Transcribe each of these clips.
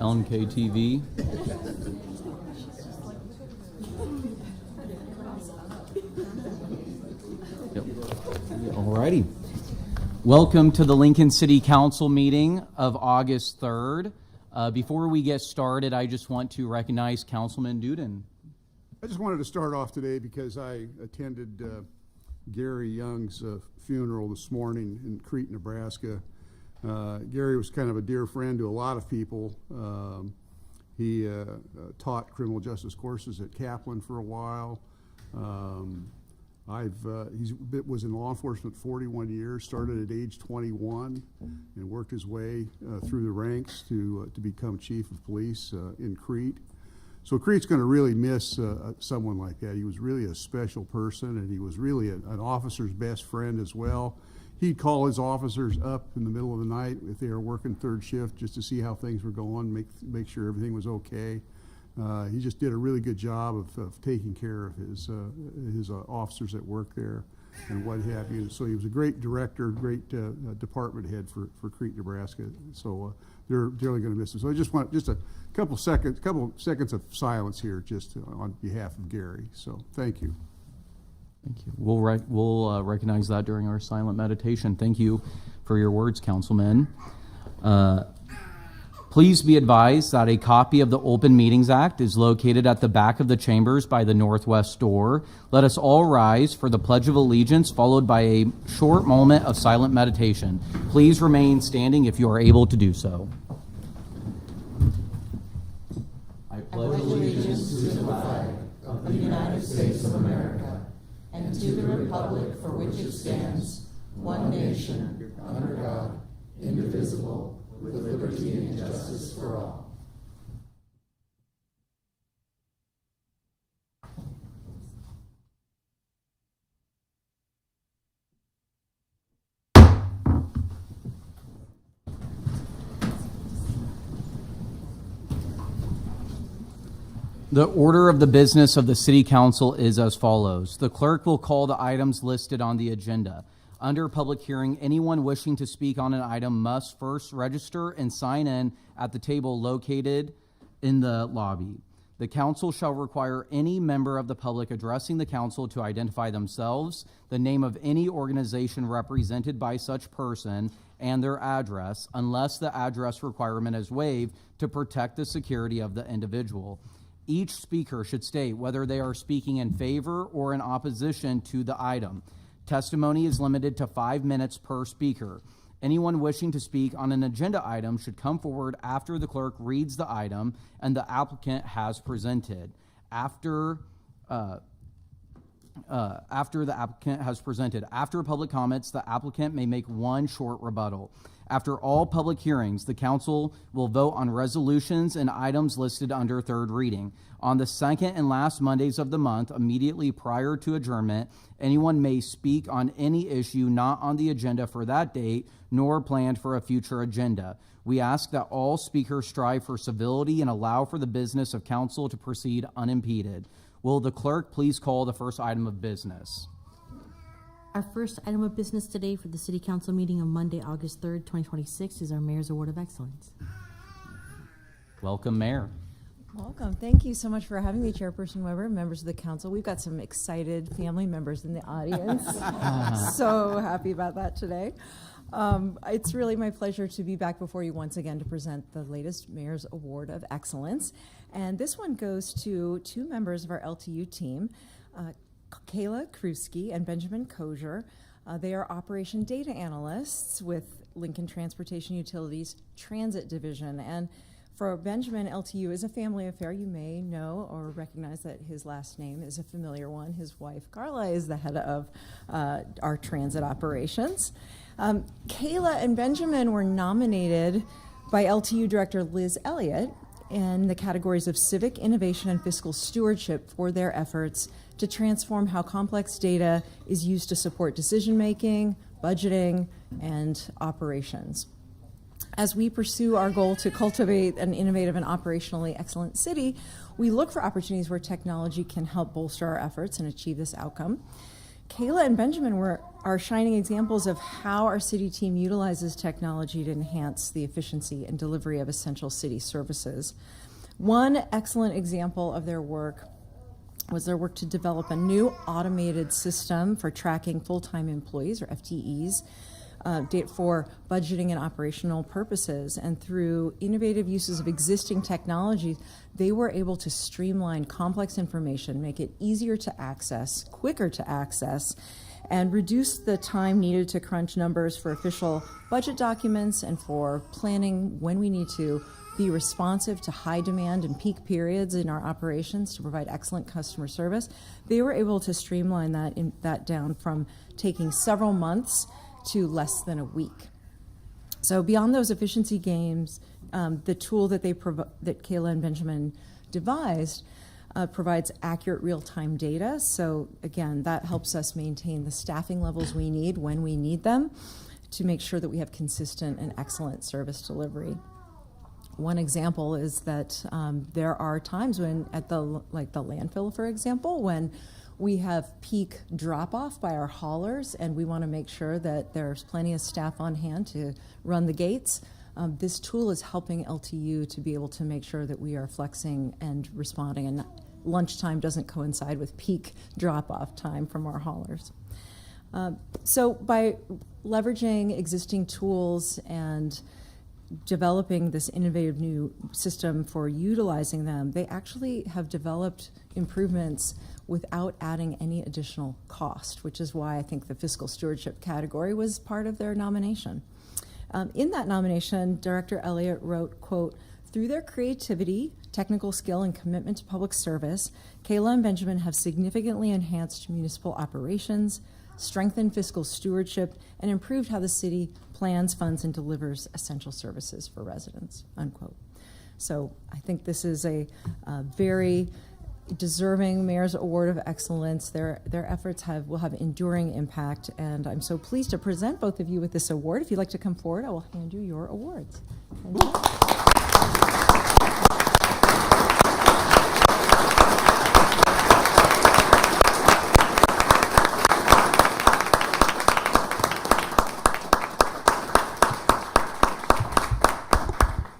LMK TV. Yep. Alrighty. Welcome to the Lincoln City Council meeting of August 3rd. Before we get started, I just want to recognize Councilman Duden. I just wanted to start off today because I attended Gary Young's funeral this morning in Crete, Nebraska. Gary was kind of a dear friend to a lot of people. He taught criminal justice courses at Kaplan for a while. He was in law enforcement 41 years, started at age 21 and worked his way through the ranks to become chief of police in Crete. So Crete's going to really miss someone like that. He was really a special person, and he was really an officer's best friend as well. He'd call his officers up in the middle of the night if they were working third shift just to see how things were going, make sure everything was okay. He just did a really good job of taking care of his officers that work there and what have you. So he was a great director, great department head for Crete, Nebraska. So they're really going to miss him. So I just want a couple seconds of silence here, just on behalf of Gary. So thank you. Thank you. We'll recognize that during our silent meditation. Thank you for your words, Councilman. Please be advised that a copy of the Open Meetings Act is located at the back of the chambers by the northwest door. Let us all rise for the Pledge of Allegiance, followed by a short moment of silent meditation. Please remain standing if you are able to do so. I pledge allegiance to the flag of the United States of America and to the republic for which it stands, one nation, under God, indivisible, with liberty and justice for all. The order of the business of the City Council is as follows. The clerk will call the items listed on the agenda. Under public hearing, anyone wishing to speak on an item must first register and sign in at the table located in the lobby. The council shall require any member of the public addressing the council to identify themselves, the name of any organization represented by such person, and their address, unless the address requirement is waived to protect the security of the individual. Each speaker should state whether they are speaking in favor or in opposition to the item. Testimony is limited to 5 minutes per speaker. Anyone wishing to speak on an agenda item should come forward after the clerk reads the item and the applicant has presented. After the applicant has presented. After public comments, the applicant may make one short rebuttal. After all public hearings, the council will vote on resolutions and items listed under third reading. On the second and last Mondays of the month, immediately prior to adjournment, anyone may speak on any issue not on the agenda for that date, nor planned for a future agenda. We ask that all speakers strive for civility and allow for the business of council to proceed unimpeded. Will the clerk please call the first item of business? Our first item of business today for the City Council meeting on Monday, August 3rd, 2026 is our Mayor's Award of Excellence. Welcome, Mayor. Welcome. Thank you so much for having me, Chairperson Weber, members of the council. We've got some excited family members in the audience. So happy about that today. It's really my pleasure to be back before you once again to present the latest Mayor's Award of Excellence. And this one goes to two members of our LTU team, Kayla Krusky and Benjamin Kozier. They are Operation Data Analysts with Lincoln Transportation Utilities Transit Division. And for Benjamin, LTU is a family affair. You may know or recognize that his last name is a familiar one. His wife, Carla, is the head of our transit operations. Kayla and Benjamin were nominated by LTU Director Liz Elliott in the categories of civic innovation and fiscal stewardship for their efforts to transform how complex data is used to support decision-making, budgeting, and operations. As we pursue our goal to cultivate an innovative and operationally excellent city, we look for opportunities where technology can help bolster our efforts and achieve this outcome. Kayla and Benjamin are shining examples of how our city team utilizes technology to enhance the efficiency and delivery of essential city services. One excellent example of their work was their work to develop a new automated system for tracking full-time employees, or FTEs, for budgeting and operational purposes. And through innovative uses of existing technology, they were able to streamline complex information, make it easier to access, quicker to access, and reduce the time needed to crunch numbers for official budget documents and for planning when we need to be responsive to high demand and peak periods in our operations to provide excellent customer service. They were able to streamline that down from taking several months to less than a week. So beyond those efficiency gains, the tool that that Kayla and Benjamin devised provides accurate real-time data. So again, that helps us maintain the staffing levels we need when we need them to make sure that we have consistent and excellent service delivery. One example is that there are times when at the landfill, for example, when we have peak drop-off by our haulers and we want to make sure that there's plenty of staff on hand to run the gates. This tool is helping LTU to be able to make sure that we are flexing and responding, and lunchtime doesn't coincide with peak drop-off time from our haulers. So by leveraging existing tools and developing this innovative new system for utilizing them, they actually have developed improvements without adding any additional cost, which is why I think the fiscal stewardship category was part of their nomination. In that nomination, Director Elliott wrote, quote, "Through their creativity, technical skill, and commitment to public service, Kayla and Benjamin have significantly enhanced municipal operations, strengthened fiscal stewardship, and improved how the city plans, funds, and delivers essential services for residents," unquote. So I think this is a very deserving Mayor's Award of Excellence. Their efforts will have enduring impact, and I'm so pleased to present both of you with this award. If you'd like to come forward, I will hand you your awards. Thank you.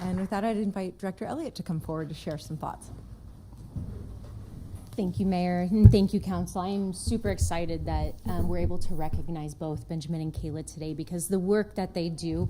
And with that, I'd invite Director Elliott to come forward to share some thoughts. Thank you, Mayor, and thank you, Council. I am super excited that we're able to recognize both Benjamin and Kayla today, because the work that they do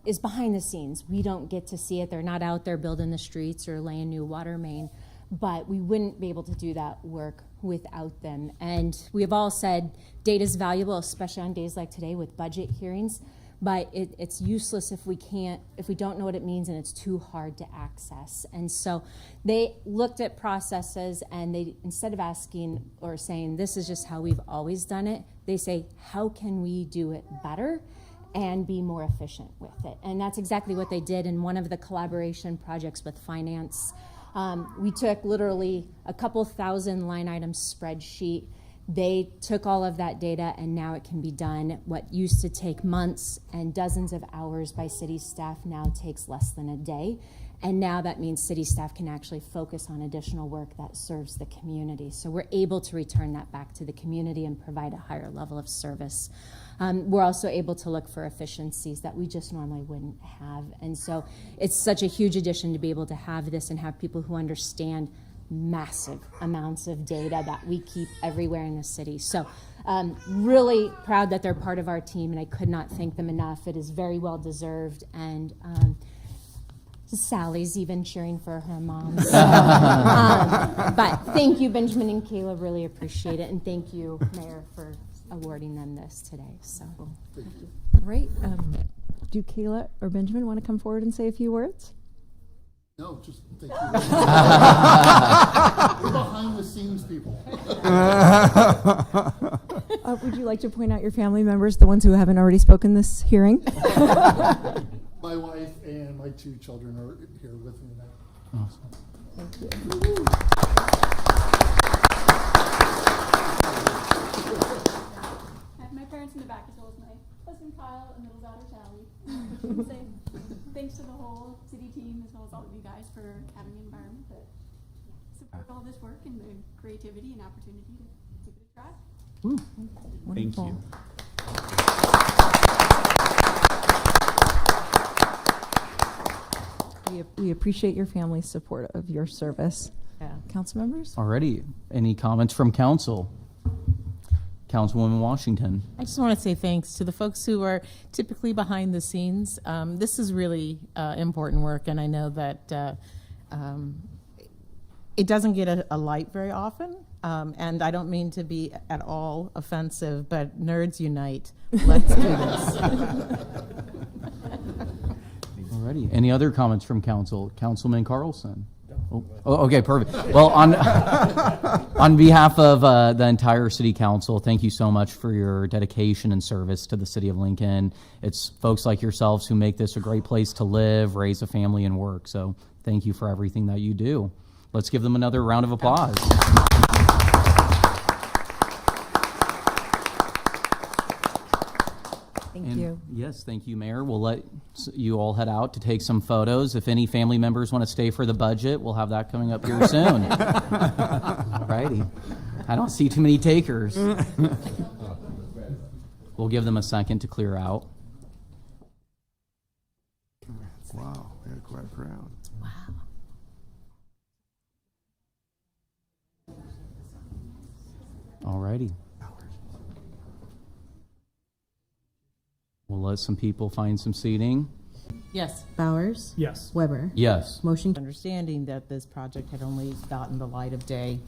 is behind the scenes. We don't get to see it. They're not out there building the streets or laying new water main, but we wouldn't be able to do that work without them. And we have all said data is valuable, especially on days like today with budget hearings. But it's useless if we don't know what it means and it's too hard to access. And so they looked at processes, and they, instead of asking or saying, this is just how we've always done it, they say, how can we do it better and be more efficient with it? And that's exactly what they did in one of the collaboration projects with finance. We took literally a couple thousand line item spreadsheet. They took all of that data, and now it can be done. What used to take months and dozens of hours by city staff now takes less than a day. And now that means city staff can actually focus on additional work that serves the community. So we're able to return that back to the community and provide a higher level of service. We're also able to look for efficiencies that we just normally wouldn't have. And so it's such a huge addition to be able to have this and have people who understand massive amounts of data that we keep everywhere in the city. So really proud that they're part of our team, and I could not thank them enough. It is very well deserved, and Sally's even cheering for her mom. So, but thank you, Benjamin and Kayla, really appreciate it, and thank you, Mayor, for awarding them this today. So thank you. All right. Do Kayla or Benjamin want to come forward and say a few words? No, just thank you. We're behind the scenes people. Would you like to point out your family members, the ones who haven't already spoken this hearing? My wife and my 2 children are here with me now. Awesome. Thank you. I have my parents in the back, as well as my husband Kyle and little daughter Sally. Say thanks to the whole city team, as well as all of you guys, for having an environment that supports all this work and the creativity and opportunity to give it a try. Thank Wonderful. you. We appreciate your family's support of your service. Council members? Alrighty, any comments from council? Councilwoman Washington. I just want to say thanks to the folks who are typically behind the scenes. This is really important work, and I know that it doesn't get a light very often. And I don't mean to be at all offensive, but nerds unite. Let's do this. Alrighty, any other comments from council? Councilman Carlson? Oh, okay, perfect. Well, on behalf of the entire city council, thank you so much for your dedication and service to the city of Lincoln. It's folks like yourselves who make this a great place to live, raise a family, and work. So thank you for everything that you do. Let's give them another round of applause. Thank And you. Yes, thank you, Mayor. We'll let you all head out to take some photos. If any family members want to stay for the budget, we'll have that coming up here soon. All righty. I don't see too many takers. We'll give them a second to clear out. Wow, we had quite a crowd. All righty. We'll let some people find some seating. Yes. Bowers? Yes. Weber? Yes. Motion Understanding that this project had only gotten the light of day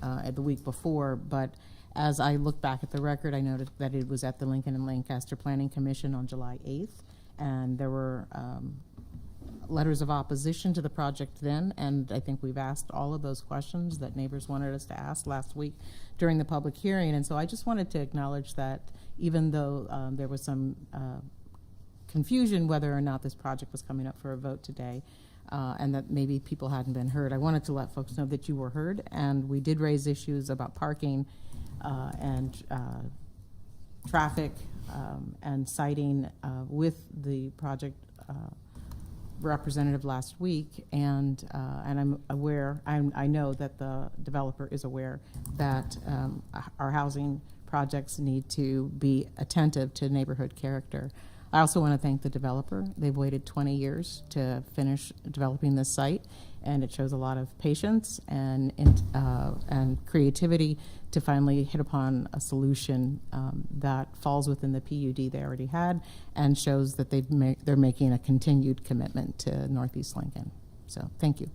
at the week before, but as I look back at the record, I noted that it was at the Lincoln and Lancaster Planning Commission on July 8th, and there were letters of opposition to the project then, and I think we've asked all of those questions that neighbors wanted us to ask last week during the public hearing. And so I just wanted to acknowledge that even though there was some confusion whether or not this project was coming up for a vote today, and that maybe people hadn't been heard, I wanted to let folks know that you were heard, and we did raise issues about parking and traffic and siting with the project representative last week, and I'm aware, I know that the developer is aware that our housing projects need to be attentive to neighborhood character. I also want to thank the developer. They've waited 20 years to finish developing this site, and it shows a lot of patience and creativity to finally hit upon a solution that falls within the PUD they already had and shows that they're making a continued commitment to Northeast Lincoln. So thank you.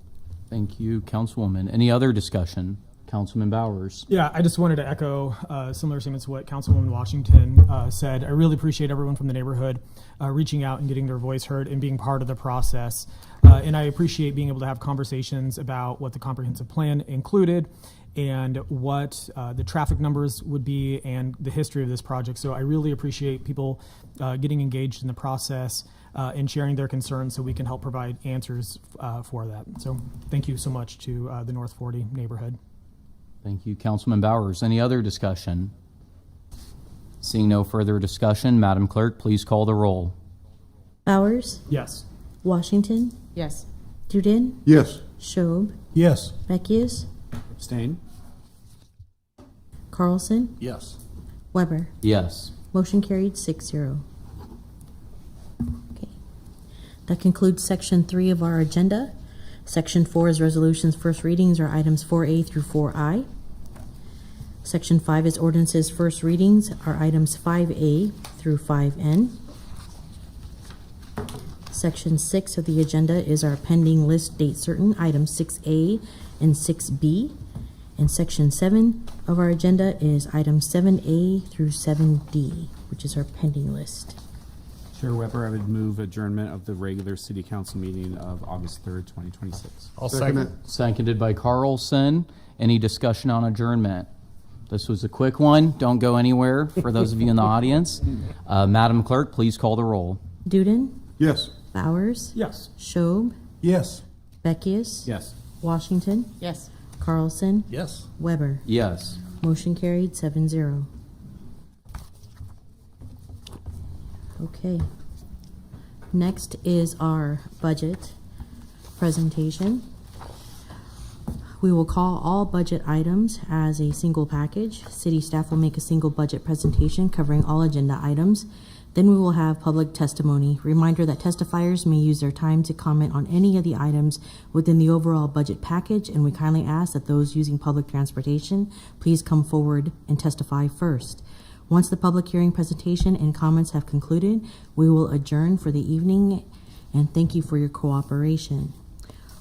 Thank you, Councilwoman. Any other discussion? Councilman Bowers. Yeah, I just wanted to echo similar sentiments to what Councilwoman Washington said. I really appreciate everyone from the neighborhood reaching out and getting their voice heard and being part of the process. And I appreciate being able to have conversations about what the comprehensive plan included and what the traffic numbers would be and the history of this project. So I really appreciate people getting engaged in the process and sharing their concerns so we can help provide answers for that. So thank you so much to the North 40 neighborhood. Thank you, Councilman Bowers. Any other discussion? Seeing no further discussion, Madam Clerk, please call the roll. Bowers? Yes. Washington? Yes. Duden? Yes. Schob? Yes. Beckius? Abstain. Carlson? Yes. Weber? Yes. Motion carried 6-0. Okay. That concludes section 3 of our agenda. Section 4 is resolutions. First readings are items 4A through 4I. Section 5 is ordinances. First readings are items 5A through 5N. Section 6 of the agenda is our pending list date certain, items 6A and 6B. And section 7 of our agenda is items 7A through 7D, which is our pending list. Chair Weber, I would move adjournment of the regular city council meeting of August 3rd, 2026. I'll second it. Seconded by Carlson. Any discussion on adjournment? This was a quick one. Don't go anywhere for those of you in the audience. Madam Clerk, please call the roll. Duden? Yes. Bowers? Yes. Schob? Yes. Beckius? Yes. Washington? Yes. Carlson? Yes. Weber? Yes. Motion carried 7-0. Okay. Next is our budget presentation. we will call all budget items as a single package. City staff will make a single budget presentation covering all agenda items. Then we will have public testimony. Reminder that testifiers may use their time to comment on any of the items within the overall budget package, and we kindly ask that those using public transportation please come forward and testify first. Once the public hearing presentation and comments have concluded, we will adjourn for the evening, and thank you for your cooperation.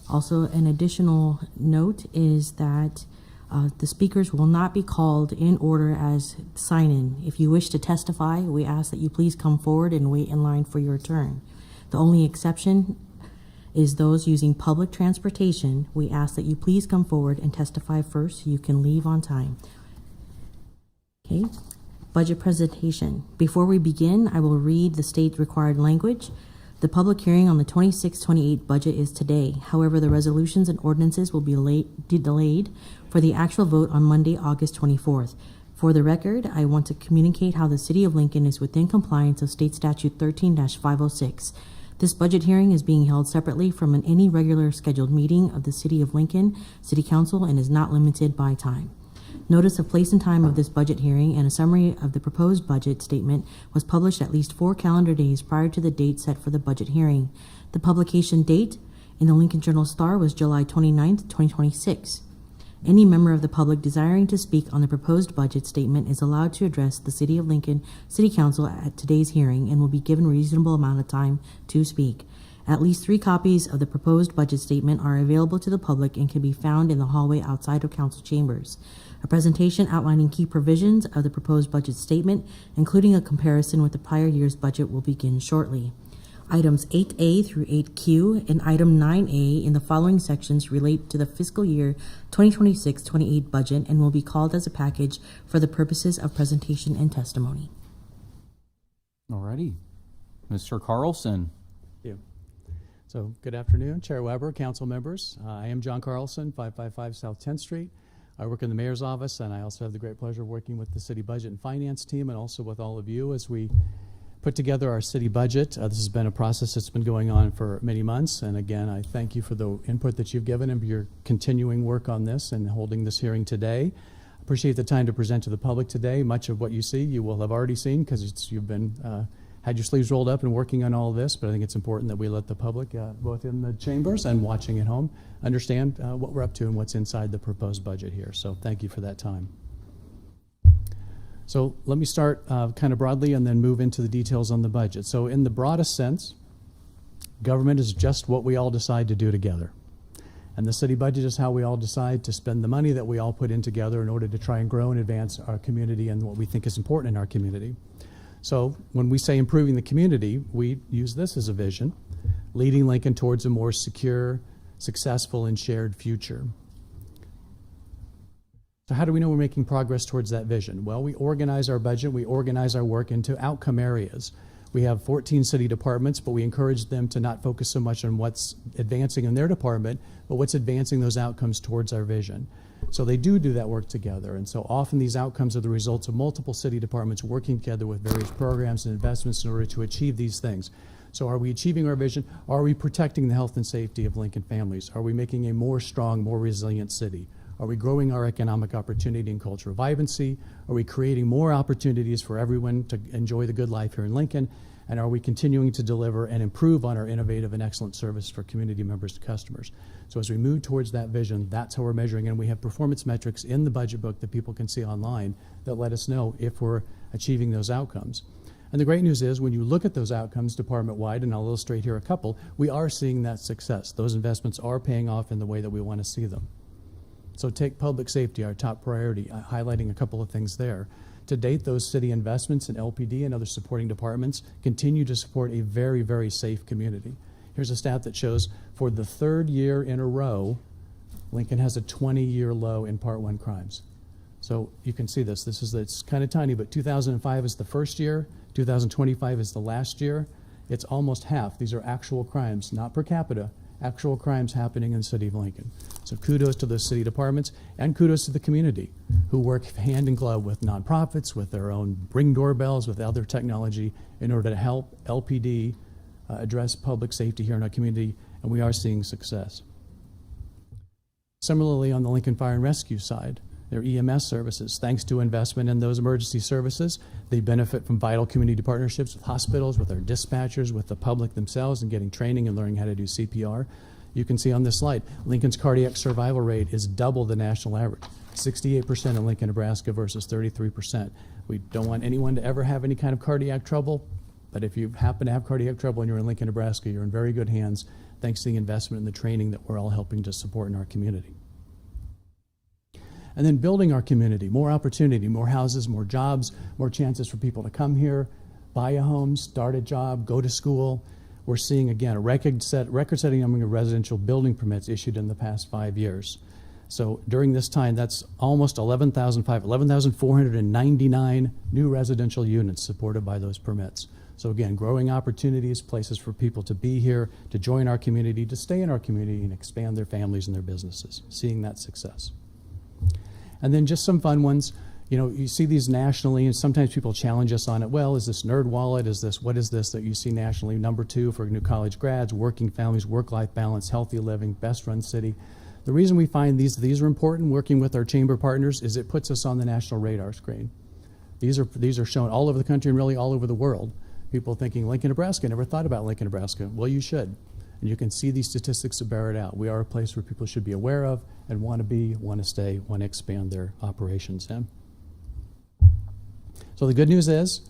Also, an additional note is that the speakers will not be called in order as sign-in. If you wish to testify, we ask that you please come forward and wait in line for your turn. The only exception is those using public transportation. We ask that you please come forward and testify first so you can leave on time. Okay, budget presentation. Before we begin, I will read the state required language. The public hearing on the 26-28 budget is today. However, the resolutions and ordinances will be delayed for the actual vote on Monday, August 24th. For the record, I want to communicate how the City of Lincoln is within compliance of State Statute 13-506. This budget hearing is being held separately from any regular scheduled meeting of the City of Lincoln City Council and is not limited by time. Notice of place and time of this budget hearing and a summary of the proposed budget statement was published at least 4 calendar days prior to the date set for the budget hearing. The publication date in the Lincoln Journal-Star was July 29th, 2026. Any member of the public desiring to speak on the proposed budget statement is allowed to address the City of Lincoln City Council at today's hearing and will be given a reasonable amount of time to speak. At least 3 copies of the proposed budget statement are available to the public and can be found in the hallway outside of council chambers. A presentation outlining key provisions of the proposed budget statement, including a comparison with the prior year's budget, will begin shortly. Items 8A through 8Q and item 9A in the following sections relate to the fiscal year 2026-28 budget and will be called as a package for the purposes of presentation and testimony. Alrighty. Mr. Carlson. Thank you. So, good afternoon, Chair Weber, council members. I am John Carlson, 555 South 10th Street. I work in the mayor's office, and I also have the great pleasure of working with the city budget and finance team and also with all of you as we put together our city budget. This has been a process that's been going on for many months, and again, I thank you for the input that you've given and your continuing work on this and holding this hearing today. I appreciate the time to present to the public today. Much of what you see you will have already seen because you've been had your sleeves rolled up and working on all of this, but I think it's important that we let the public, both in the chambers and watching at home, understand what we're up to and what's inside the proposed budget here. So thank you for that time. So let me start kind of broadly and then move into the details on the budget. So in the broadest sense, government is just what we all decide to do together. And the city budget is how we all decide to spend the money that we all put in together in order to try and grow and advance our community and what we think is important in our community. So when we say improving the community, we use this as a vision, leading Lincoln towards a more secure, successful, and shared future. So how do we know we're making progress towards that vision? Well, we organize our budget, we organize our work into outcome areas. We have 14 city departments, but we encourage them to not focus so much on what's advancing in their department, but what's advancing those outcomes towards our vision. So they do that work together, and so often these outcomes are the results of multiple city departments working together with various programs and investments in order to achieve these things. So are we achieving our vision? Are we protecting the health and safety of Lincoln families? Are we making a more strong, more resilient city? Are we growing our economic opportunity and cultural vibrancy? Are we creating more opportunities for everyone to enjoy the good life here in Lincoln? And are we continuing to deliver and improve on our innovative and excellent service for community members and customers? So as we move towards that vision, that's how we're measuring. And we have performance metrics in the budget book that people can see online that let us know if we're achieving those outcomes. And the great news is when you look at those outcomes department-wide, and I'll illustrate here a couple, we are seeing that success. Those investments are paying off in the way that we want to see them. So take public safety, our top priority, highlighting a couple of things there. To date, those city investments in LPD and other supporting departments continue to support a very, very safe community. Here's a stat that shows for the 3rd year in a row, Lincoln has a 20-year low in Part 1 crimes. So you can see this. It's kind of tiny, but 2005 is the first year, 2025 is the last year. It's almost half. These are actual crimes, not per capita, actual crimes happening in the city of Lincoln. So kudos to those city departments and kudos to the community who work hand in glove with nonprofits, with their own Ring doorbells, with other technology in order to help LPD address public safety here in our community, and we are seeing success. Similarly, on the Lincoln Fire and Rescue side, their EMS services, thanks to investment in those emergency services, they benefit from vital community partnerships with hospitals, with our dispatchers, with the public themselves, and getting training and learning how to do CPR. You can see on this slide, Lincoln's cardiac survival rate is double the national average, 68% in Lincoln, Nebraska versus 33%. We don't want anyone to ever have any kind of cardiac trouble, but if you happen to have cardiac trouble and you're in Lincoln, Nebraska, you're in very good hands thanks to the investment and the training that we're all helping to support in our community. And then building our community, more opportunity, more houses, more jobs, more chances for people to come here, buy a home, start a job, go to school. We're seeing, again, a record-setting number of residential building permits issued in the past 5 years. So during this time, that's almost 11,499 new residential units supported by those permits. So again, growing opportunities, places for people to be here, to join our community, to stay in our community and expand their families and their businesses, seeing that success. And then just some fun ones. You know, you see these nationally, and sometimes people challenge us on it. Well, is this NerdWallet? What is this that you see nationally? Number 2 for new college grads, working families, work-life balance, healthy living, best-run city. The reason we find these are important, working with our chamber partners, is it puts us on the national radar screen. These are shown all over the country and really all over the world. People thinking, Lincoln, Nebraska, never thought about Lincoln, Nebraska. Well, you should. And you can see these statistics that bear it out. We are a place where people should be aware of and want to be, want to stay, want to expand their operations in. So the good news is,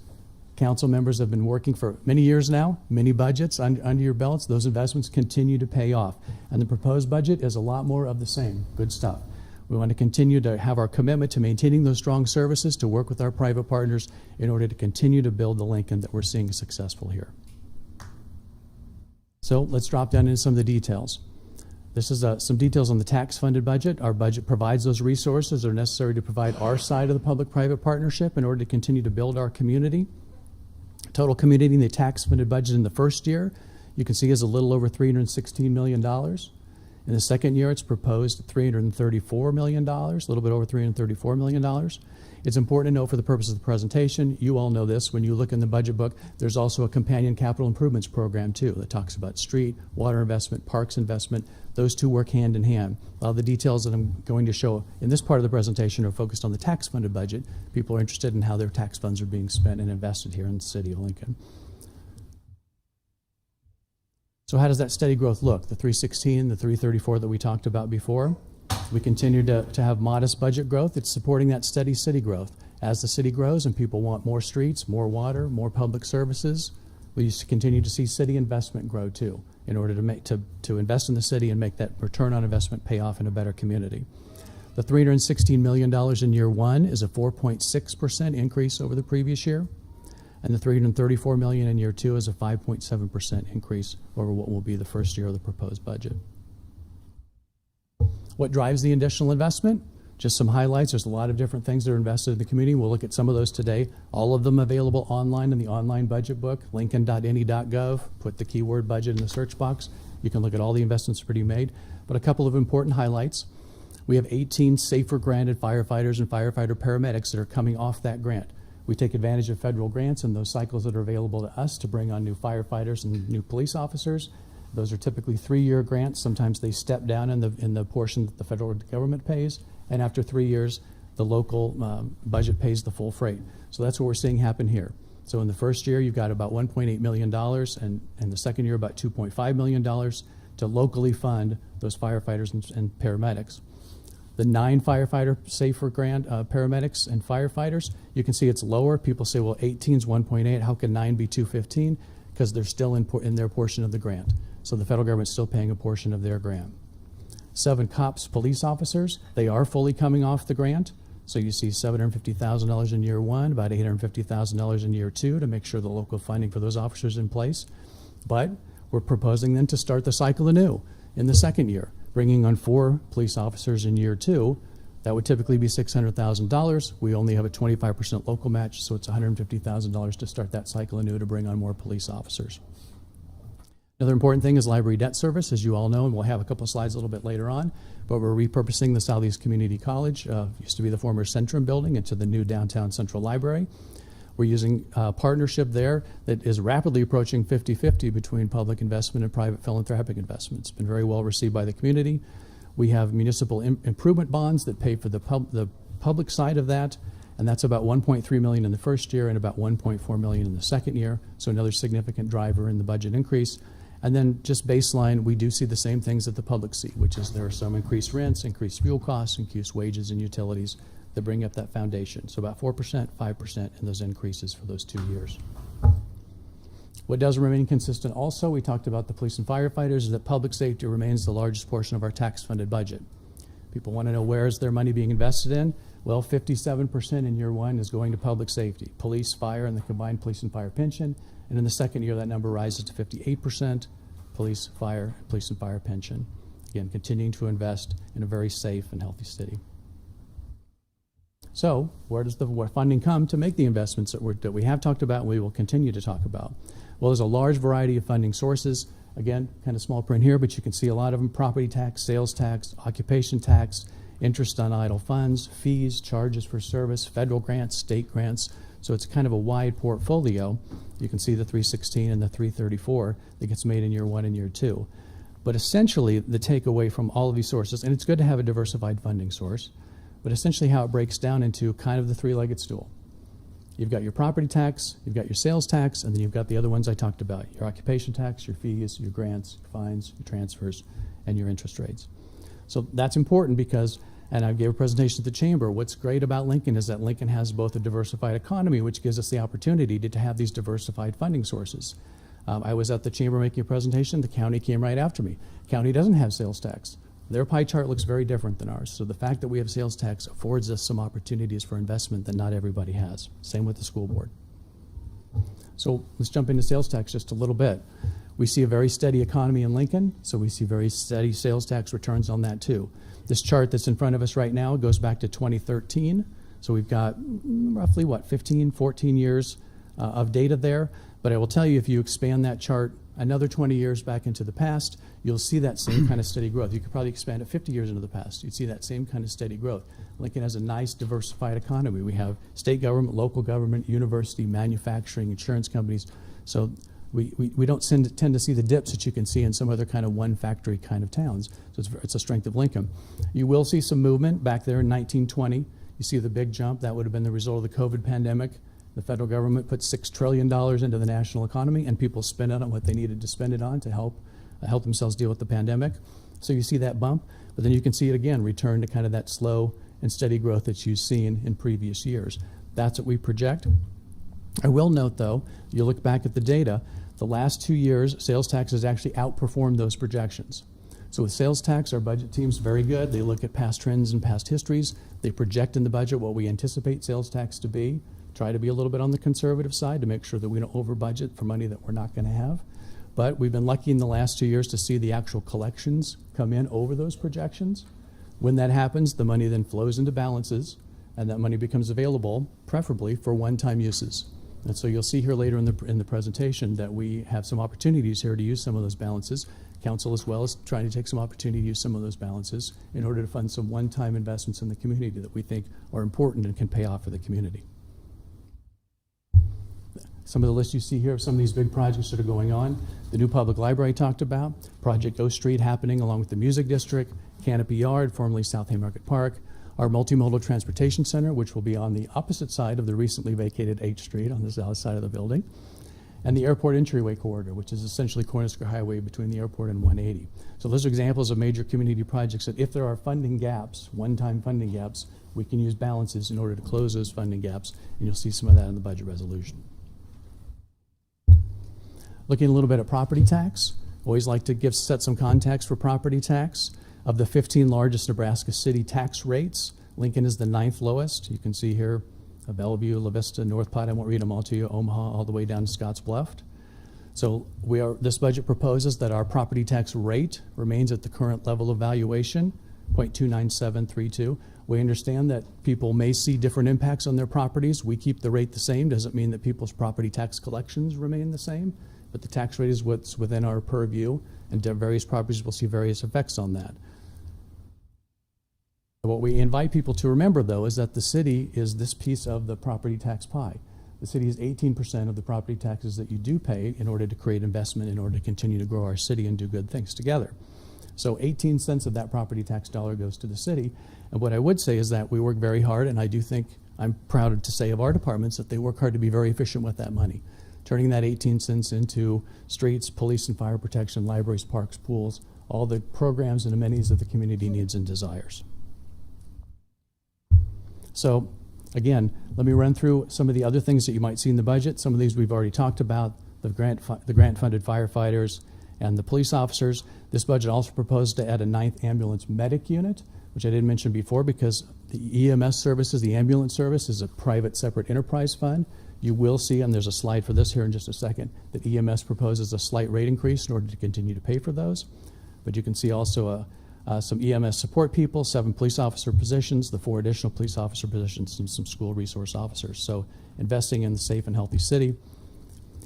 council members have been working for many years now, many budgets under your belts. Those investments continue to pay off. And the proposed budget is a lot more of the same. Good stuff. We want to continue to have our commitment to maintaining those strong services, to work with our private partners in order to continue to build the Lincoln that we're seeing successful here. So let's drop down into some of the details. This is some details on the tax-funded budget. Our budget provides those resources that are necessary to provide our side of the public-private partnership in order to continue to build our community. Total community in the tax-funded budget in the first year, you can see, is a little over $316 million. In the second year, it's proposed $334 million, a little bit over $334 million. It's important to know for the purpose of the presentation, you all know this, when you look in the budget book, there's also a companion capital improvements program too that talks about street, water investment, parks investment. Those two work hand in hand. A lot of the details that I'm going to show in this part of the presentation are focused on the tax-funded budget. People are interested in how their tax funds are being spent and invested here in the city of Lincoln. So how does that steady growth look? The 316, the 334 that we talked about before. We continue to have modest budget growth. It's supporting that steady city growth. As the city grows and people want more streets, more water, more public services, we used to continue to see city investment grow too, in order to invest in the city and make that return on investment pay off in a better community. The $316 million in year one is a 4.6% increase over the previous year. And the $334 million in year two is a 5.7% increase over what will be the first year of the proposed budget. What drives the additional investment? Just some highlights. There's a lot of different things that are invested in the community. We'll look at some of those today. All of them available online in the online budget book, lincoln.ne.gov. Put the keyword budget in the search box. You can look at all the investments that are being made. But a couple of important highlights. We have 18 SAFER granted firefighters and firefighter paramedics that are coming off that grant. We take advantage of federal grants and those cycles that are available to us to bring on new firefighters and new police officers. Those are typically 3-year grants. Sometimes they step down in the portion that the federal government pays, and after 3 years, the local budget pays the full freight. So that's what we're seeing happen here. So in the first year, you've got about $1.8 million, and in the second year, about $2.5 million to locally fund those firefighters and paramedics. The 9 firefighter SAFER grant paramedics and firefighters, you can see it's lower. People say, well, 18's 1.8. How can 9 be 215? Because they're still in their portion of the grant. So the federal government's still paying a portion of their grant. 7 cops, police officers, they are fully coming off the grant. So you see $750,000 in year one, about $850,000 in year two to make sure the local funding for those officers is in place. But we're proposing then to start the cycle anew in the second year, bringing on 4 police officers in year two. That would typically be $600,000. We only have a 25% local match, so it's $150,000 to start that cycle anew to bring on more police officers. Another important thing is library debt service, as you all know, and we'll have a couple of slides a little bit later on, but we're repurposing the Southeast Community College, used to be the former Centrum building, into the new downtown Central Library. We're using a partnership there that is rapidly approaching 50-50 between public investment and private philanthropic investment. It's been very well received by the community. We have municipal improvement bonds that pay for the public side of that, and that's about $1.3 million in the first year and about $1.4 million in the second year, so another significant driver in the budget increase. And then just baseline, we do see the same things that the public see, which is there are some increased rents, increased fuel costs, increased wages and utilities that bring up that foundation. So about 4%, 5% in those increases for those 2 years. What does remain consistent also, we talked about the police and firefighters, is that public safety remains the largest portion of our tax-funded budget. People want to know where is their money being invested in? Well, 57% in year one is going to public safety, police, fire, and the combined police and fire pension. And in the second year, that number rises to 58%, police, and fire pension. Again, continuing to invest in a very safe and healthy city. So, where does the funding come to make the investments that we have talked about and we will continue to talk about? Well, there's a large variety of funding sources. Again, kind of small print here, but you can see a lot of them: property tax, sales tax, occupation tax, interest on idle funds, fees, charges for service, federal grants, state grants. So it's kind of a wide portfolio. You can see the 316 and the 334 that gets made in year one and year two. But essentially, the takeaway from all of these sources, and it's good to have a diversified funding source, but essentially how it breaks down into kind of the three-legged stool. You've got your property tax, you've got your sales tax, and then you've got the other ones I talked about: your occupation tax, your fees, your grants, your fines, your transfers, and your interest rates. So that's important because, and I gave a presentation at the Chamber, what's great about Lincoln is that Lincoln has both a diversified economy, which gives us the opportunity to have these diversified funding sources. I was at the Chamber making a presentation. The county came right after me. County doesn't have sales tax. Their pie chart looks very different than ours. So the fact that we have sales tax affords us some opportunities for investment that not everybody has. Same with the school board. So let's jump into sales tax just a little bit. We see a very steady economy in Lincoln, so we see very steady sales tax returns on that too. This chart that's in front of us right now goes back to 2013. So we've got roughly, 15, 14 years of data there. But I will tell you, if you expand that chart another 20 years back into the past, you'll see that same kind of steady growth. You could probably expand it 50 years into the past. You'd see that same kind of steady growth. Lincoln has a nice diversified economy. We have state government, local government, university, manufacturing, insurance companies. So we don't tend to see the dips that you can see in some other kind of one factory kind of towns. So it's a strength of Lincoln. You will see some movement back there in 1920. You see the big jump. That would have been the result of the COVID pandemic. The federal government put $6 trillion into the national economy, and people spent it on what they needed to spend it on to help themselves deal with the pandemic. So you see that bump, but then you can see it again return to kind of that slow and steady growth that you've seen in previous years. That's what we project. I will note, though, you look back at the data, the last 2 years, sales tax has actually outperformed those projections. So with sales tax, our budget team's very good. They look at past trends and past histories. They project in the budget what we anticipate sales tax to be. Try to be a little bit on the conservative side to make sure that we don't over budget for money that we're not going to have. But we've been lucky in the last 2 years to see the actual collections come in over those projections. When that happens, the money then flows into balances, and that money becomes available, preferably for one-time uses. And so you'll see here later in the presentation that we have some opportunities here to use some of those balances. Council as well is trying to take some opportunity to use some of those balances in order to fund some one-time investments in the community that we think are important and can pay off for the community. Some of the lists you see here of some of these big projects that are going on. The new public library I talked about, Project O Street happening along with the Music District, Canopy Yard, formerly South Haymarket Park, our multimodal transportation center, which will be on the opposite side of the recently vacated H Street on the south side of the building, and the airport entryway corridor, which is essentially Cornhusker Highway between the airport and 180. So those are examples of major community projects that if there are funding gaps, one-time funding gaps, we can use balances in order to close those funding gaps, and you'll see some of that in the budget resolution. Looking a little bit at property tax, always like to set some context for property tax. Of the 15 largest Nebraska city tax rates, Lincoln is the 9th lowest. You can see here Bellevue, La Vista, North Platte, I won't read them all to you, Omaha, all the way down to Scotts Bluff. So this budget proposes that our property tax rate remains at the current level of valuation, 0.29732. We understand that people may see different impacts on their properties. We keep the rate the same. Doesn't mean that people's property tax collections remain the same, but the tax rate is what's within our purview, and various properties will see various effects on that. What we invite people to remember, though, is that the city is this piece of the property tax pie. The city is 18% of the property taxes that you do pay in order to create investment, in order to continue to grow our city and do good things together. So 18 cents of that property tax dollar goes to the city. And what I would say is that we work very hard, and I do think, I'm proud to say of our departments, that they work hard to be very efficient with that money, turning that 18 cents into streets, police and fire protection, libraries, parks, pools, all the programs and amenities that the community needs and desires. So again, let me run through some of the other things that you might see in the budget. Some of these we've already talked about, the grant-funded firefighters and the police officers. This budget also proposed to add a 9th ambulance medic unit, which I didn't mention before because the EMS services, the ambulance service, is a private separate enterprise fund. You will see, and there's a slide for this here in just a second, that EMS proposes a slight rate increase in order to continue to pay for those. But you can see also some EMS support people, 7 police officer positions, the 4 additional police officer positions, and some school resource officers. So investing in the safe and healthy city.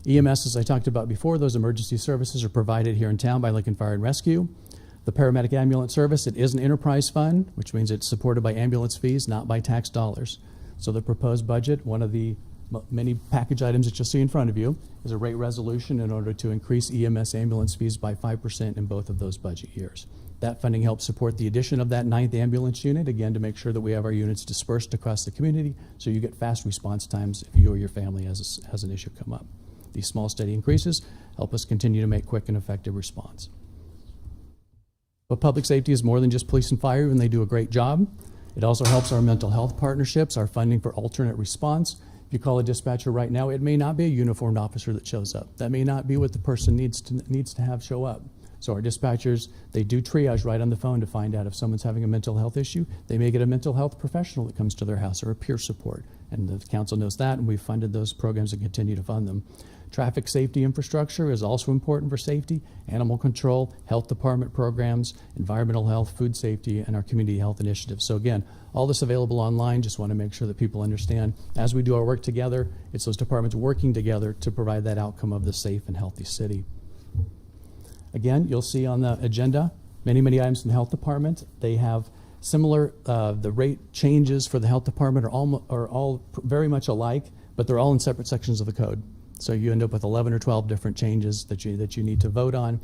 EMS, as I talked about before, those emergency services are provided here in town by Lincoln Fire and Rescue. The paramedic ambulance service, it is an enterprise fund, which means it's supported by ambulance fees, not by tax dollars. So the proposed budget, one of the many package items that you'll see in front of you, is a rate resolution in order to increase EMS ambulance fees by 5% in both of those budget years. That funding helps support the addition of that 9th ambulance unit, again, to make sure that we have our units dispersed across the community so you get fast response times if you or your family has an issue come up. These small, steady increases help us continue to make quick and effective response. But public safety is more than just police and fire, and they do a great job. It also helps our mental health partnerships, our funding for alternate response. If you call a dispatcher right now, it may not be a uniformed officer that shows up. That may not be what the person needs to have show up. So our dispatchers, they do triage right on the phone to find out if someone's having a mental health issue. They may get a mental health professional that comes to their house or a peer support. And the council knows that, and we've funded those programs and continue to fund them. Traffic safety infrastructure is also important for safety, animal control, health department programs, environmental health, food safety, and our community health initiatives. So again, all this available online. Just want to make sure that people understand as we do our work together, it's those departments working together to provide that outcome of the safe and healthy city. Again, you'll see on the agenda many, many items in the health department. They have similar, the rate changes for the health department are all very much alike, but they're all in separate sections of the code. So you end up with 11 or 12 different changes that you need to vote on.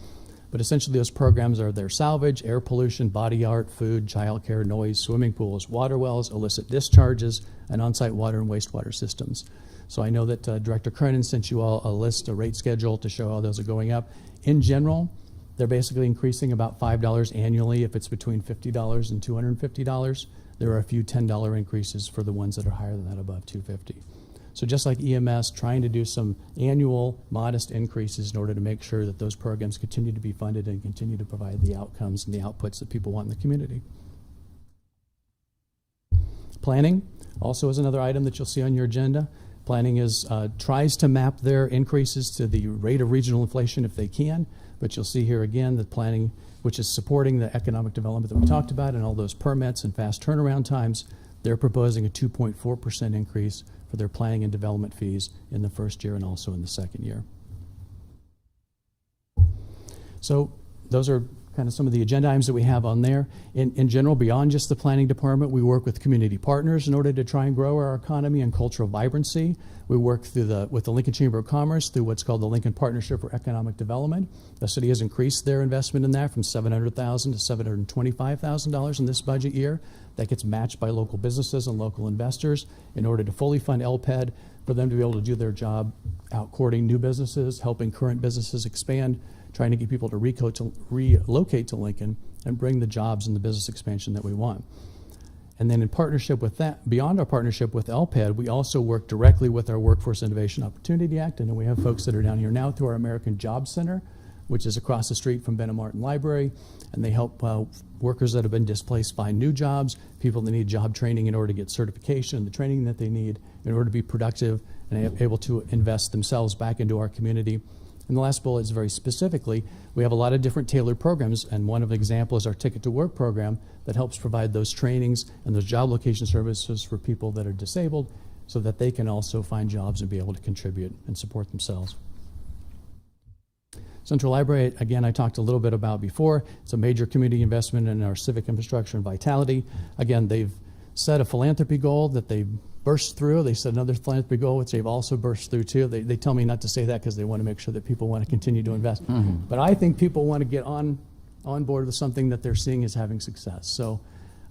But essentially those programs are their salvage, air pollution, body art, food, childcare, noise, swimming pools, water wells, illicit discharges, and on-site water and wastewater systems. So I know that Director Kernan sent you all a rate schedule to show how those are going up. In general, they're basically increasing about $5 annually if it's between $50 and $250. There are a few $10 increases for the ones that are higher than that, above $250. So just like EMS, trying to do some annual modest increases in order to make sure that those programs continue to be funded and continue to provide the outcomes and the outputs that people want in the community. Planning also is another item that you'll see on your agenda. Planning tries to map their increases to the rate of regional inflation if they can, but you'll see here again that planning, which is supporting the economic development that we talked about and all those permits and fast turnaround times, they're proposing a 2.4% increase for their planning and development fees in the first year and also in the second year. So those are kind of some of the agenda items that we have on there. In general, beyond just the planning department, we work with community partners in order to try and grow our economy and cultural vibrancy. We work with the Lincoln Chamber of Commerce through what's called the Lincoln Partnership for Economic Development. The city has increased their investment in that from $700,000 to $725,000 in this budget year. That gets matched by local businesses and local investors in order to fully fund LPED for them to be able to do their job out courting new businesses, helping current businesses expand, trying to get people to relocate to Lincoln and bring the jobs and the business expansion that we want. And then in partnership with that, beyond our partnership with LPED, we also work directly with our Workforce Innovation Opportunity Act, and then we have folks that are down here now through our American Job Center, which is across the street from Benham Martin Library, and they help workers that have been displaced find new jobs, people that need job training in order to get certification, the training that they need in order to be productive and able to invest themselves back into our community. And the last bullet is very specifically, we have a lot of different tailored programs, and one of the examples is our Ticket to Work program that helps provide those trainings and those job location services for people that are disabled so that they can also find jobs and be able to contribute and support themselves. Central Library, again, I talked a little bit about before. It's a major community investment in our civic infrastructure and vitality. Again, they've set a philanthropy goal that they burst through. They set another philanthropy goal, which they've also burst through too. They tell me not to say that because they want to make sure that people want to continue to invest. Mm-hmm. But I think people want to get on on board with something that they're seeing is having success. So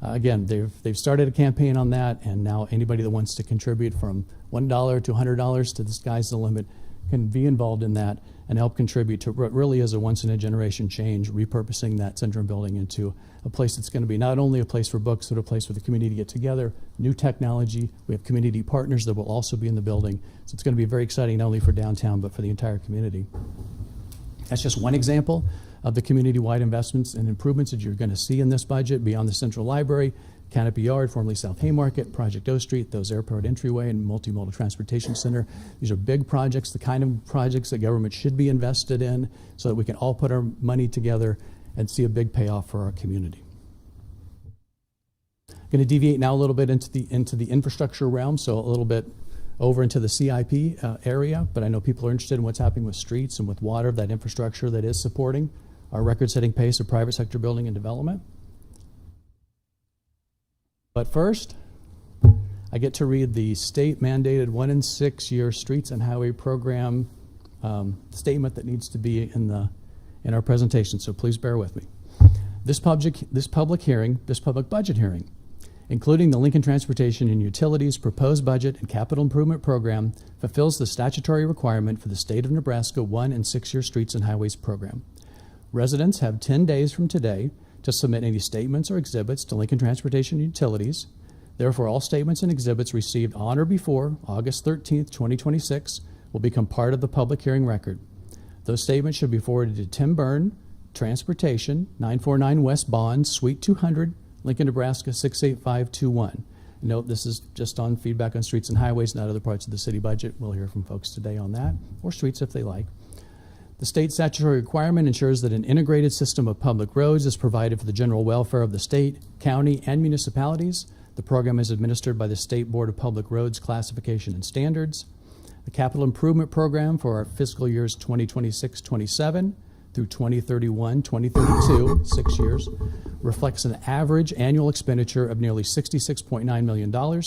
again, they've started a campaign on that, and now anybody that wants to contribute from $1 to $100 to the sky's the limit can be involved in that and help contribute to what really is a once-in-a-generation change, repurposing that Centrum building into a place that's going to be not only a place for books, but a place for the community to get together, new technology. We have community partners that will also be in the building. So it's going to be very exciting, not only for downtown, but for the entire community. That's just one example of the community-wide investments and improvements that you're going to see in this budget beyond the Central Library, Canopy Yard, formerly South Haymarket, Project O Street, those airport entryway and multimodal transportation center. These are big projects, the kind of projects that government should be invested in so that we can all put our money together and see a big payoff for our community. I'm going to deviate now a little bit into the infrastructure realm, so a little bit over into the CIP area, but I know people are interested in what's happening with streets and with water, that infrastructure that is supporting our record-setting pace of private sector building and development. But first, I get to read the state-mandated 1 in 6 year streets and highway program statement that needs to be in our presentation, so please bear with me. This public budget hearing, including the Lincoln Transportation and Utilities proposed budget and capital improvement program, fulfills the statutory requirement for the state of Nebraska 1 in 6 year streets and highways program. Residents have 10 days from today to submit any statements or exhibits to Lincoln Transportation and Utilities. Therefore, all statements and exhibits received on or before August 13th, 2026 will become part of the public hearing record. Those statements should be forwarded to Tim Byrne, Transportation, 949 West Bond, Suite 200, Lincoln, Nebraska 68521. Note this is just on feedback on streets and highways, not other parts of the city budget. We'll hear from folks today on that, or streets if they like. The state statutory requirement ensures that an integrated system of public roads is provided for the general welfare of the state, county, and municipalities. The program is administered by the State Board of Public Roads Classification and Standards. The capital improvement program for our fiscal years 2026-27 through 2031-2032, 6 years, reflects an average annual expenditure of nearly $66.9 million.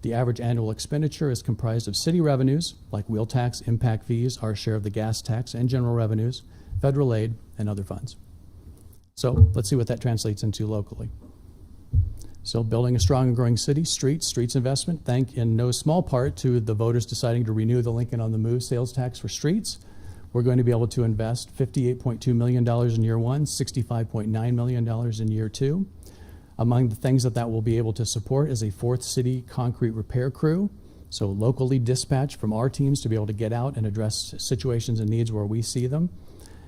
The average annual expenditure is comprised of city revenues, like wheel tax, impact fees, our share of the gas tax, and general revenues, federal aid, and other funds. So let's see what that translates into locally. So building a strong and growing city, streets investment, thank in no small part to the voters deciding to renew the Lincoln on the Move sales tax for streets. We're going to be able to invest $58.2 million in year one, $65.9 million in year two. Among the things that will be able to support is a fourth city concrete repair crew, so locally dispatched from our teams to be able to get out and address situations and needs where we see them.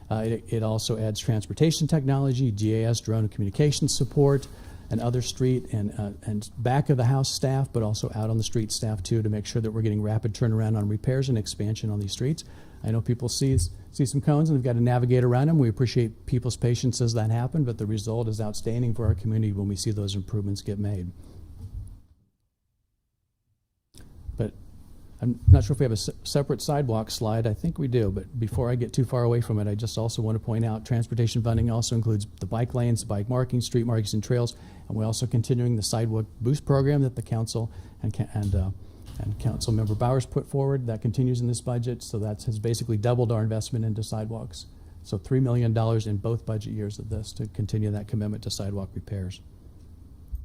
It also adds transportation technology, GIS, drone and communication support, and other street and back of the house staff, but also out on the street staff too, to make sure that we're getting rapid turnaround on repairs and expansion on these streets. I know people see some cones and they've got to navigate around them. We appreciate people's patience as that happens, but the result is outstanding for our community when we see those improvements get made. But I'm not sure if we have a separate sidewalk slide. I think we do, but before I get too far away from it, I just also want to point out transportation funding also includes the bike lanes, bike marking, street markings and trails, and we're also continuing the sidewalk boost program that the council and Council Member Bowers put forward. That continues in this budget, so that has basically doubled our investment into sidewalks. So $3 million in both budget years of this to continue that commitment to sidewalk repairs. A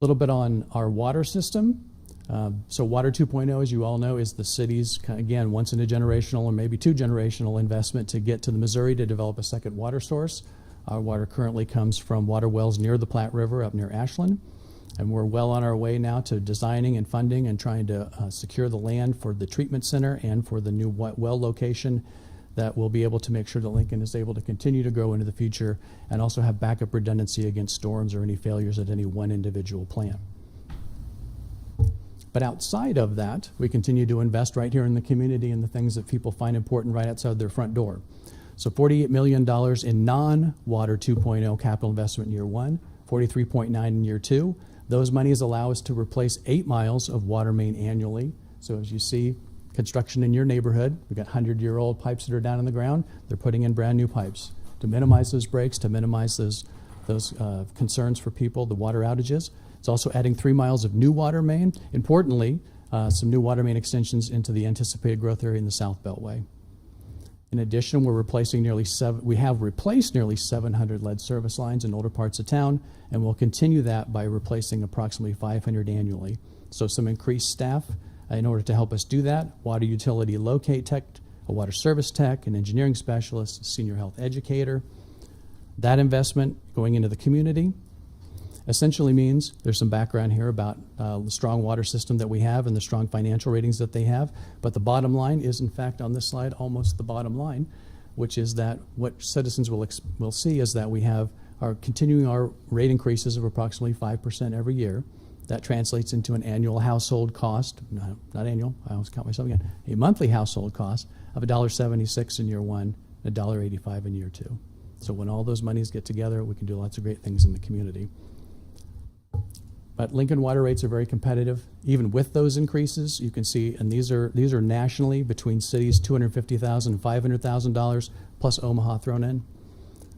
little bit on our water system. So Water 2.0, as you all know, is the city's, again, once in a generational or maybe two generational investment to get to the Missouri to develop a second water source. Our water currently comes from water wells near the Platte River up near Ashland. And we're well on our way now to designing and funding and trying to secure the land for the treatment center and for the new well location that will be able to make sure that Lincoln is able to continue to grow into the future and also have backup redundancy against storms or any failures at any one individual plant. But outside of that, we continue to invest right here in the community in the things that people find important right outside their front door. So $48 million in non-Water 2.0 capital investment in year one, $43.9 in year two. Those monies allow us to replace 8 miles of water main annually. So as you see, construction in your neighborhood, we've got 100-year-old pipes that are down in the ground. They're putting in brand new pipes to minimize those breaks, to minimize those concerns for people, the water outages. It's also adding 3 miles of new water main. Importantly, some new water main extensions into the anticipated growth area in the South Beltway. In addition, we have replaced nearly 700 lead service lines in older parts of town, and we'll continue that by replacing approximately 500 annually. So some increased staff in order to help us do that. Water utility locate tech, a water service tech, an engineering specialist, a senior health educator. That investment going into the community essentially means there's some background here about the strong water system that we have and the strong financial ratings that they have. But the bottom line is, in fact, on this slide, almost the bottom line, which is that what citizens will see is that we are continuing our rate increases of approximately 5% every year. That translates into an annual household cost, not annual, I always count myself again, a monthly household cost of $1.76 in year one, and $1.85 in year two. So when all those monies get together, we can do lots of great things in the community. But Lincoln water rates are very competitive. Even with those increases, you can see, and these are nationally between cities, $250,000 and $500,000 plus Omaha thrown in.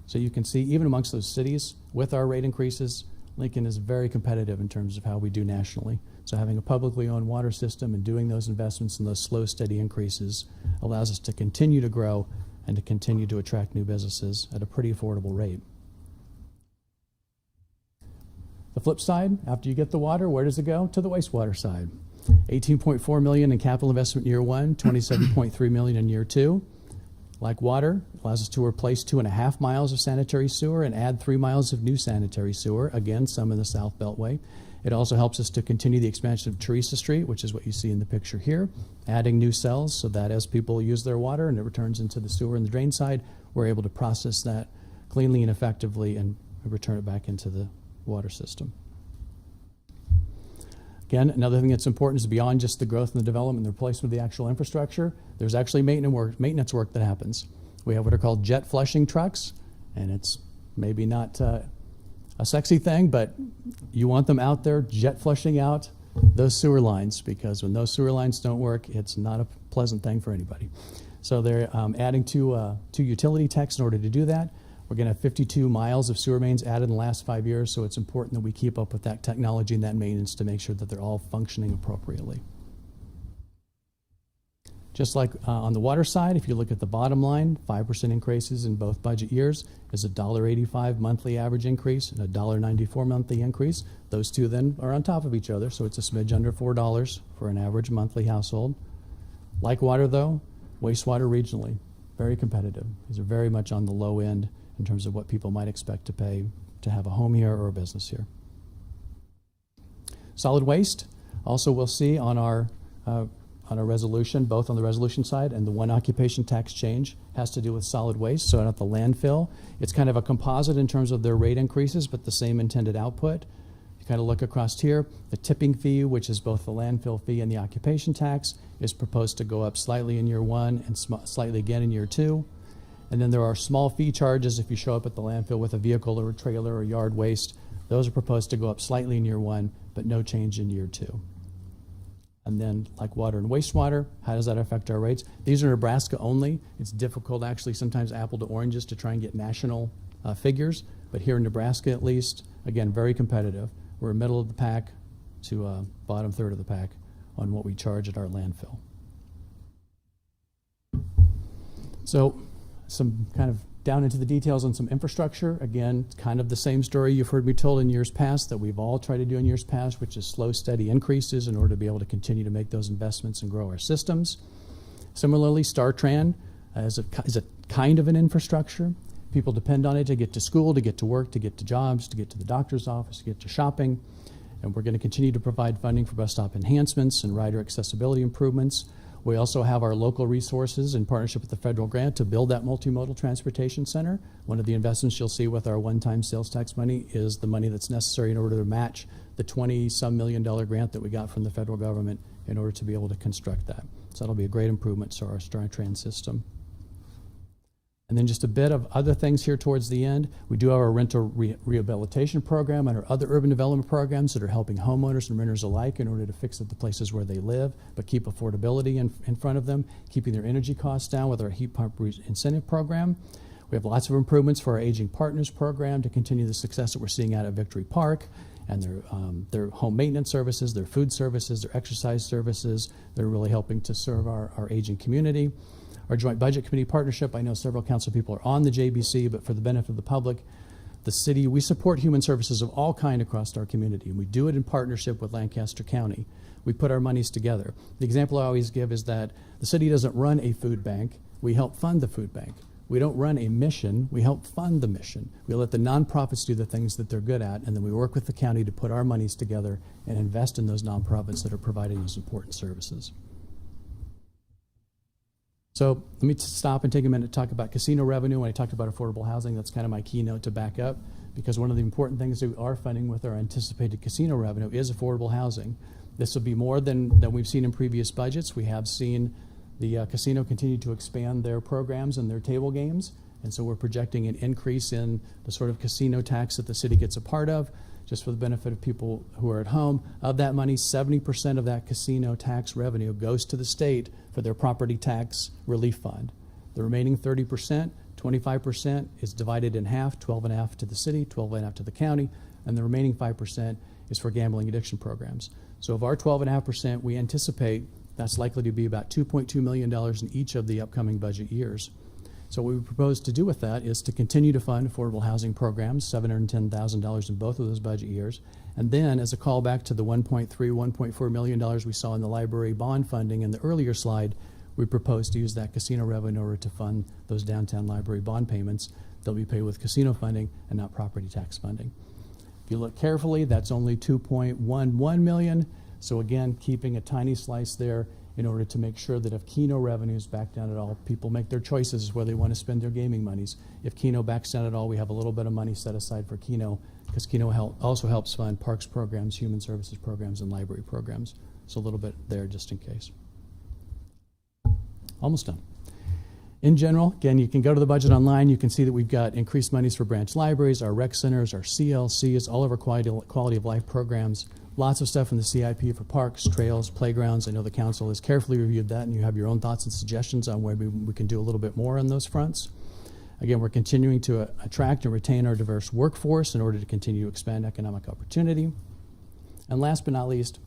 So you can see even amongst those cities with our rate increases, Lincoln is very competitive in terms of how we do nationally. So having a publicly owned water system and doing those investments and those slow, steady increases allows us to continue to grow and to continue to attract new businesses at a pretty affordable rate. The flip side, after you get the water, where does it go? To the wastewater side. $18.4 million in capital investment in year one, $27.3 million in year two. Like water, allows us to replace 2.5 miles of sanitary sewer and add 3 miles of new sanitary sewer, again, some in the South Beltway. It also helps us to continue the expansion of Teresa Street, which is what you see in the picture here, adding new cells so that as people use their water and it returns into the sewer and the drain side, we're able to process that cleanly and effectively and return it back into the water system. Again, another thing that's important is beyond just the growth and the development and the replacement of the actual infrastructure, there's actually maintenance work that happens. We have what are called jet flushing trucks, and it's maybe not a sexy thing, but you want them out there jet flushing out those sewer lines, because when those sewer lines don't work, it's not a pleasant thing for anybody. So they're adding two utility techs in order to do that. We're going to have 52 miles of sewer mains added in the last 5 years, so it's important that we keep up with that technology and that maintenance to make sure that they're all functioning appropriately. Just like on the water side, if you look at the bottom line, 5% increases in both budget years is a $1.85 monthly average increase and a $1.94 monthly increase. Those two then are on top of each other, so it's a smidge under $4 for an average monthly household. Like water though, wastewater regionally, very competitive. These are very much on the low end in terms of what people might expect to pay to have a home here or a business here. Solid waste, also we'll see on our resolution, both on the resolution side and the one occupation tax change has to do with solid waste. So at the landfill, it's kind of a composite in terms of their rate increases, but the same intended output. You kind of look across here, the tipping fee, which is both the landfill fee and the occupation tax, is proposed to go up slightly in year one and slightly again in year two. And then there are small fee charges if you show up at the landfill with a vehicle or a trailer or yard waste. Those are proposed to go up slightly in year one, but no change in year two. And then like water and wastewater, how does that affect our rates? These are Nebraska only. It's difficult actually sometimes apple to oranges to try and get national figures, but here in Nebraska at least, again, very competitive. We're middle of the pack to bottom third of the pack on what we charge at our landfill. So some kind of down into the details on some infrastructure. Again, kind of the same story you've heard me told in years past that we've all tried to do in years past, which is slow, steady increases in order to be able to continue to make those investments and grow our systems. Similarly, StarTran is a kind of an infrastructure. People depend on it to get to school, to get to work, to get to jobs, to get to the doctor's office, to get to shopping. And we're going to continue to provide funding for bus stop enhancements and rider accessibility improvements. We also have our local resources in partnership with the federal grant to build that multimodal transportation center. One of the investments you'll see with our one-time sales tax money is the money that's necessary in order to match the $20-some million grant that we got from the federal government in order to be able to construct that. So that'll be a great improvement to our StarTran system. And then just a bit of other things here towards the end. We do have our rental rehabilitation program and our other urban development programs that are helping homeowners and renters alike in order to fix up the places where they live, but keep affordability in front of them, keeping their energy costs down with our heat pump incentive program. We have lots of improvements for our Aging Partners program to continue the success that we're seeing out at Victory Park, and their home maintenance services, their food services, their exercise services. They're really helping to serve our aging community. our joint budget committee partnership. I know several council people are on the JBC, but for the benefit of the public, the city, we support human services of all kind across our community, and we do it in partnership with Lancaster County. We put our monies together. The example I always give is that the city doesn't run a food bank. We help fund the food bank. We don't run a mission. We help fund the mission. We let the nonprofits do the things that they're good at, and then we work with the county to put our monies together and invest in those nonprofits that are providing those important services. So let me stop and take a minute to talk about casino revenue. When I talked about affordable housing, that's kind of my keynote to back up, because one of the important things that we are funding with our anticipated casino revenue is affordable housing. This will be more than we've seen in previous budgets. We have seen the casino continue to expand their programs and their table games, and so we're projecting an increase in the sort of casino tax that the city gets a part of. Just for the benefit of people who are at home, of that money, 70% of that casino tax revenue goes to the state for their property tax relief fund. The remaining 30%, 25% is divided in half, 12.5 to the city, 12.5 to the county, and the remaining 5% is for gambling addiction programs. So of our 12.5%, we anticipate that's likely to be about $2.2 million in each of the upcoming budget years. So what we propose to do with that is to continue to fund affordable housing programs, $710,000 in both of those budget years. And then as a callback to the $1.4 million we saw in the library bond funding in the earlier slide, we propose to use that casino revenue in order to fund those downtown library bond payments. They'll be paid with casino funding and not property tax funding. If you look carefully, that's only $2.11 million. So again, keeping a tiny slice there in order to make sure that if Keno revenues back down at all, people make their choices where they want to spend their gaming monies. If Keno backs down at all, we have a little bit of money set aside for Keno, because Keno also helps fund parks programs, human services programs, and library programs. So a little bit there just in case. Almost done. In general, again, you can go to the budget online. You can see that we've got increased monies for branch libraries, our rec centers, our CLCs, all of our quality of life programs. Lots of stuff in the CIP for parks, trails, playgrounds. I know the council has carefully reviewed that, and you have your own thoughts and suggestions on where we can do a little bit more on those fronts. Again, we're continuing to attract and retain our diverse workforce in order to continue to expand economic opportunity. And last but not least,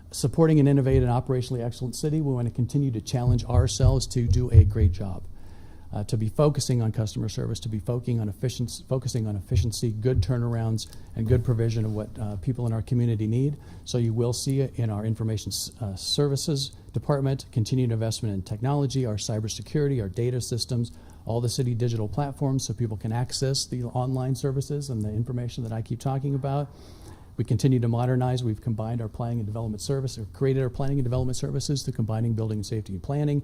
supporting an innovative and operationally excellent city, we want to continue to challenge ourselves to do a great job. To be focusing on customer service, to be focusing on efficiency, good turnarounds, and good provision of what people in our community need. So you will see it in our information services department, continued investment in technology, our cybersecurity, our data systems, all the city digital platforms so people can access the online services and the information that I keep talking about. We continue to modernize. We've combined our planning and development service, or created our planning and development services through combining building safety and planning,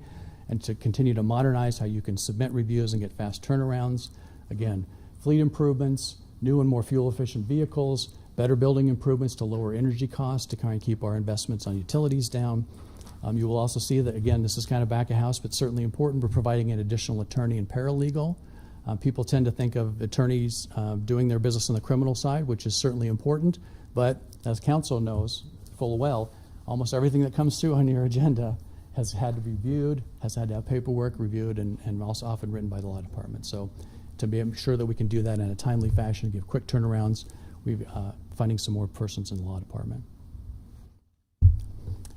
and to continue to modernize how you can submit reviews and get fast turnarounds. Again, fleet improvements, new and more fuel-efficient vehicles, better building improvements to lower energy costs to kind of keep our investments on utilities down. You will also see that, again, this is kind of back of house, but certainly important. We're providing an additional attorney and paralegal. People tend to think of attorneys doing their business on the criminal side, which is certainly important, but as council knows full well, almost everything that comes through on your agenda has had to be viewed, has had to have paperwork reviewed, and also often written by the law department. So to be sure that we can do that in a timely fashion, give quick turnarounds, we're finding some more persons in the law department.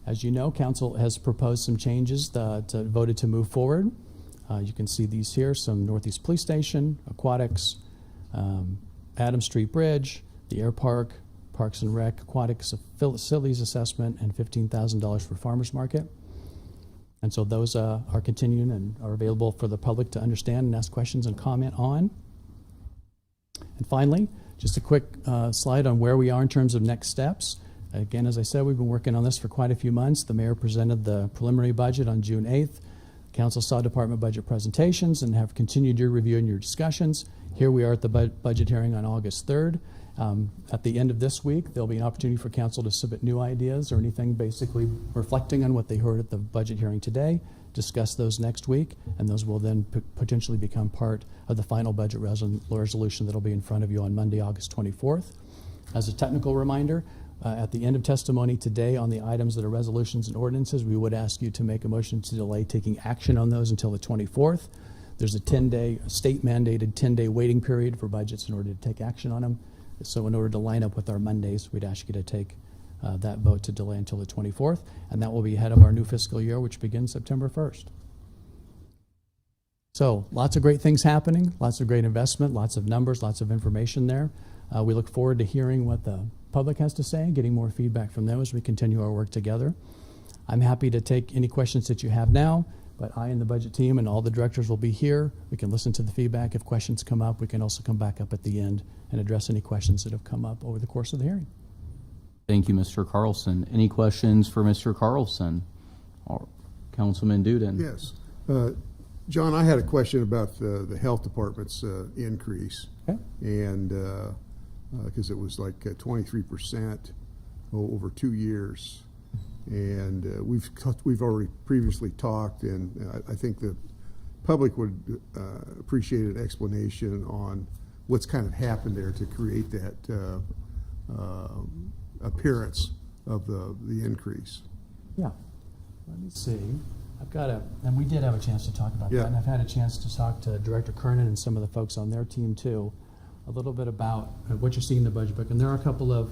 As you know, council has proposed some changes that voted to move forward. You can see these here, some Northeast Police Station, aquatics, Adams Street Bridge, the air park, Parks and Rec, aquatics facilities assessment, and $15,000 for farmers market. And so those are continuing and are available for the public to understand and ask questions and comment on. And finally, just a quick slide on where we are in terms of next steps. Again, as I said, we've been working on this for quite a few months. The mayor presented the preliminary budget on June 8th. Council saw department budget presentations and have continued your review and your discussions. Here we are at the budget hearing on August 3rd. At the end of this week, there'll be an opportunity for council to submit new ideas or anything basically reflecting on what they heard at the budget hearing today, discuss those next week, and those will then potentially become part of the final budget resolution that'll be in front of you on Monday, August 24th. As a technical reminder, at the end of testimony today on the items that are resolutions and ordinances, we would ask you to make a motion to delay taking action on those until the 24th. There's a 10-day, state-mandated 10-day waiting period for budgets in order to take action on them. So in order to line up with our Mondays, we'd ask you to take that vote to delay until the 24th, and that will be ahead of our new fiscal year, which begins September 1st. So lots of great things happening, lots of great investment, lots of numbers, lots of information there. We look forward to hearing what the public has to say, getting more feedback from them as we continue our work together. I'm happy to take any questions that you have now, but I and the budget team and all the directors will be here. We can listen to the feedback. If questions come up, we can also come back up at the end and address any questions that have come up over the course of the hearing. Thank you, Mr. Carlson. Any questions for Mr. Carlson or Councilman Duden? Yes. John, I had a question about the health department's increase. Okay. And because it was like 23% over 2 years. And we've already previously talked, and I think the public would appreciate an explanation on what's kind of happened there to create that appearance of the increase. Yeah. Let me see. And we did have a chance to talk about Yeah. that, and I've had a chance to talk to Director Kernan and some of the folks on their team too, a little bit about what you're seeing in the budget book. And there are a couple of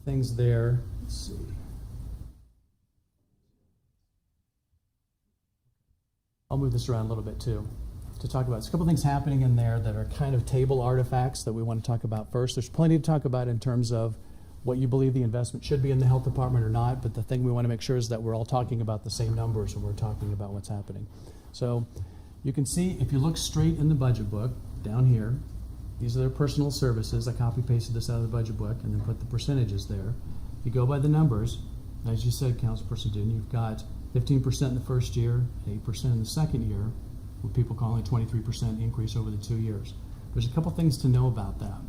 things there. Let's see. I'll move this around a little bit too to talk about. There's a couple things happening in there that are kind of table artifacts that we want to talk about first. There's plenty to talk about in terms of what you believe the investment should be in the health department or not, but the thing we want to make sure is that we're all talking about the same numbers when we're talking about what's happening. So you can see, if you look straight in the budget book down here, these are their personal services. I copy pasted this out of the budget book and then put the percentages there. If you go by the numbers, as you said, Councilperson Duden, you've got 15% in the first year, 8% in the second year, with people calling it 23% increase over the 2 years. There's a couple things to know about that.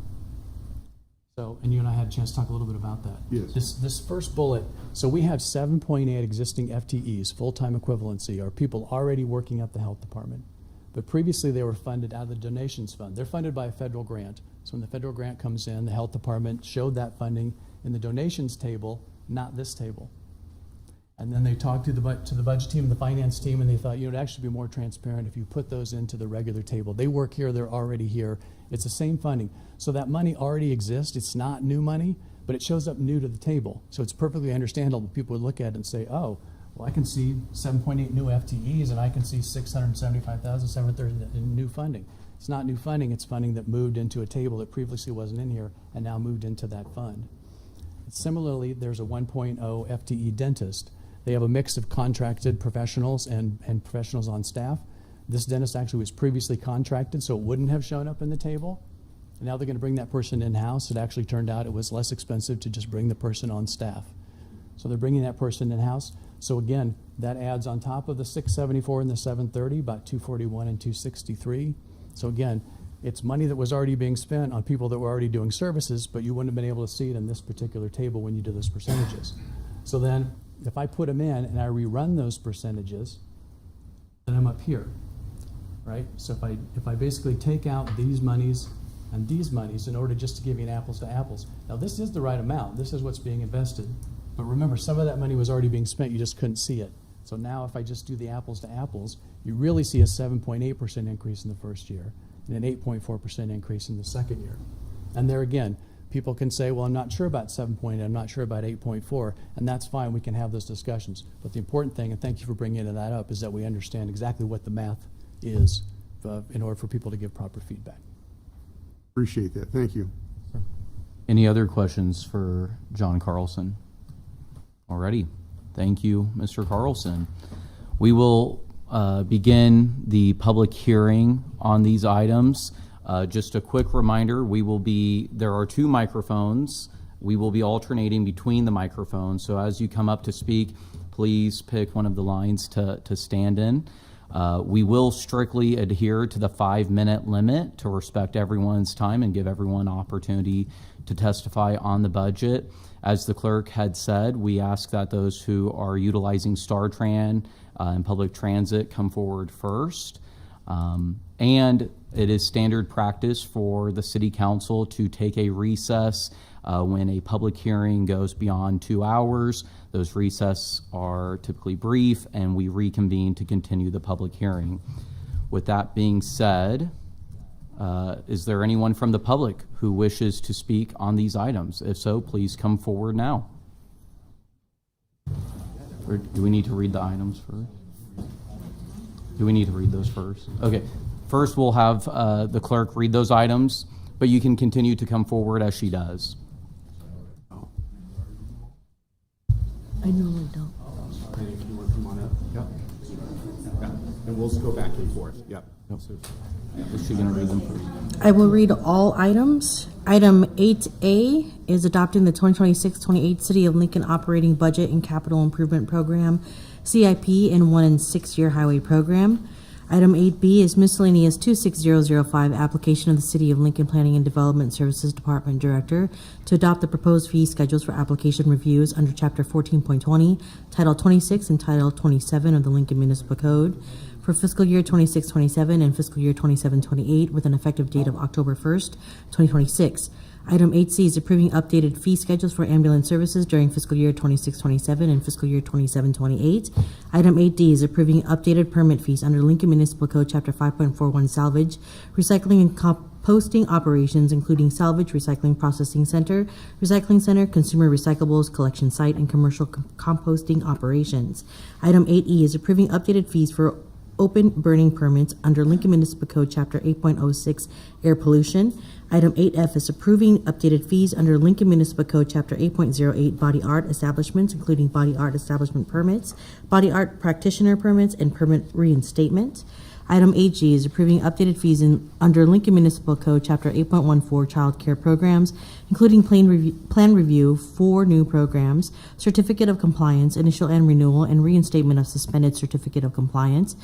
So, and you and I had a chance to talk a little bit about that. Yes. This first bullet, so we have 7.8 existing FTEs, full-time equivalency, are people already working at the health department. But previously they were funded out of the donations fund. They're funded by a federal grant. So when the federal grant comes in, the health department showed that funding in the donations table, not this table. And then they talked to the budget team and the finance team, and they thought, it'd actually be more transparent if you put those into the regular table. They work here, they're already here. It's the same funding. So that money already exists. It's not new money, but it shows up new to the table. So it's perfectly understandable. People would look at it and say, oh, well, I can see 7.8 new FTEs, and I can see 675,730 in new funding. It's not new funding. It's funding that moved into a table that previously wasn't in here and now moved into that fund. Similarly, there's a 1.0 FTE dentist. They have a mix of contracted professionals and professionals on staff. This dentist actually was previously contracted, so it wouldn't have shown up in the table. And now they're going to bring that person in-house. It actually turned out it was less expensive to just bring the person on staff. So they're bringing that person in-house. So again, that adds on top of the 674 and the 730, about 241 and 263. So again, it's money that was already being spent on people that were already doing services, but you wouldn't have been able to see it in this particular table when you do those percentages. So then, if I put them in and I rerun those percentages, then I'm up here, right? So if I basically take out these monies and these monies in order just to give you an apples to apples. Now this is the right amount. This is what's being invested. But remember, some of that money was already being spent. You just couldn't see it. So now if I just do the apples to apples, you really see a 7.8% increase in the first year and an 8.4% increase in the second year. And there again, people can say, well, I'm not sure about 7.8, I'm not sure about 8.4, and that's fine, we can have those discussions. But the important thing, and thank you for bringing that up, is that we understand exactly what the math is in order for people to give proper feedback. Appreciate that. Thank you. Any other questions for John Carlson? Alrighty. Thank you, Mr. Carlson. We will begin the public hearing on these items. Just a quick reminder, there are 2 microphones. We will be alternating between the microphones. So as you come up to speak, please pick one of the lines to stand in. We will strictly adhere to the 5-minute limit to respect everyone's time and give everyone opportunity to testify on the budget. As the clerk had said, we ask that those who are utilizing StarTran and public transit come forward first. And it is standard practice for the City Council to take a recess when a public hearing goes beyond 2 hours. Those recesses are typically brief, and we reconvene to continue the public hearing. With that being said, is there anyone from the public who wishes to speak on these items? If so, please come forward now. Or do we need to read the items first? Do we need to read those first? Okay. First, we'll have the clerk read those items, but you can continue to come forward as she does. I normally don't. You want to come on up? Yep. Yeah. And we'll go back and forth. Yep. Is she going to read them first? I will read all items. Item 8A is adopting the 2026-28 City of Lincoln Operating Budget and Capital Improvement Program, CIP, and 1 and 6-year highway program. Item 8B is miscellaneous 26005, application of the City of Lincoln Planning and Development Services Department Director to adopt the proposed fee schedules for application reviews under Chapter 14.20, Title 26, and Title 27 of the Lincoln Municipal Code for fiscal year 26-27 and fiscal year 27-28 with an effective date of October 1st, 2026. Item 8C is approving updated fee schedules for ambulance services during fiscal year 26-27 and fiscal year 27-28. Item 8D is approving updated permit fees under Lincoln Municipal Code Chapter 5.41 salvage, recycling and composting operations, including salvage, recycling processing center, consumer recyclables collection site, and commercial composting operations. Item 8E is approving updated fees for open burning permits under Lincoln Municipal Code Chapter 8.06 air pollution. Item 8F is approving updated fees under Lincoln Municipal Code Chapter 8.08 body art establishments, including body art establishment permits, body art practitioner permits, and permit reinstatement. Item 8G is approving updated fees under Lincoln Municipal Code Chapter 8.14 child care programs, including plan review for new programs, certificate of compliance, initial and renewal, and reinstatement of suspended certificate of compliance.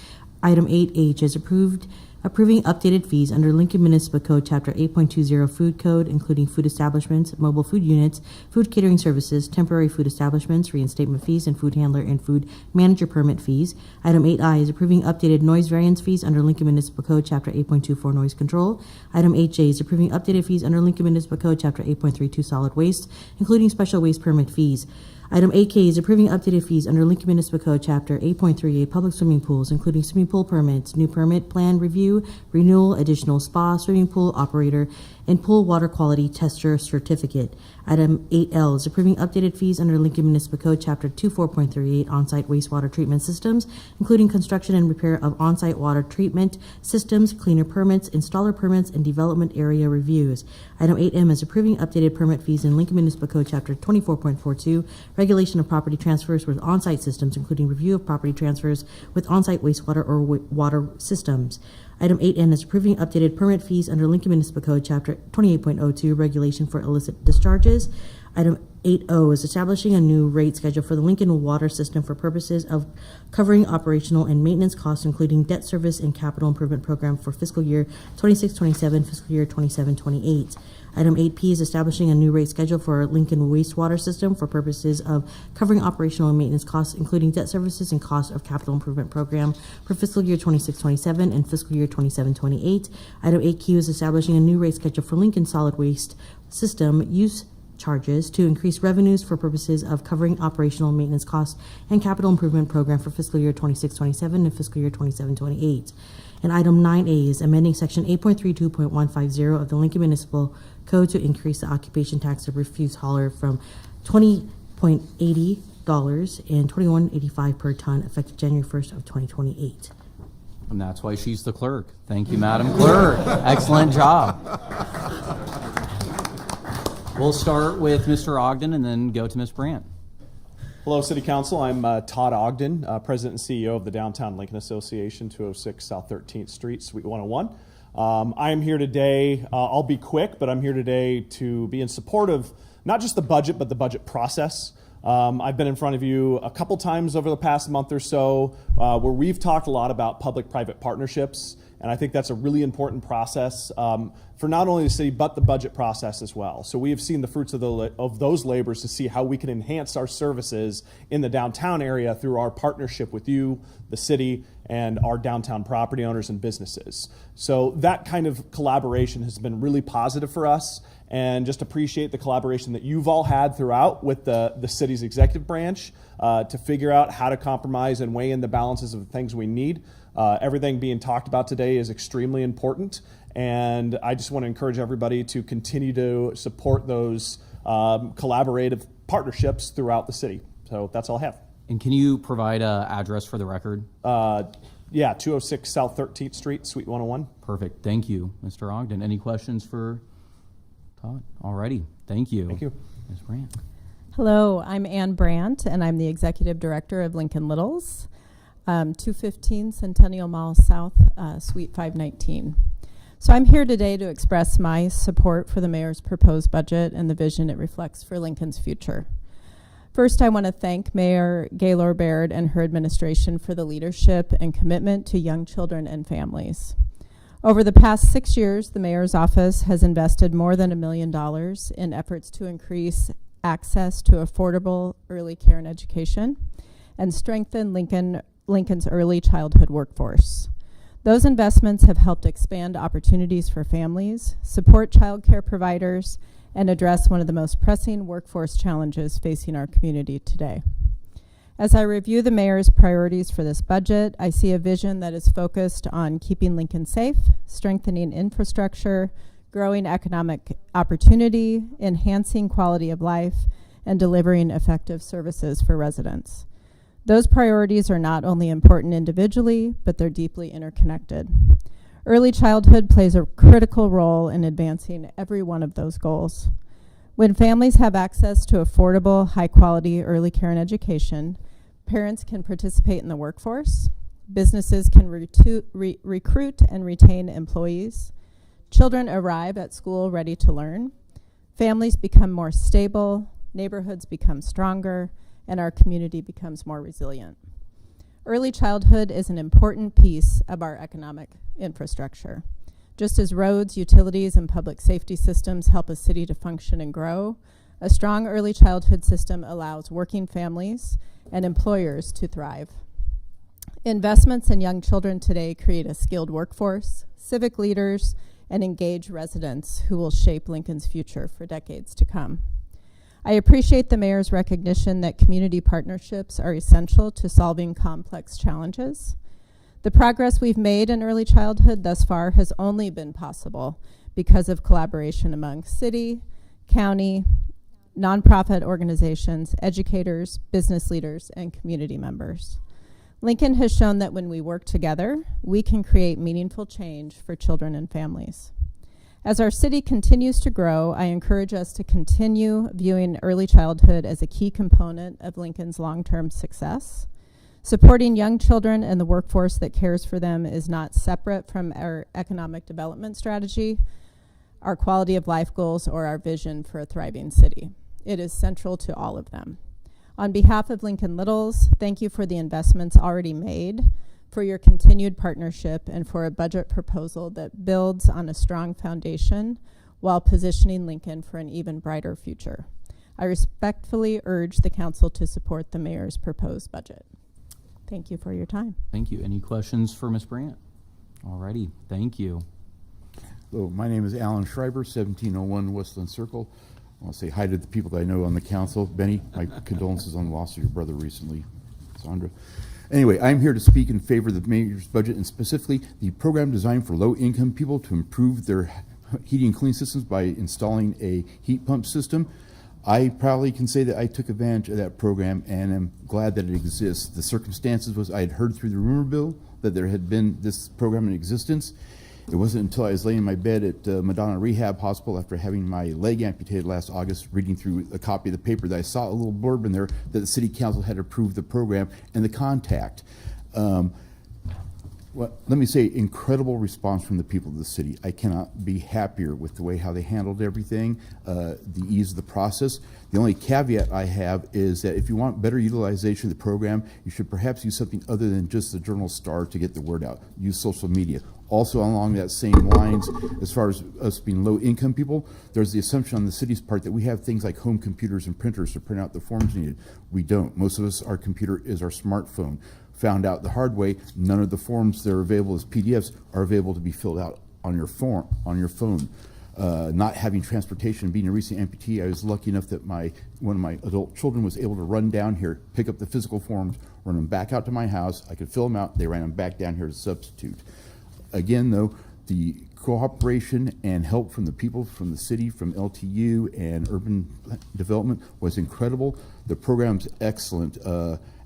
Item 8H is approving updated fees under Lincoln Municipal Code Chapter 8.20 Food Code, including food establishments, mobile food units, food catering services, temporary food establishments, reinstatement fees, and food handler and food manager permit fees. Item 8I is approving updated noise variance fees under Lincoln Municipal Code Chapter 8.24 Noise Control. Item 8J is approving updated fees under Lincoln Municipal Code Chapter 8.32 Solid Waste, including special waste permit fees. Item 8K is approving updated fees under Lincoln Municipal Code Chapter 8.38 Public Swimming Pools, including swimming pool permits, new permit, plan review, renewal, additional spa, swimming pool operator, and pool water quality tester certificate. Item 8L is approving updated fees under Lincoln Municipal Code Chapter 24.38 on-site wastewater treatment systems, including construction and repair of on-site water treatment systems, cleaner permits, installer permits, and development area reviews. Item 8M is approving updated permit fees in Lincoln Municipal Code Chapter 24.42, regulation of property transfers with on-site systems, including review of property transfers with on-site wastewater or water systems. Item 8N is approving updated permit fees under Lincoln Municipal Code Chapter 28.02, regulation for illicit discharges. Item 8O is establishing a new rate schedule for the Lincoln water system for purposes of covering operational and maintenance costs, including debt service and capital improvement program for fiscal year 26-27, fiscal year 27-28. Item 8P is establishing a new rate schedule for Lincoln wastewater system for purposes of covering operational and maintenance costs, including debt services and cost of capital improvement program for fiscal year 26-27 and fiscal year 27-28. Item 8Q is establishing a new rate schedule for Lincoln solid waste system use charges to increase revenues for purposes of covering operational and maintenance costs and capital improvement program for fiscal year 26-27 and fiscal year 27-28. And item 9A is amending section 8.32.150 of the Lincoln Municipal Code to increase the occupation tax of refuse hauler from $20.80 and $21.85 per ton effective January 1st of 2028. And that's why she's the clerk. Thank you, Madam Clerk. Excellent job. We'll start with Mr. Ogden and then go to Ms. Brandt. Hello, City Council. I'm Todd Ogden, President and CEO of the Downtown Lincoln Association, 206 South 13th Street, Suite 101. I am here today, I'll be quick, but I'm here today to be in support of not just the budget, but the budget process. I've been in front of you a couple times over the past month or so where we've talked a lot about public-private partnerships, and I think that's a really important process for not only the city, but the budget process as well. So we have seen the fruits of those labors to see how we can enhance our services in the downtown area through our partnership with you, the city, and our downtown property owners and businesses. So that kind of collaboration has been really positive for us, and just appreciate the collaboration that you've all had throughout with the city's executive branch to figure out how to compromise and weigh in the balances of the things we need. Everything being talked about today is extremely important, and I just want to encourage everybody to continue to support those collaborative partnerships throughout the city. So that's all I have. And can you provide an address for the record? Yeah, 206 South 13th Street, Suite 101. Perfect. Thank you, Mr. Ogden. Any questions for Todd? Alrighty. Thank you. Thank you. Ms. Brandt. Hello, I'm Ann Brandt, and I'm the Executive Director of Lincoln Littles, 215 Centennial Mall South, Suite 519. So I'm here today to express my support for the mayor's proposed budget and the vision it reflects for Lincoln's future. First, I want to thank Mayor Gaylor Baird and her administration for the leadership and commitment to young children and families. Over the past 6 years, the mayor's office has invested more than $1 million in efforts to increase access to affordable early care and education and strengthen Lincoln's early childhood workforce. Those investments have helped expand opportunities for families, support child care providers, and address one of the most pressing workforce challenges facing our community today. As I review the mayor's priorities for this budget, I see a vision that is focused on keeping Lincoln safe, strengthening infrastructure, growing economic opportunity, enhancing quality of life, and delivering effective services for residents. Those priorities are not only important individually, but they're deeply interconnected. Early childhood plays a critical role in advancing every one of those goals. When families have access to affordable, high-quality early care and education, parents can participate in the workforce, businesses can recruit and retain employees, children arrive at school ready to learn, families become more stable, neighborhoods become stronger, and our community becomes more resilient. Early childhood is an important piece of our economic infrastructure. Just as roads, utilities, and public safety systems help a city to function and grow, a strong early childhood system allows working families and employers to thrive. Investments in young children today create a skilled workforce, civic leaders, and engaged residents who will shape Lincoln's future for decades to come. I appreciate the mayor's recognition that community partnerships are essential to solving complex challenges. The progress we've made in early childhood thus far has only been possible because of collaboration among city, county, nonprofit organizations, educators, business leaders, and community members. Lincoln has shown that when we work together, we can create meaningful change for children and families. As our city continues to grow, I encourage us to continue viewing early childhood as a key component of Lincoln's long-term success. Supporting young children and the workforce that cares for them is not separate from our economic development strategy, our quality of life goals, or our vision for a thriving city. It is central to all of them. On behalf of Lincoln Littles, thank you for the investments already made, for your continued partnership, and for a budget proposal that builds on a strong foundation while positioning Lincoln for an even brighter future. I respectfully urge the council to support the mayor's proposed budget. Thank you for your time. Thank you. Any questions for Ms. Brandt? Alrighty. Thank you. Hello, my name is Alan Schreiber, 1701 Westland Circle. I want to say hi to the people that I know on the council. Benny, my condolences on the loss of your brother recently, Sandra. Anyway, I'm here to speak in favor of the mayor's budget and specifically the program designed for low-income people to improve their heating and cooling systems by installing a heat pump system. I proudly can say that I took advantage of that program and am glad that it exists. The circumstances was I had heard through the rumor bill that there had been this program in existence. It wasn't until I was laying in my bed at Madonna Rehab Hospital after having my leg amputated last August, reading through a copy of the paper, that I saw a little blurb in there that the city council had approved the program and the contact. Well, let me say, incredible response from the people of the city. I cannot be happier with the way how they handled everything, the ease of the process. The only caveat I have is that if you want better utilization of the program, you should perhaps use something other than just the Journal Star to get the word out. Use social media. Also along that same lines, as far as us being low-income people, there's the assumption on the city's part that we have things like home computers and printers to print out the forms needed. We don't. Most of us, our computer is our smartphone. Found out the hard way, none of the forms that are available as PDFs are available to be filled out on your phone. Not having transportation, being a recent amputee, I was lucky enough that one of my adult children was able to run down here, pick up the physical forms, run them back out to my house. I could fill them out. They ran them back down here to substitute. Again, though, the cooperation and help from the people from the city, from LTU and urban development was incredible. The program's excellent.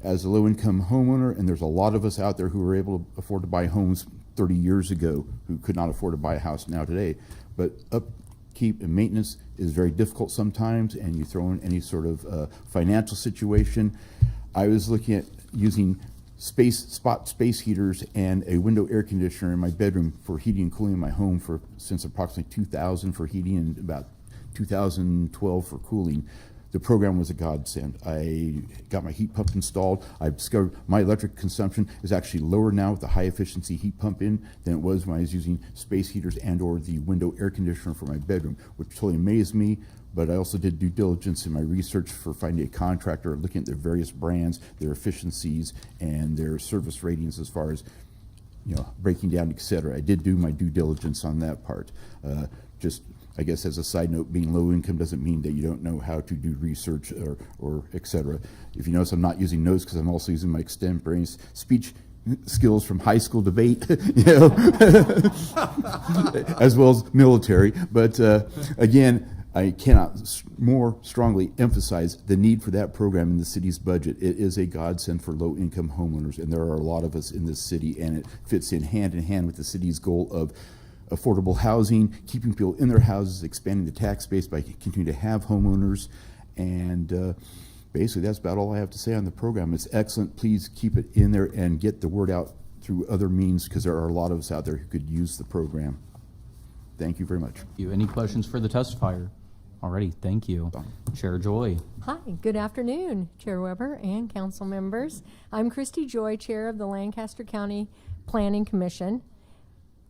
As a low-income homeowner, and there's a lot of us out there who were able to afford to buy homes 30 years ago who could not afford to buy a house now today. But upkeep and maintenance is very difficult sometimes, and you throw in any sort of financial situation. I was looking at using spot space heaters and a window air conditioner in my bedroom for heating and cooling my home since approximately 2000 for heating and about 2012 for cooling. The program was a godsend. I got my heat pump installed. I discovered my electric consumption is actually lower now with the high efficiency heat pump in than it was when I was using space heaters and or the window air conditioner for my bedroom, which totally amazed me. But I also did due diligence in my research for finding a contractor, looking at their various brands, their efficiencies, and their service ratings as far as, you know, breaking down, et cetera. I did do my due diligence on that part. Just, I guess as a side note, being low income doesn't mean that you don't know how to do research or et cetera. If you notice, I'm not using notes because I'm also using my extemporaneous speech skills from high school debate, you know, as well as military. But again, I cannot more strongly emphasize the need for that program in the city's budget. It is a godsend for low-income homeowners, and there are a lot of us in this city, and it fits in hand with the city's goal of affordable housing, keeping people in their houses, expanding the tax base by continuing to have homeowners, and basically that's about all I have to say on the program. It's excellent. Please keep it in there and get the word out through other means, because there are a lot of us out there who could use the program. Thank you very much. Any questions for the testifier? Alrighty, thank you. Chair Joy. Hi, good afternoon, Chair Weber and council members. I'm Christy Joy, Chair of the Lancaster County Planning Commission.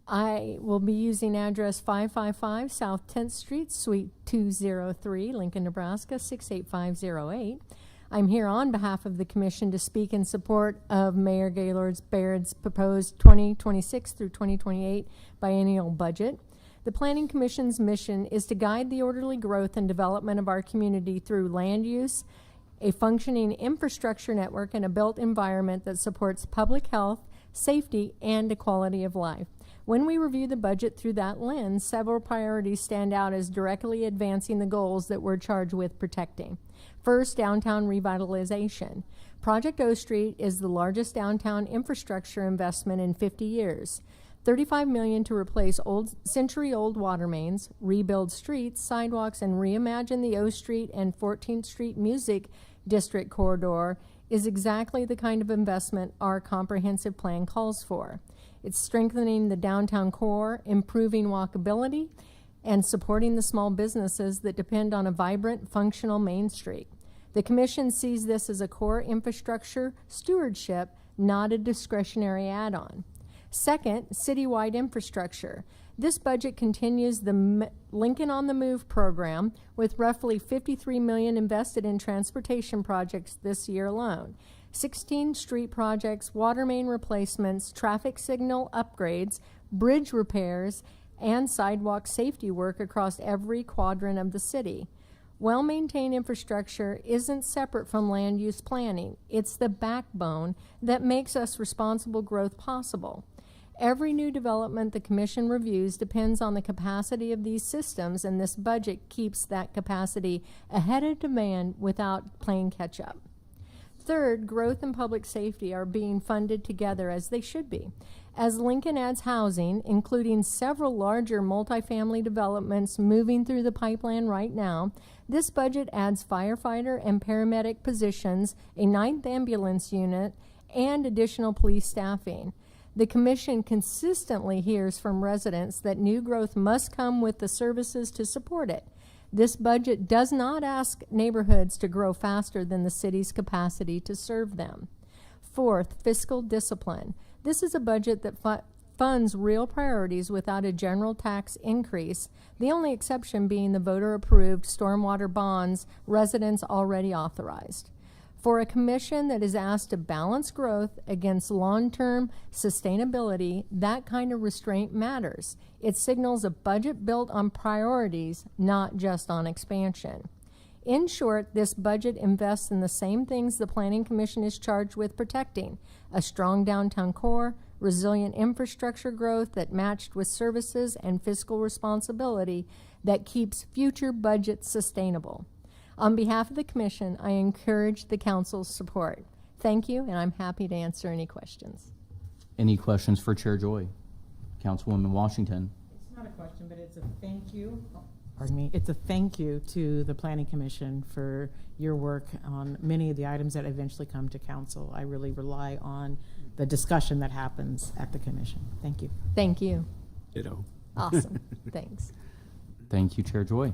I will be using address 555 South 10th Street, Suite 203, Lincoln, Nebraska 68508. I'm here on behalf of the commission to speak in support of Mayor Gaylord Baird's proposed 2026 through 2028 biennial budget. The Planning Commission's mission is to guide the orderly growth and development of our community through land use, a functioning infrastructure network, and a built environment that supports public health, safety, and equality of life. When we review the budget through that lens, several priorities stand out as directly advancing the goals that we're charged with protecting. First, downtown revitalization. Project O Street is the largest downtown infrastructure investment in 50 years. $35 million to replace century-old water mains, rebuild streets, sidewalks, and reimagine the O Street and 14th Street Music District corridor is exactly the kind of investment our comprehensive plan calls for. It's strengthening the downtown core, improving walkability, and supporting the small businesses that depend on a vibrant, functional Main Street. The Commission sees this as a core infrastructure stewardship, not a discretionary add-on. Second, citywide infrastructure. This budget continues the Lincoln on the Move program with roughly $53 million invested in transportation projects this year alone. 16 street projects, water main replacements, traffic signal upgrades, bridge repairs, and sidewalk safety work across every quadrant of the city. Well-maintained infrastructure isn't separate from land use planning. It's the backbone that makes us responsible growth possible. Every new development the Commission reviews depends on the capacity of these systems, and this budget keeps that capacity ahead of demand without playing catch-up. Third, growth and public safety are being funded together as they should be. As Lincoln adds housing, including several larger multifamily developments moving through the pipeline right now, this budget adds firefighter and paramedic positions, a 9th ambulance unit, and additional police staffing. The Commission consistently hears from residents that new growth must come with the services to support it. This budget does not ask neighborhoods to grow faster than the city's capacity to serve them. Fourth, fiscal discipline. This is a budget that funds real priorities without a general tax increase, the only exception being the voter-approved stormwater bonds residents already authorized. For a commission that is asked to balance growth against long-term sustainability, that kind of restraint matters. It signals a budget built on priorities, not just on expansion. In short, this budget invests in the same things the Planning Commission is charged with protecting: a strong downtown core, resilient infrastructure growth that matched with services and fiscal responsibility that keeps future budgets sustainable. On behalf of the Commission, I encourage the Council's support. Thank you, and I'm happy to answer any questions. Any questions for Chair Joy? Councilwoman Washington. It's not a question, but it's a thank you. Pardon me. It's a thank you to the Planning Commission for your work on many of the items that eventually come to council. I really rely on the discussion that happens at the commission. Thank you. Thank you. Ditto. Awesome. Thanks. Thank you, Chair Joy.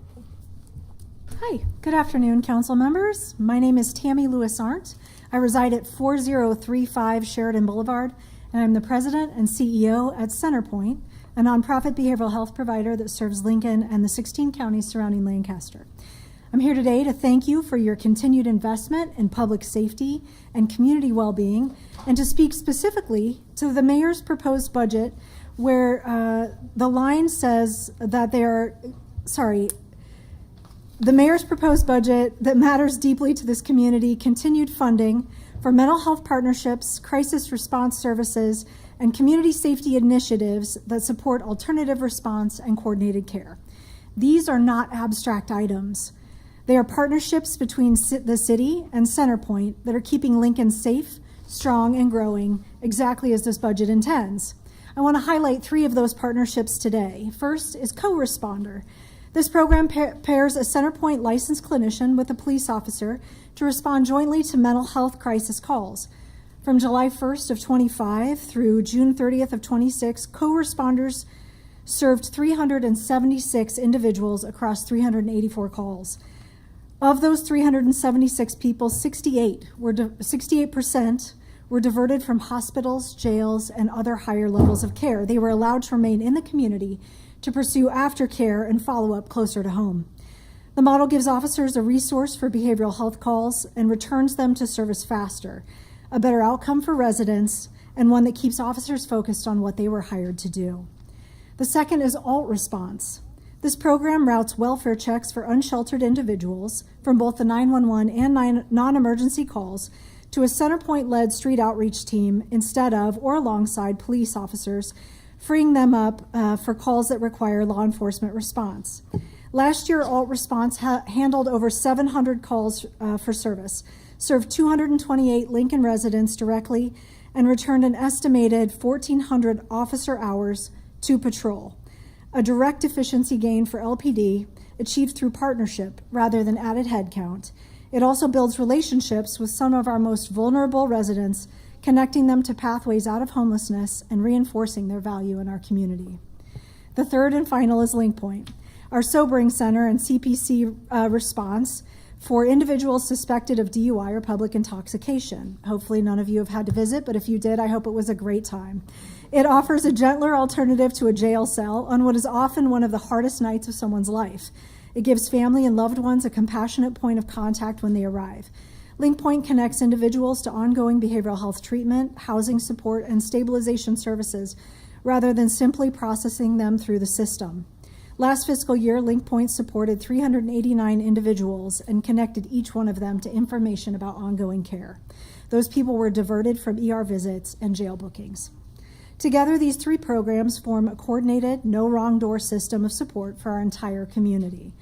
Hi, good afternoon, council members. My name is Tammy Lewis Arndt. I reside at 4035 Sheridan Boulevard, and I'm the president and CEO at Centerpoint, a nonprofit behavioral health provider that serves Lincoln and the 16 counties surrounding Lancaster. I'm here today to thank you for your continued investment in public safety and community well-being, and to speak specifically to the mayor's proposed budget, where the line says that the mayor's proposed budget that matters deeply to this community, continued funding for mental health partnerships, crisis response services, and community safety initiatives that support alternative response and coordinated care. These are not abstract items. They are partnerships between the city and Centerpoint that are keeping Lincoln safe, strong, and growing, exactly as this budget intends. I want to highlight 3 of those partnerships today. First is Co-Responder. This program pairs a Centerpoint licensed clinician with a police officer to respond jointly to mental health crisis calls. From July 1st of 25 through June 30th of 26, co-responders served 376 individuals across 384 calls. Of those 376 people, 68% were diverted from hospitals, jails, and other higher levels of care. They were allowed to remain in the community to pursue aftercare and follow-up closer to home. The model gives officers a resource for behavioral health calls and returns them to service faster, a better outcome for residents, and one that keeps officers focused on what they were hired to do. The second is Alt Response. This program routes welfare checks for unsheltered individuals from both the 911 and non-emergency calls to a Centerpoint-led street outreach team instead of or alongside police officers, freeing them up for calls that require law enforcement response. Last year, Alt Response handled over 700 calls for service, served 228 Lincoln residents directly, and returned an estimated 1,400 officer hours to patrol. A direct efficiency gain for LPD, achieved through partnership rather than added headcount. It also builds relationships with some of our most vulnerable residents, connecting them to pathways out of homelessness and reinforcing their value in our community. The third and final is LinkPoint, our sobering center and CPC response for individuals suspected of DUI or public intoxication. Hopefully none of you have had to visit, but if you did, I hope it was a great time. It offers a gentler alternative to a jail cell on what is often one of the hardest nights of someone's life. It gives family and loved ones a compassionate point of contact when they arrive. LinkPoint connects individuals to ongoing behavioral health treatment, housing support, and stabilization services, rather than simply processing them through the system. Last fiscal year, LinkPoint supported 389 individuals and connected each one of them to information about ongoing care. Those people were diverted from ER visits and jail bookings. Together, these 3 programs form a coordinated, no wrong door system of support for our entire community.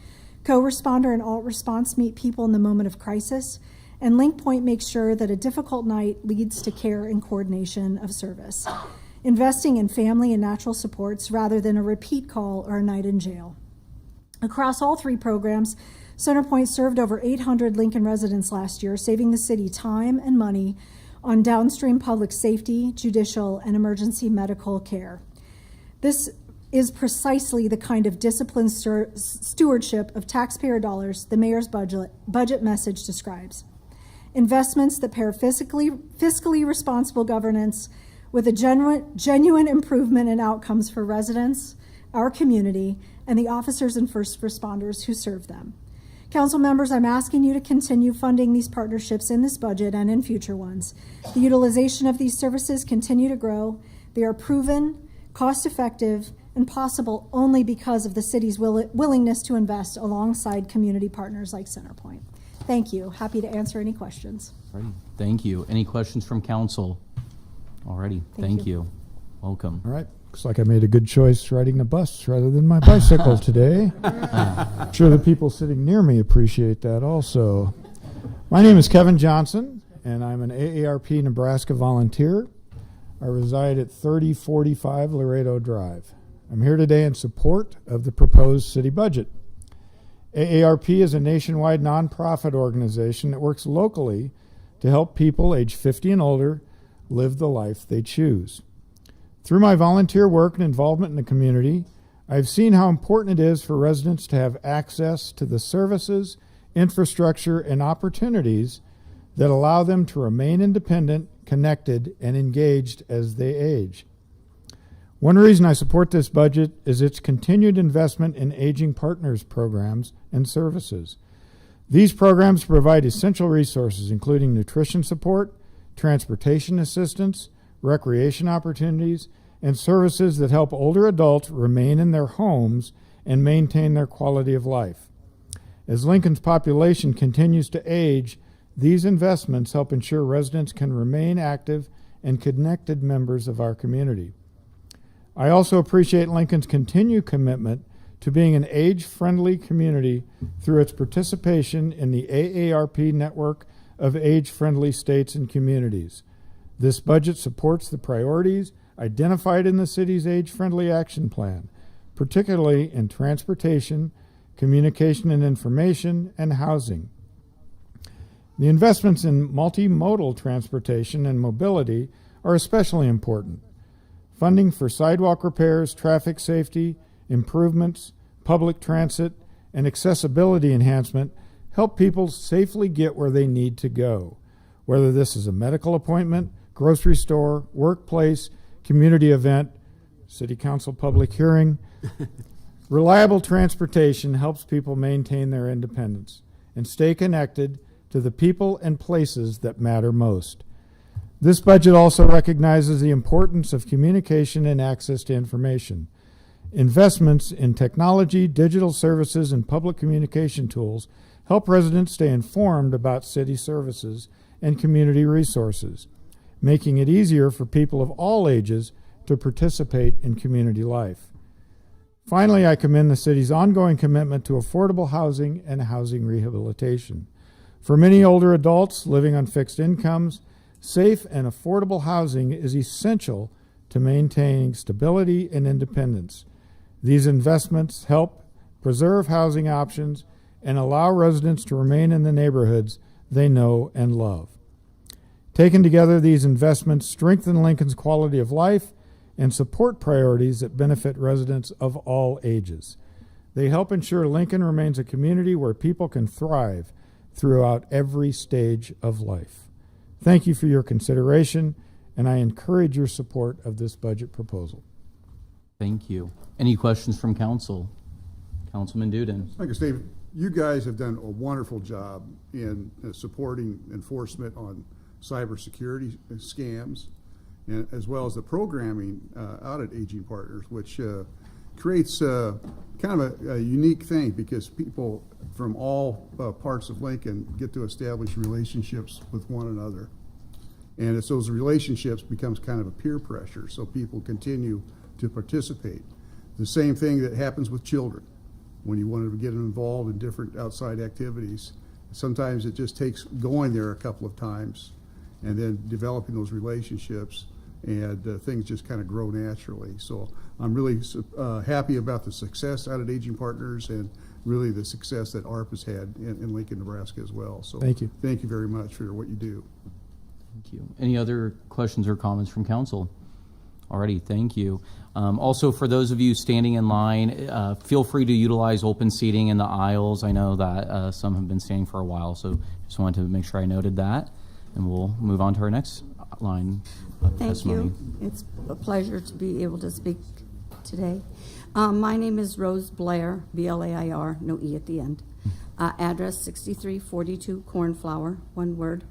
Co-Responder and Alt Response meet people in the moment of crisis, and LinkPoint makes sure that a difficult night leads to care and coordination of service, investing in family and natural supports rather than a repeat call or a night in jail. Across all 3 programs, Centerpoint served over 800 Lincoln residents last year, saving the city time and money on downstream public safety, judicial, and emergency medical care. This is precisely the kind of disciplined stewardship of taxpayer dollars the mayor's budget message describes. Investments that pair fiscally responsible governance with a genuine improvement in outcomes for residents, our community, and the officers and first responders who serve them. Council members, I'm asking you to continue funding these partnerships in this budget and in future ones. The utilization of these services continue to grow. They are proven, cost-effective, and possible only because of the city's willingness to invest alongside community partners like Centerpoint. Thank you. Happy to answer any questions. Alrighty. Thank you. Any questions from council? Alrighty. Thank you. Welcome. All right. Looks like I made a good choice riding the bus rather than my bicycle today. I'm sure the people sitting near me appreciate that also. My name is Kevin Johnson, and I'm an AARP Nebraska volunteer. I reside at 3045 Laredo Drive. I'm here today in support of the proposed city budget. AARP is a nationwide nonprofit organization that works locally to help people age 50 and older live the life they choose. Through my volunteer work and involvement in the community, I've seen how important it is for residents to have access to the services, infrastructure, and opportunities that allow them to remain independent, connected, and engaged as they age. One reason I support this budget is its continued investment in Aging Partners programs and services. These programs provide essential resources, including nutrition support, transportation assistance, recreation opportunities, and services that help older adults remain in their homes and maintain their quality of life. As Lincoln's population continues to age, these investments help ensure residents can remain active and connected members of our community. I also appreciate Lincoln's continued commitment to being an age-friendly community through its participation in the AARP network of age-friendly states and communities. This budget supports the priorities identified in the city's age-friendly action plan, particularly in transportation, communication and information, and housing. The investments in multimodal transportation and mobility are especially important. Funding for sidewalk repairs, traffic safety, improvements, public transit, and accessibility enhancement help people safely get where they need to go, whether this is a medical appointment, grocery store, workplace, community event, city council public hearing. Reliable transportation helps people maintain their independence and stay connected to the people and places that matter most. This budget also recognizes the importance of communication and access to information. Investments in technology, digital services, and public communication tools help residents stay informed about city services and community resources, making it easier for people of all ages to participate in community life. Finally, I commend the city's ongoing commitment to affordable housing and housing rehabilitation. For many older adults living on fixed incomes, safe and affordable housing is essential to maintaining stability and independence. These investments help preserve housing options and allow residents to remain in the neighborhoods they know and love. Taken together, these investments strengthen Lincoln's quality of life and support priorities that benefit residents of all ages. They help ensure Lincoln remains a community where people can thrive throughout every stage of life. Thank you for your consideration, and I encourage your support of this budget proposal. Thank you. Any questions from council? Councilman Duden. Thank you, Steve. You guys have done a wonderful job in supporting enforcement on cybersecurity scams, and as well as the programming out at Aging Partners, which creates kind of a unique thing because people from all parts of Lincoln get to establish relationships with one another. And it's those relationships becomes kind of a peer pressure, so people continue to participate. The same thing that happens with children. When you want to get them involved in different outside activities, sometimes it just takes going there a couple of times and then developing those relationships, and things just kind of grow naturally. So I'm really happy about the success out at Aging Partners and really the success that ARP has had in Lincoln, Nebraska as well. So thank you. Thank you very much for what you do. Thank you. Any other questions or comments from council? Alrighty, thank you. Also, for those of you standing in line, feel free to utilize open seating in the aisles. I know that some have been standing for a while, so just wanted to make sure I noted that. And we'll move on to our next line of testimony. Thank you. It's a pleasure to be able to speak today. My name is Rose Blair, B-L-A-I-R, no E at the end. Address 6342 Cornflower, one word,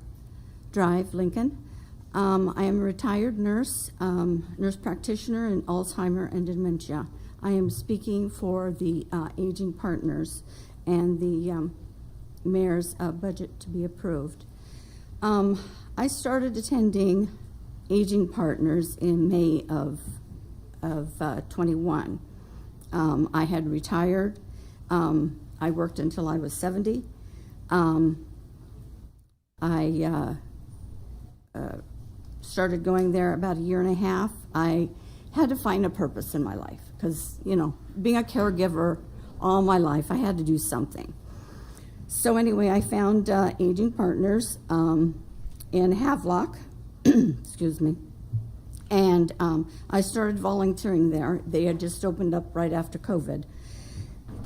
Drive, Lincoln. I am a retired nurse, nurse practitioner in Alzheimer and dementia. I am speaking for the Aging Partners and the mayor's budget to be approved. I started attending Aging Partners in May of of 21. I had retired. I worked until I was 70. I started going there about a year and a half. I had to find a purpose in my life because, you know, being a caregiver all my life, I had to do something. So anyway, I found Aging Partners in Havelock, excuse me, and I started volunteering there. They had just opened up right after COVID.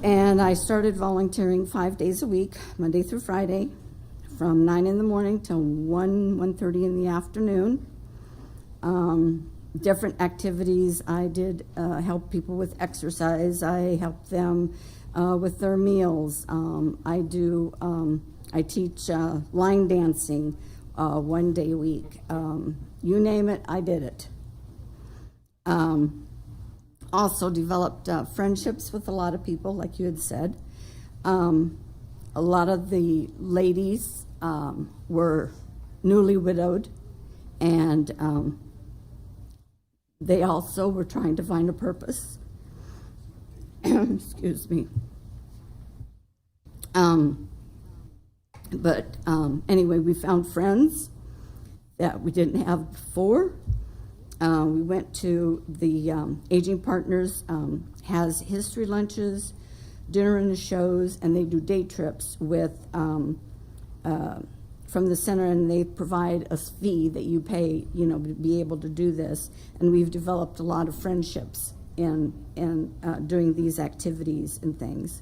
And I started volunteering 5 days a week, Monday through Friday, from 9 in the morning till 1:30 in the afternoon. Different activities. I did help people with exercise. I helped them with their meals. I teach line dancing 1 day a week. You name it, I did it. Also developed friendships with a lot of people, like you had said. A lot of the ladies were newly widowed, and they also were trying to find a purpose. Excuse me. Anyway, we found friends that we didn't have before. We went to the Aging Partners, has history lunches, dinner and shows, and they do day trips with from the center, and they provide a fee that you pay, you know, to be able to do this. And we've developed a lot of friendships in doing these activities and things.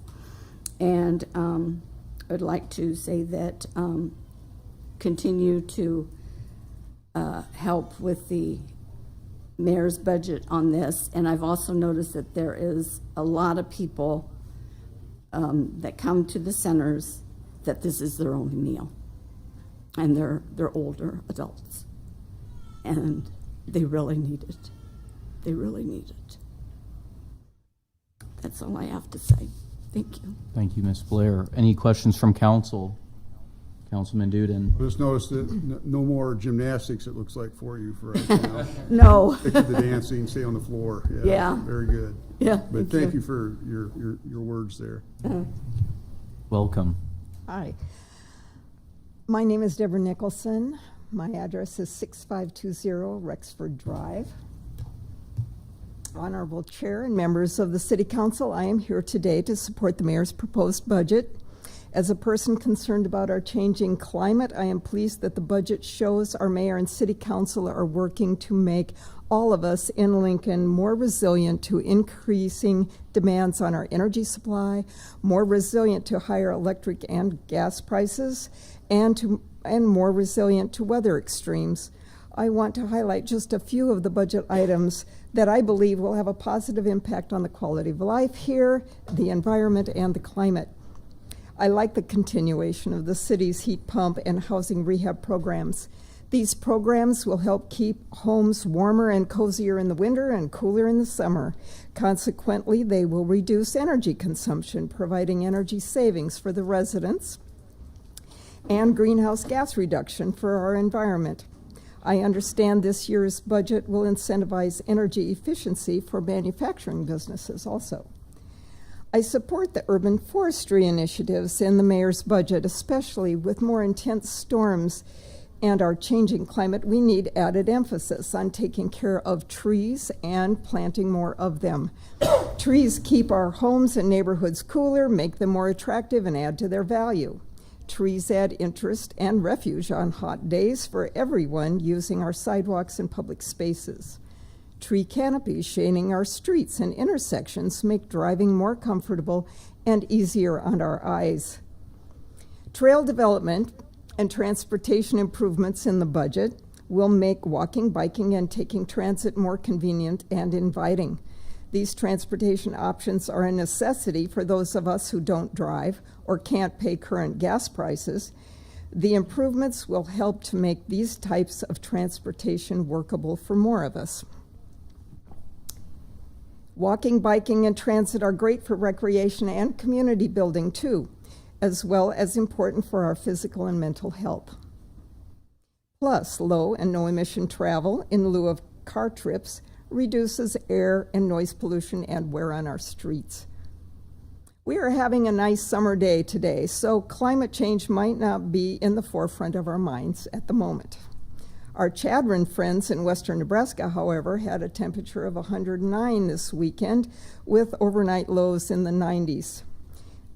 And I'd like to say that continue to help with the mayor's budget on this. And I've also noticed that there is a lot of people that come to the centers that this is their only meal. And they're older adults. And they really need it. They really need it. That's all I have to say. Thank you. Thank you, Ms. Blair. Any questions from council? Councilman Duden. I just noticed that no more gymnastics, it looks like, for you for right now. No. Stick to the dancing, stay on the floor. Yeah. Very good. Yeah. But thank you for your words there. Welcome. Hi. My name is Deborah Nicholson. My address is 6520 Rexford Drive. Honorable Chair and members of the City Council, I am here today to support the mayor's proposed budget. As a person concerned about our changing climate, I am pleased that the budget shows our mayor and city council are working to make all of us in Lincoln more resilient to increasing demands on our energy supply, more resilient to higher electric and gas prices, and more resilient to weather extremes. I want to highlight just a few of the budget items that I believe will have a positive impact on the quality of life here, the environment, and the climate. I like the continuation of the city's heat pump and housing rehab programs. These programs will help keep homes warmer and cozier in the winter and cooler in the summer. Consequently, they will reduce energy consumption, providing energy savings for the residents and greenhouse gas reduction for our environment. I understand this year's budget will incentivize energy efficiency for manufacturing businesses also. I support the urban forestry initiatives in the mayor's budget, especially with more intense storms and our changing climate. We need added emphasis on taking care of trees and planting more of them. Trees keep our homes and neighborhoods cooler, make them more attractive, and add to their value. Trees add interest and refuge on hot days for everyone using our sidewalks and public spaces. Tree canopies shading our streets and intersections make driving more comfortable and easier on our eyes. Trail development and transportation improvements in the budget will make walking, biking, and taking transit more convenient and inviting. These transportation options are a necessity for those of us who don't drive or can't pay current gas prices. The improvements will help to make these types of transportation workable for more of us. Walking, biking, and transit are great for recreation and community building too, as well as important for our physical and mental health. Plus, low and no emission travel in lieu of car trips reduces air and noise pollution and wear on our streets. We are having a nice summer day today, so climate change might not be in the forefront of our minds at the moment. Our Chadron friends in western Nebraska, however, had a temperature of 109 this weekend with overnight lows in the 90s,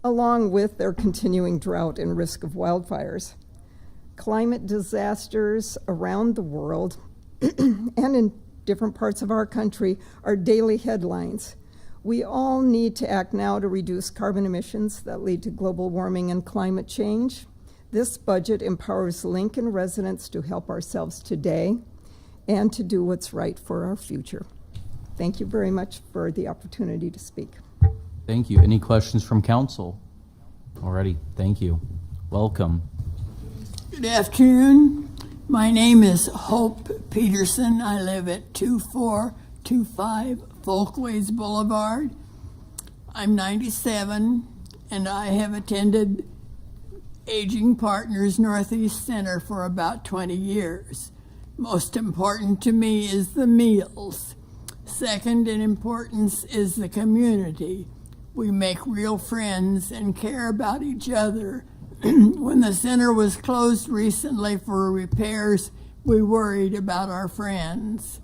along with their continuing drought and risk of wildfires. Climate disasters around the world and in different parts of our country are daily headlines. We all need to act now to reduce carbon emissions that lead to global warming and climate change. This budget empowers Lincoln residents to help ourselves today and to do what's right for our future. Thank you very much for the opportunity to speak. Thank you. Any questions from council? Alrighty, thank you. Welcome. Good afternoon. My name is Hope Peterson. I live at 2425 Folkways Boulevard. I'm 97, and I have attended Aging Partners Northeast Center for about 20 years. Most important to me is the meals. Second in importance is the community. We make real friends and care about each other. When the center was closed recently for repairs, we worried about our friends.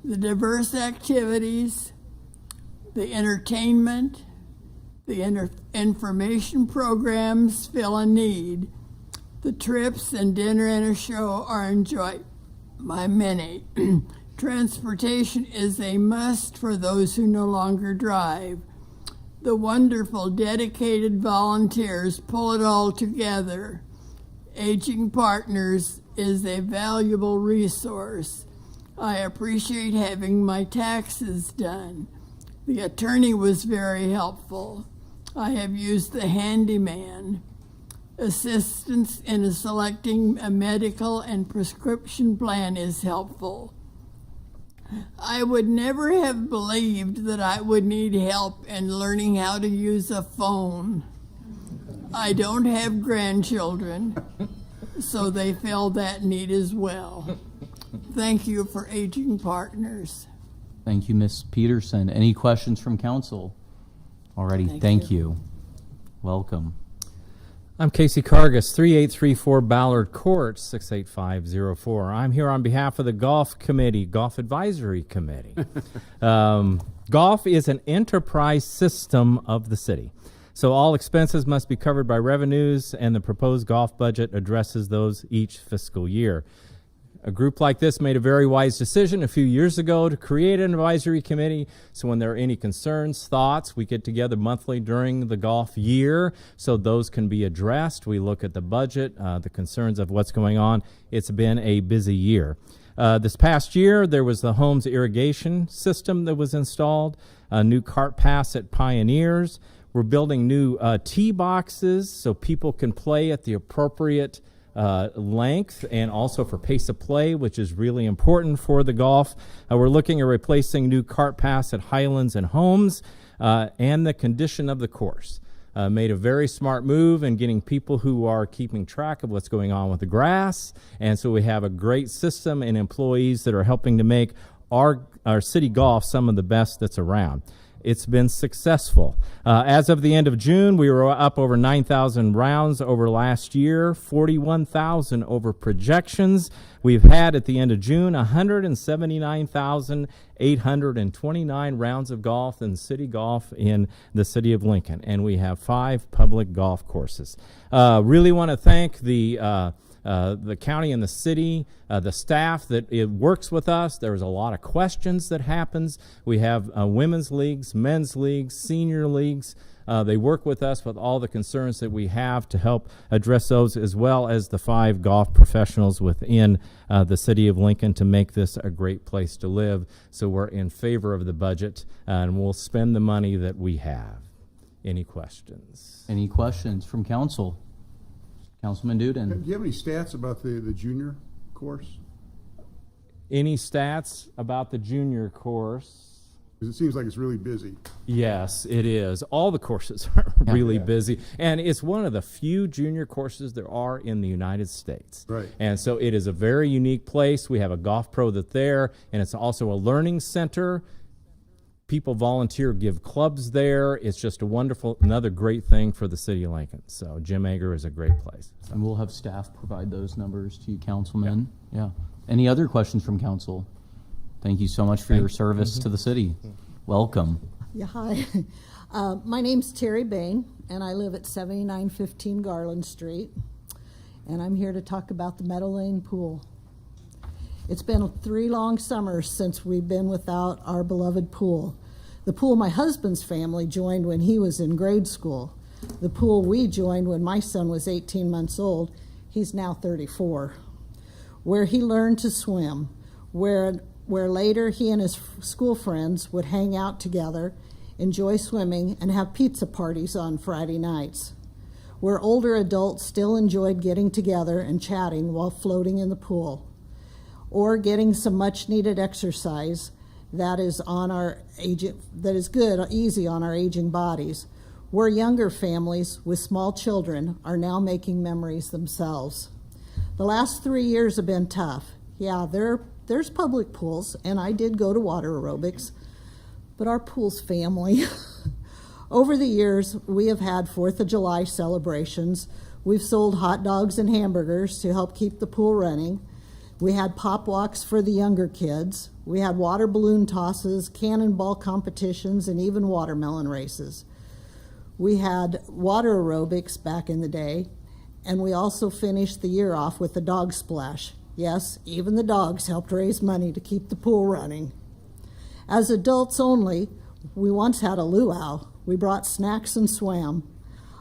The diverse activities, the entertainment, the information programs fill a need. The trips and dinner and a show are enjoyed by many. Transportation is a must for those who no longer drive. The wonderful, dedicated volunteers pull it all together. Aging Partners is a valuable resource. I appreciate having my taxes done. The attorney was very helpful. I have used the handyman. Assistance in selecting a medical and prescription plan is helpful. I would never have believed that I would need help in learning how to use a phone. I don't have grandchildren, so they fill that need as well. Thank you for Aging Partners. Thank you, Ms. Peterson. Any questions from council? Alrighty, thank you. Welcome. I'm Casey Cargus, 3834 Ballard Court, 68504. I'm here on behalf of the Golf Committee, Golf Advisory Committee. Golf is an enterprise system of the city. So all expenses must be covered by revenues, and the proposed golf budget addresses those each fiscal year. A group like this made a very wise decision a few years ago to create an advisory committee, so when there are any concerns, thoughts, we get together monthly during the golf year so those can be addressed. We look at the budget, the concerns of what's going on. It's been a busy year. This past year, there was the Holmes irrigation system that was installed, a new cart pass at Pioneers. We're building new tee boxes so people can play at the appropriate length, and also for pace of play, which is really important for the golf. We're looking at replacing new cart paths at Highlands and Holmes, and the condition of the course. Made a very smart move in getting people who are keeping track of what's going on with the grass, and so we have a great system and employees that are helping to make our city golf some of the best that's around. It's been successful. As of the end of June, we were up over 9,000 rounds over last year, 41,000 over projections. We've had, at the end of June, 179,829 rounds of golf in city golf in the city of Lincoln, and we have 5 public golf courses. Really want to thank the county and the city, the staff that it works with us. There's a lot of questions that happens. We have women's leagues, men's leagues, senior leagues. They work with us with all the concerns that we have to help address those, as well as the 5 golf professionals within the city of Lincoln to make this a great place to live. So we're in favor of the budget, and we'll spend the money that we have. Any questions? Any questions from council? Councilman Duden. Do you have any stats about the junior course? Any stats about the junior course? Because it seems like it's really busy. Yes, it is. All the courses are really busy, and it's one of the few junior courses there are in the United States. Right. And so it is a very unique place. We have a golf pro that's there, and it's also a learning center. People volunteer, give clubs there. It's just a wonderful, another great thing for the city of Lincoln. So Jim Ager is a great place. And we'll have staff provide those numbers to you, councilmen. Yeah. Any other questions from council? Thank you so much for your service to the city. Welcome. Yeah, hi. My name's Terry Bain, and I live at 7915 Garland Street, and I'm here to talk about the Meadow Lane Pool. It's been 3 long summers since we've been without our beloved pool. The pool my husband's family joined when he was in grade school. The pool we joined when my son was 18 months old. He's now 34. Where he learned to swim, where later he and his school friends would hang out together, enjoy swimming, and have pizza parties on Friday nights. Where older adults still enjoyed getting together and chatting while floating in the pool, or getting some much-needed exercise that is easy on our aging bodies. Where younger families with small children are now making memories themselves. The last 3 years have been tough. Yeah, there's public pools, and I did go to water aerobics, but our pool's family. Over the years, we have had 4th of July celebrations. We've sold hot dogs and hamburgers to help keep the pool running. We had pop walks for the younger kids. We had water balloon tosses, cannonball competitions, and even watermelon races. We had water aerobics back in the day, and we also finished the year off with a dog splash. Yes, even the dogs helped raise money to keep the pool running. As adults only, we once had a luau. We brought snacks and swam.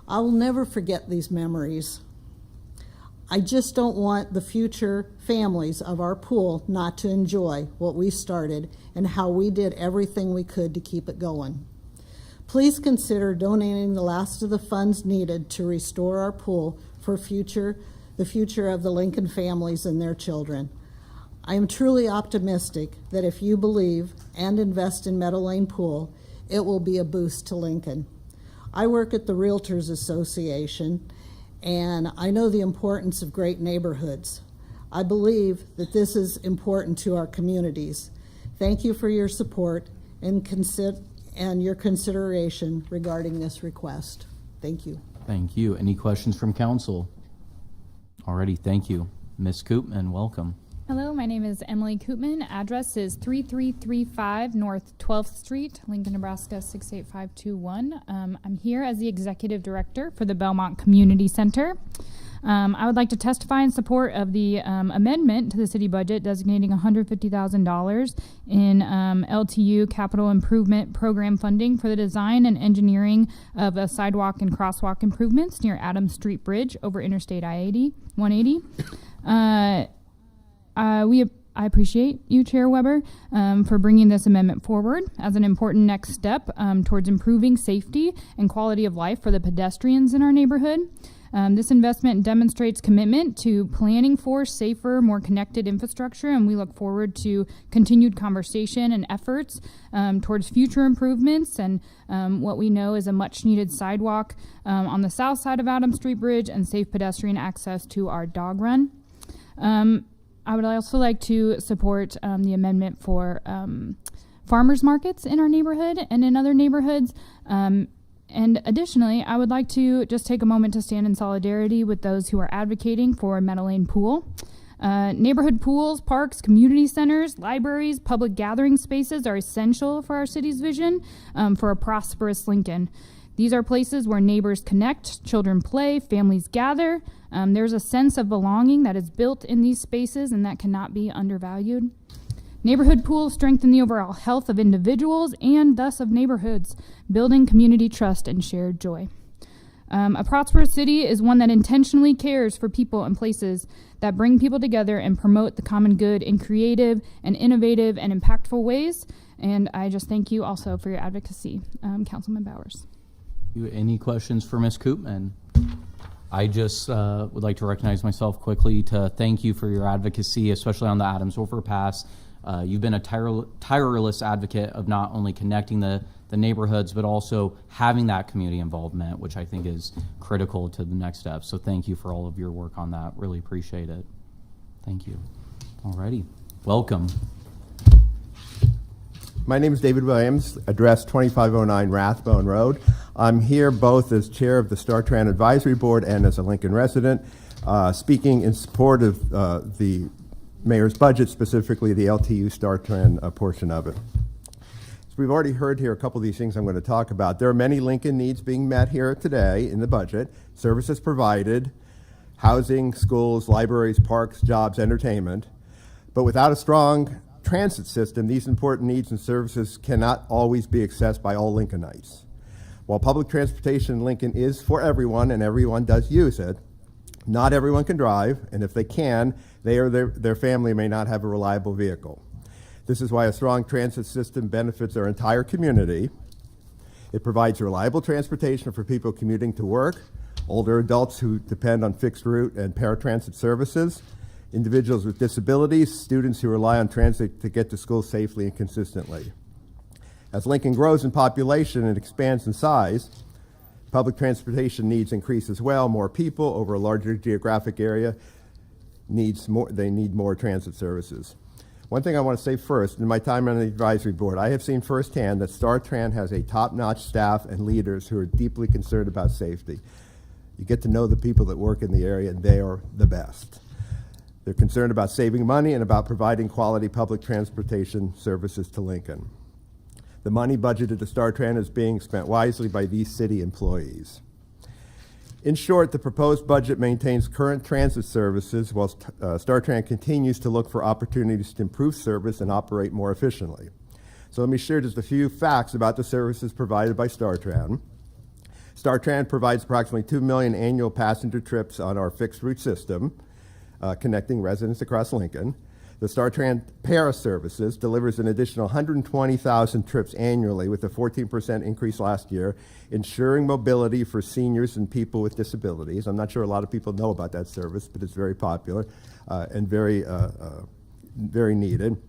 I will never forget these memories. I just don't want the future families of our pool not to enjoy what we started and how we did everything we could to keep it going. Please consider donating the last of the funds needed to restore our pool for the future of the Lincoln families and their children. I am truly optimistic that if you believe and invest in Meadow Lane Pool, it will be a boost to Lincoln. I work at the Realtors Association, and I know the importance of great neighborhoods. I believe that this is important to our communities. Thank you for your support and your consideration regarding this request. Thank you. Thank you. Any questions from council? Alrighty, thank you. Ms. Koopman, welcome. Hello, my name is Emily Koopman. Address is 3335 North 12th Street, Lincoln, Nebraska 68521. I'm here as the Executive Director for the Belmont Community Center. I would like to testify in support of the amendment to the city budget designating $150,000 in LTU Capital Improvement Program funding for the design and engineering of a sidewalk and crosswalk improvements near Adams Street Bridge over Interstate I-180. I appreciate you, Chair Weber, for bringing this amendment forward as an important next step towards improving safety and quality of life for the pedestrians in our neighborhood. This investment demonstrates commitment to planning for safer, more connected infrastructure, and we look forward to continued conversation and efforts towards future improvements and what we know is a much-needed sidewalk on the south side of Adams Street Bridge and safe pedestrian access to our dog run. I would also like to support the amendment for farmers markets in our neighborhood and in other neighborhoods. And additionally, I would like to just take a moment to stand in solidarity with those who are advocating for a Meadow Lane Pool. Neighborhood pools, parks, community centers, libraries, public gathering spaces are essential for our city's vision for a prosperous Lincoln. These are places where neighbors connect, children play, families gather. There's a sense of belonging that is built in these spaces and that cannot be undervalued. Neighborhood pools strengthen the overall health of individuals and thus of neighborhoods, building community trust and shared joy. A prosperous city is one that intentionally cares for people and places that bring people together and promote the common good in creative and innovative and impactful ways. And I just thank you also for your advocacy, Councilman Bowers. Any questions for Ms. Koopman? I just would like to recognize myself quickly to thank you for your advocacy, especially on the Adams Overpass. You've been a tireless advocate of not only connecting the neighborhoods, but also having that community involvement, which I think is critical to the next step. So thank you for all of your work on that. Really appreciate it. Thank you. Alrighty, welcome. My name is David Williams, address 2509 Rathbone Road. I'm here both as chair of the StarTran Advisory Board and as a Lincoln resident, speaking in support of the mayor's budget, specifically the LTU StarTran portion of it. So we've already heard here a couple of these things I'm going to talk about. There are many Lincoln needs being met here today in the budget. Services provided, housing, schools, libraries, parks, jobs, entertainment. But without a strong transit system, these important needs and services cannot always be accessed by all Lincolnites. While public transportation in Lincoln is for everyone and everyone does use it, not everyone can drive, and if they can, they or their family may not have a reliable vehicle. This is why a strong transit system benefits our entire community. It provides reliable transportation for people commuting to work, older adults who depend on fixed route and paratransit services, individuals with disabilities, students who rely on transit to get to school safely and consistently. As Lincoln grows in population and expands in size, public transportation needs increase as well. More people over a larger geographic area they need more transit services. One thing I want to say first, in my time on the advisory board, I have seen firsthand that StarTran has a top-notch staff and leaders who are deeply concerned about safety. You get to know the people that work in the area, and they are the best. They're concerned about saving money and about providing quality public transportation services to Lincoln. The money budgeted to StarTran is being spent wisely by these city employees. In short, the proposed budget maintains current transit services while StarTran continues to look for opportunities to improve service and operate more efficiently. So let me share just a few facts about the services provided by StarTran. StarTran provides approximately 2 million annual passenger trips on our fixed route system, connecting residents across Lincoln. The StarTran Para services delivers an additional 120,000 trips annually with a 14% increase last year, ensuring mobility for seniors and people with disabilities. I'm not sure a lot of people know about that service, but it's very popular and very needed.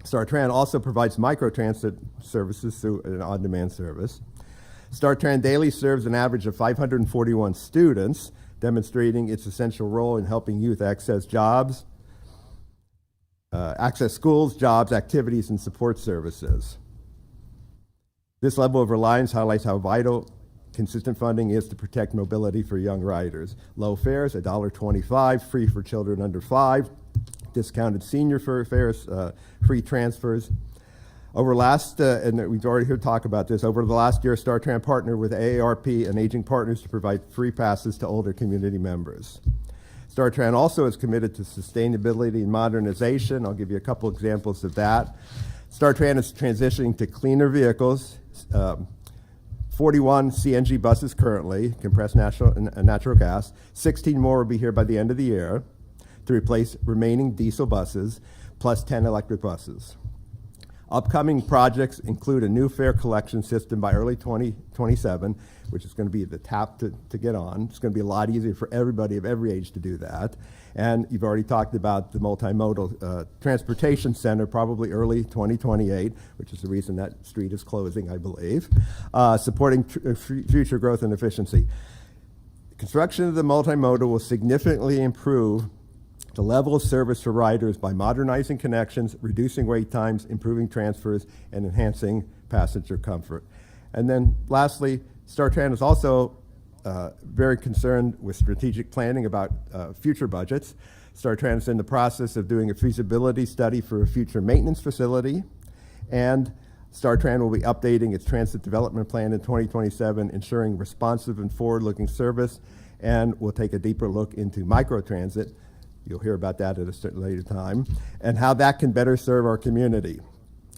StarTran also provides microtransit services through an on-demand service. StarTran Daily serves an average of 541 students, demonstrating its essential role in helping youth access jobs, access schools, jobs, activities, and support services. This level of reliance highlights how vital consistent funding is to protect mobility for young riders. Low fares, $1.25, free for children under 5, discounted senior fares, free transfers. Over last, and we've already heard talk about this, over the last year, StarTran partnered with AARP and Aging Partners to provide free passes to older community members. StarTran also is committed to sustainability and modernization. I'll give you a couple examples of that. StarTran is transitioning to cleaner vehicles, 41 CNG buses currently, compressed natural gas. 16 more will be here by the end of the year to replace remaining diesel buses, plus 10 electric buses. Upcoming projects include a new fare collection system by early 2027, which is going to be the tap to get on. It's going to be a lot easier for everybody of every age to do that. And you've already talked about the multimodal transportation center, probably early 2028, which is the reason that street is closing, I believe, supporting future growth and efficiency. Construction of the multimodal will significantly improve the level of service for riders by modernizing connections, reducing wait times, improving transfers, and enhancing passenger comfort. And then lastly, StarTran is also very concerned with strategic planning about future budgets. StarTran is in the process of doing a feasibility study for a future maintenance facility, and StarTran will be updating its transit development plan in 2027, ensuring responsive and forward-looking service, and will take a deeper look into microtransit. You'll hear about that at a certain later time, and how that can better serve our community.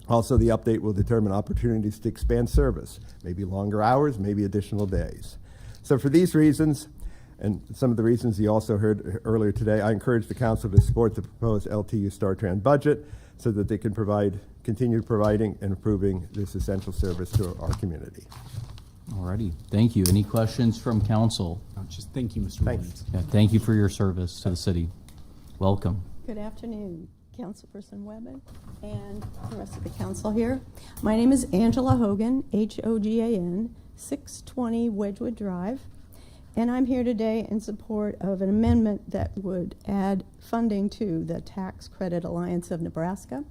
Also, the update will determine opportunities to expand service, maybe longer hours, maybe additional days. So for these reasons, and some of the reasons you also heard earlier today, I encourage the council to support the proposed LTU StarTran budget so that they can continue providing and improving this essential service to our community. Alrighty, thank you. Any questions from council? Just thank you, Mr. Williams. Yeah, thank you for your service to the city. Welcome. Good afternoon. Councilperson Webben, and the rest of the council here. My name is Angela Hogan, Hogan, 620 Wedgewood Drive, and I'm here today in support of an amendment that would add funding to the Tax Credit Alliance of Nebraska.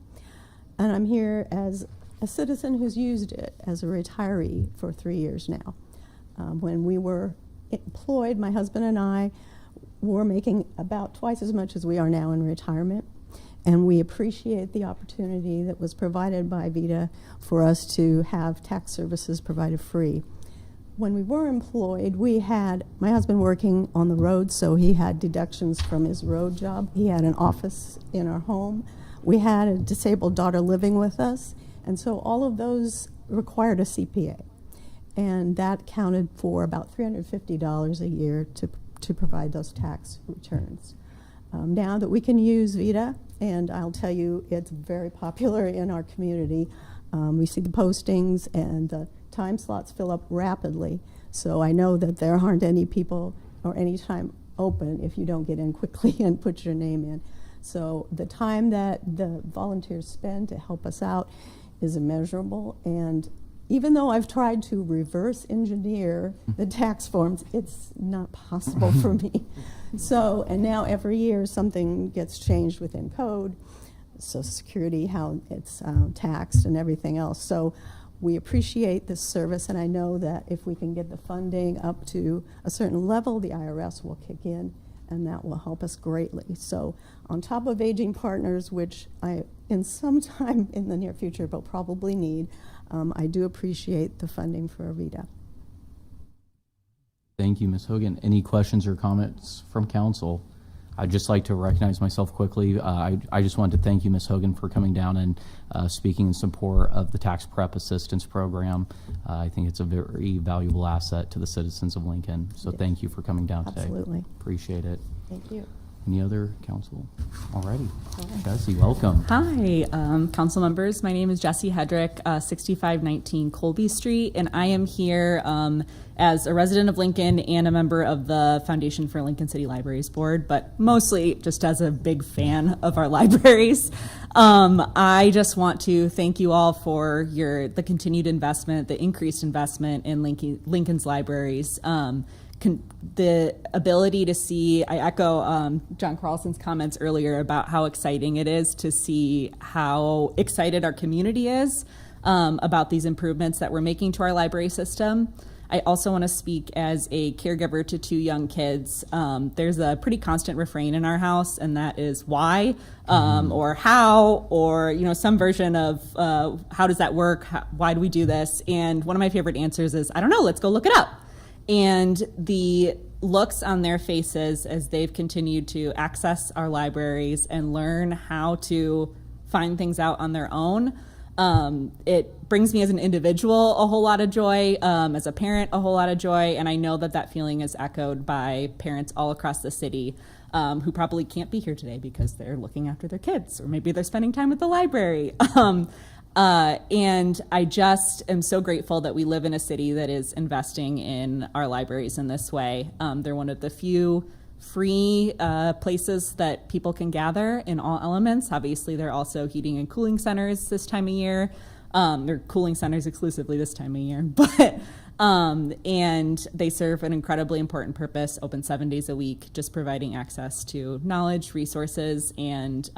And I'm here as a citizen who's used it as a retiree for 3 years now. When we were employed, my husband and I were making about twice as much as we are now in retirement. And we appreciate the opportunity that was provided by VITA for us to have tax services provided free. When we were employed, we had my husband working on the road, so he had deductions from his road job. He had an office in our home. We had a disabled daughter living with us, and so all of those required a CPA. And that counted for about $350 a year to provide those tax returns. Now that we can use VITA, and I'll tell you, it's very popular in our community. We see the postings and the time slots fill up rapidly. So I know that there aren't any people or any time open if you don't get in quickly and put your name in. So the time that the volunteers spend to help us out is immeasurable. And even though I've tried to reverse engineer the tax forms, it's not possible for me. So, and now every year something gets changed within code, Social Security, how it's taxed and everything else. So we appreciate this service, and I know that if we can get the funding up to a certain level, the IRS will kick in, and that will help us greatly. So on top of Aging Partners, which I, in some time in the near future, will probably need, I do appreciate the funding for VITA. Thank you, Ms. Hogan. Any questions or comments from council? I'd just like to recognize myself quickly. I just wanted to thank you, Ms. Hogan, for coming down and speaking in support of the Tax Prep Assistance Program. I think it's a very valuable asset to the citizens of Lincoln. So thank you for coming down today. Absolutely. Appreciate it. Thank you. Any other council? Alrighty. Jesse, welcome. Hi, council members. My name is Jessie Hedrick, 6519 Colby Street, and I am here as a resident of Lincoln and a member of the Foundation for Lincoln City Libraries Board, but mostly just as a big fan of our libraries. I just want to thank you all for the continued investment, the increased investment in Lincoln's libraries. The ability to see, I echo John Carlson's comments earlier about how exciting it is to see how excited our community is about these improvements that we're making to our library system. I also want to speak as a caregiver to 2 young kids. There's a pretty constant refrain in our house, and that is why, or how, or some version of how does that work? Why do we do this? And one of my favorite answers is, I don't know, let's go look it up. And the looks on their faces as they've continued to access our libraries and learn how to find things out on their own, it brings me as an individual a whole lot of joy, as a parent a whole lot of joy, and I know that that feeling is echoed by parents all across the city who probably can't be here today because they're looking after their kids, or maybe they're spending time at the library. And I just am so grateful that we live in a city that is investing in our libraries in this way. They're one of the few free places that people can gather in all elements. Obviously, they're also heating and cooling centers this time of year. They're cooling centers exclusively this time of year, but and they serve an incredibly important purpose, open 7 days a week, just providing access to knowledge, resources, and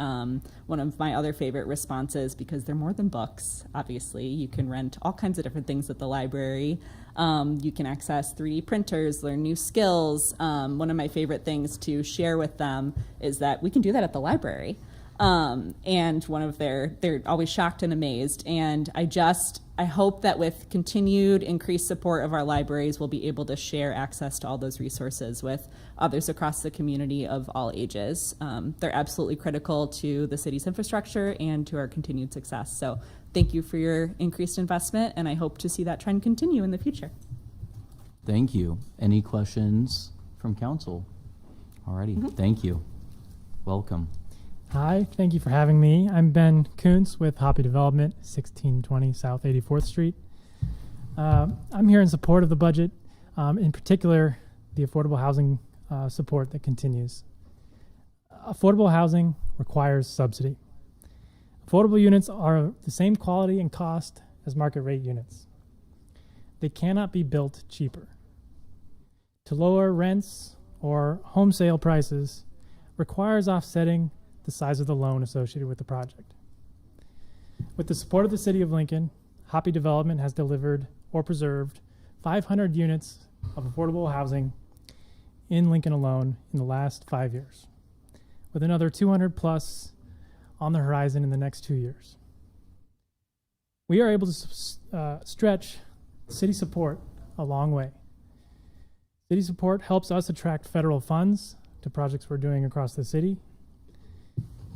one of my other favorite responses, because they're more than books, obviously. You can rent all kinds of different things at the library. You can access 3D printers, learn new skills. One of my favorite things to share with them is that we can do that at the library. And they're always shocked and amazed. And I hope that with continued increased support of our libraries, we'll be able to share access to all those resources with others across the community of all ages. They're absolutely critical to the city's infrastructure and to our continued success. So thank you for your increased investment, and I hope to see that trend continue in the future. Thank you. Any questions from council? Alrighty, Thank you. Welcome. Hi, thank you for having me. I'm Ben Kuntz with Hoppy Development, 1620 South 84th Street. I'm here in support of the budget, in particular, the affordable housing support that continues. Affordable housing requires subsidy. Affordable units are the same quality and cost as market rate units. They cannot be built cheaper. To lower rents or home sale prices requires offsetting the size of the loan associated with the project. With the support of the City of Lincoln, Hoppy Development has delivered or preserved 500 units of affordable housing in Lincoln alone in the last 5 years, with another 200 plus on the horizon in the next 2 years. We are able to stretch city support a long way. City support helps us attract federal funds to projects we're doing across the city.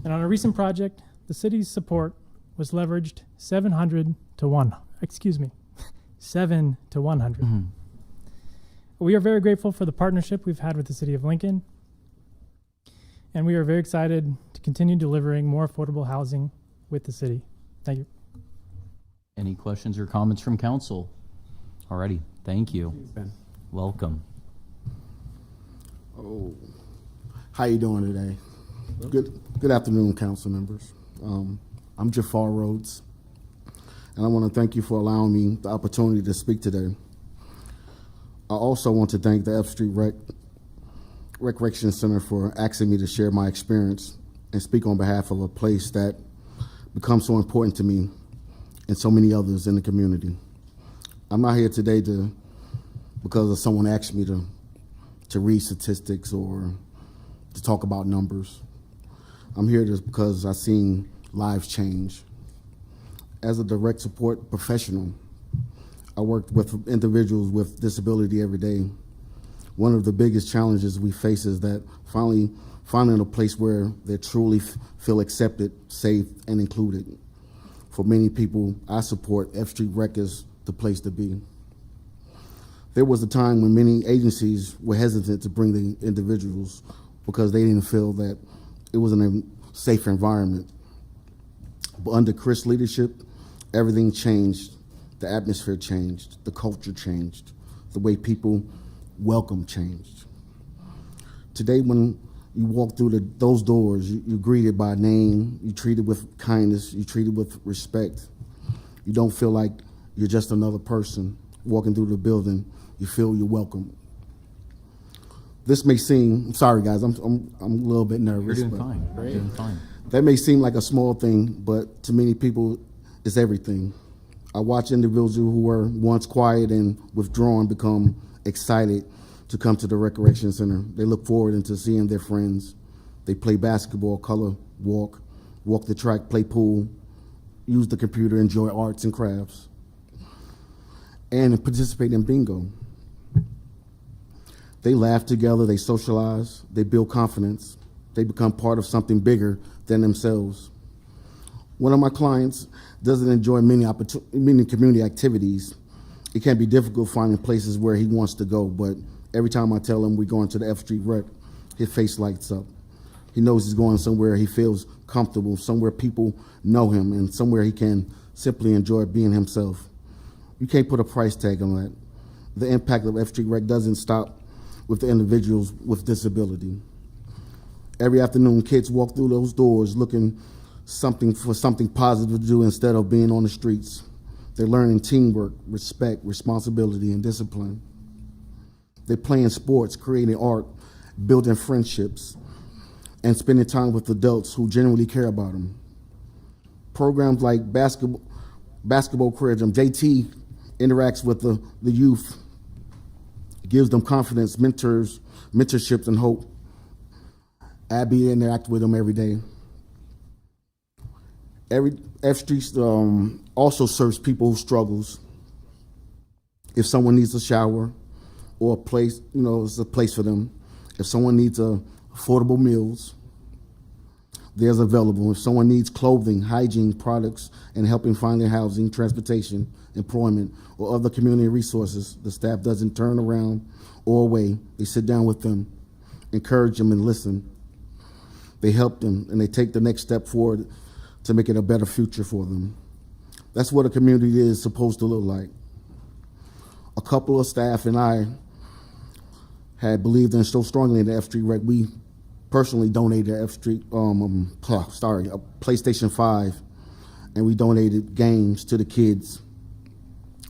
And on a recent project, the city's support was leveraged 7 to 100. Mm-hmm. We are very grateful for the partnership we've had with the City of Lincoln, and we are very excited to continue delivering more affordable housing with the city. Thank you. Any questions or comments from council? Alrighty, thank you. Ben. Welcome. Oh, how you doing today? Good afternoon, council members. I'm Jafar Rhodes, and I want to thank you for allowing me the opportunity to speak today. I also want to thank the F Street Recreation Center for asking me to share my experience and speak on behalf of a place that becomes so important to me and so many others in the community. I'm not here today because of someone asked me to read statistics or to talk about numbers. I'm here just because I've seen lives change. As a direct support professional, I work with individuals with disability every day. One of the biggest challenges we face is that finding a place where they truly feel accepted, safe, and included. For many people I support, F Street Rec is the place to be. There was a time when many agencies were hesitant to bring the individuals because they didn't feel that it was a safe environment. But under Chris' leadership, everything changed. The atmosphere changed, the culture changed, the way people welcome changed. Today, when you walk through those doors, you're greeted by name, you're treated with kindness, you're treated with respect. You don't feel like you're just another person walking through the building. You feel you're welcome. This may seem, sorry guys, I'm a little bit nervous. You're doing fine. You're doing fine. That may seem like a small thing, but to many people, it's everything. I watch individuals who were once quiet and withdrawn become excited to come to the recreation center. They look forward into seeing their friends. They play basketball, color, walk the track, play pool, use the computer, enjoy arts and crafts, and participate in bingo. They laugh together, they socialize, they build confidence, they become part of something bigger than themselves. One of my clients doesn't enjoy many community activities. It can be difficult finding places where he wants to go, but every time I tell him we're going to the F Street Rec, his face lights up. He knows he's going somewhere he feels comfortable, somewhere people know him, and somewhere he can simply enjoy being himself. You can't put a price tag on that. The impact of F Street Rec doesn't stop with the individuals with disability. Every afternoon, kids walk through those doors looking for something positive to do instead of being on the streets. They're learning teamwork, respect, responsibility, and discipline. They're playing sports, creating art, building friendships, and spending time with adults who genuinely care about them. Programs like Basketball Curriculum, JT interacts with the youth, gives them confidence, mentorships, and hope. Abby interacts with them every day. F Street also serves people who struggles. If someone needs a shower or a place, it's a place for them. If someone needs affordable meals, there's available. If someone needs clothing, hygiene products, and helping finding housing, transportation, employment, or other community resources, the staff doesn't turn around or away. They sit down with them, encourage them, and listen. They help them, and they take the next step forward to make it a better future for them. That's what a community is supposed to look like. A couple of staff and I had believed in so strongly in the F Street Rec, we personally donated a PlayStation 5 and we donated games to the kids,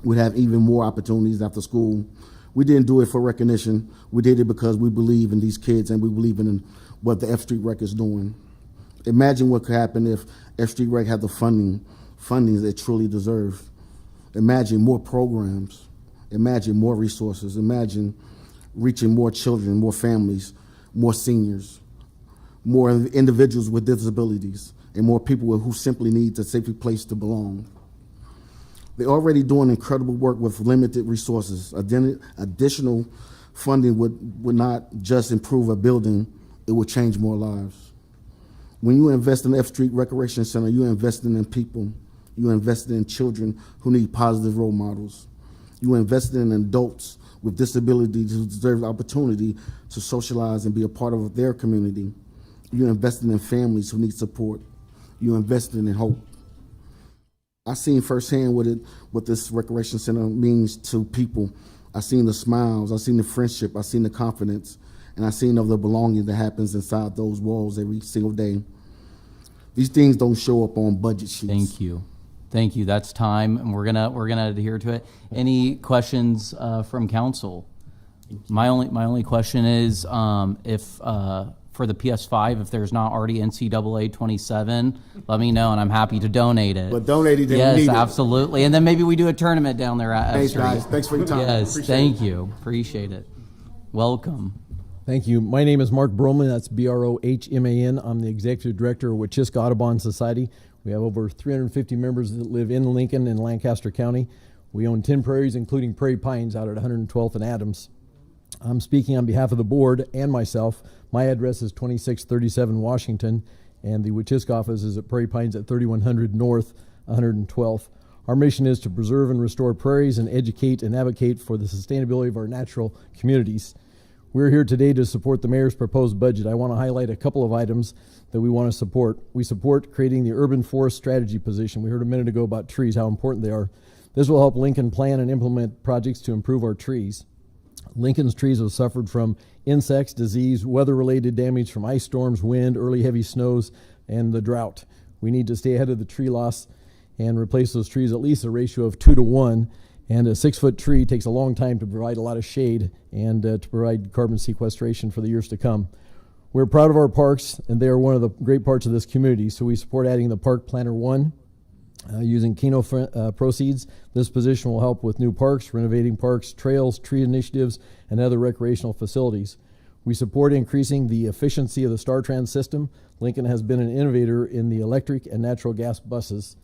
we'd have even more opportunities after school. We didn't do it for recognition. We did it because we believe in these kids and we believe in what the F Street Rec is doing. Imagine what could happen if F Street Rec had the funding it truly deserves. Imagine more programs. Imagine more resources. Imagine reaching more children, more families, more seniors, more individuals with disabilities, and more people who simply need a safe place to belong. They're already doing incredible work with limited resources. Additional funding would not just improve a building, it would change more lives. When you invest in F Street Recreation Center, you're investing in people. You're investing in children who need positive role models. You're investing in adults with disabilities who deserve the opportunity to socialize and be a part of their community. You're investing in families who need support. You're investing in hope. I've seen firsthand what this recreation center means to people. I've seen the smiles, I've seen the friendship, I've seen the confidence, and I've seen of the belonging that happens inside those walls every single day. These things don't show up on budget sheets. Thank you. Thank you. That's time, and we're gonna adhere to it. Any questions from council? My only question is if for the PS5, if there's not already NCAA 27, let me know, and I'm happy to donate it. But donate it, yes, we need absolutely. And then maybe we do a tournament down there at Thanks, F Street. guys. Thanks for your time. Yes, Appreciate thank it. you. Appreciate it. Welcome. Thank you. My name is Mark Broman. That's Brohman. I'm the executive director of Wachiska Audubon Society. We have over 350 members that live in Lincoln and Lancaster County. We own 10 prairies, including Prairie Pines out at 112th and Adams. I'm speaking on behalf of the board and myself. My address is 2637 Washington, and the Wachiska office is at Prairie Pines at 3100 North 112th. Our mission is to preserve and restore prairies and educate and advocate for the sustainability of our natural communities. We're here today to support the mayor's proposed budget. I want to highlight a couple of items that we want to support. We support creating the urban forest strategy position. We heard a minute ago about trees, how important they are. This will help Lincoln plan and implement projects to improve our trees. Lincoln's trees have suffered from insects, disease, weather-related damage from ice storms, wind, early heavy snows, and the drought. We need to stay ahead of the tree loss and replace those trees at least a ratio of 2 to 1. And a 6-foot tree takes a long time to provide a lot of shade and to provide carbon sequestration for the years to come. We're proud of our parks, and they are one of the great parts of this community, so we support adding the Park Planner 1 using Keno proceeds. This position will help with new parks, renovating parks, trails, tree initiatives, and other recreational facilities. We support increasing the efficiency of the StarTrans system. Lincoln has been an innovator in the electric and natural gas buses,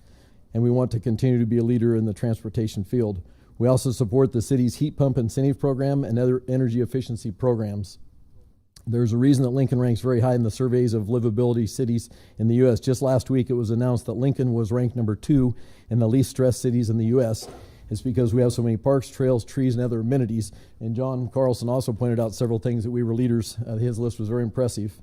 and we want to continue to be a leader in the transportation field. We also support the city's heat pump incentive program and other energy efficiency programs. There's a reason that Lincoln ranks very high in the surveys of livability cities in the U.S. Just last week, it was announced that Lincoln was ranked number 2 in the least stressed cities in the U.S. It's because we have so many parks, trails, trees, and other amenities. And John Carlson also pointed out several things that we were leaders. His list was very impressive.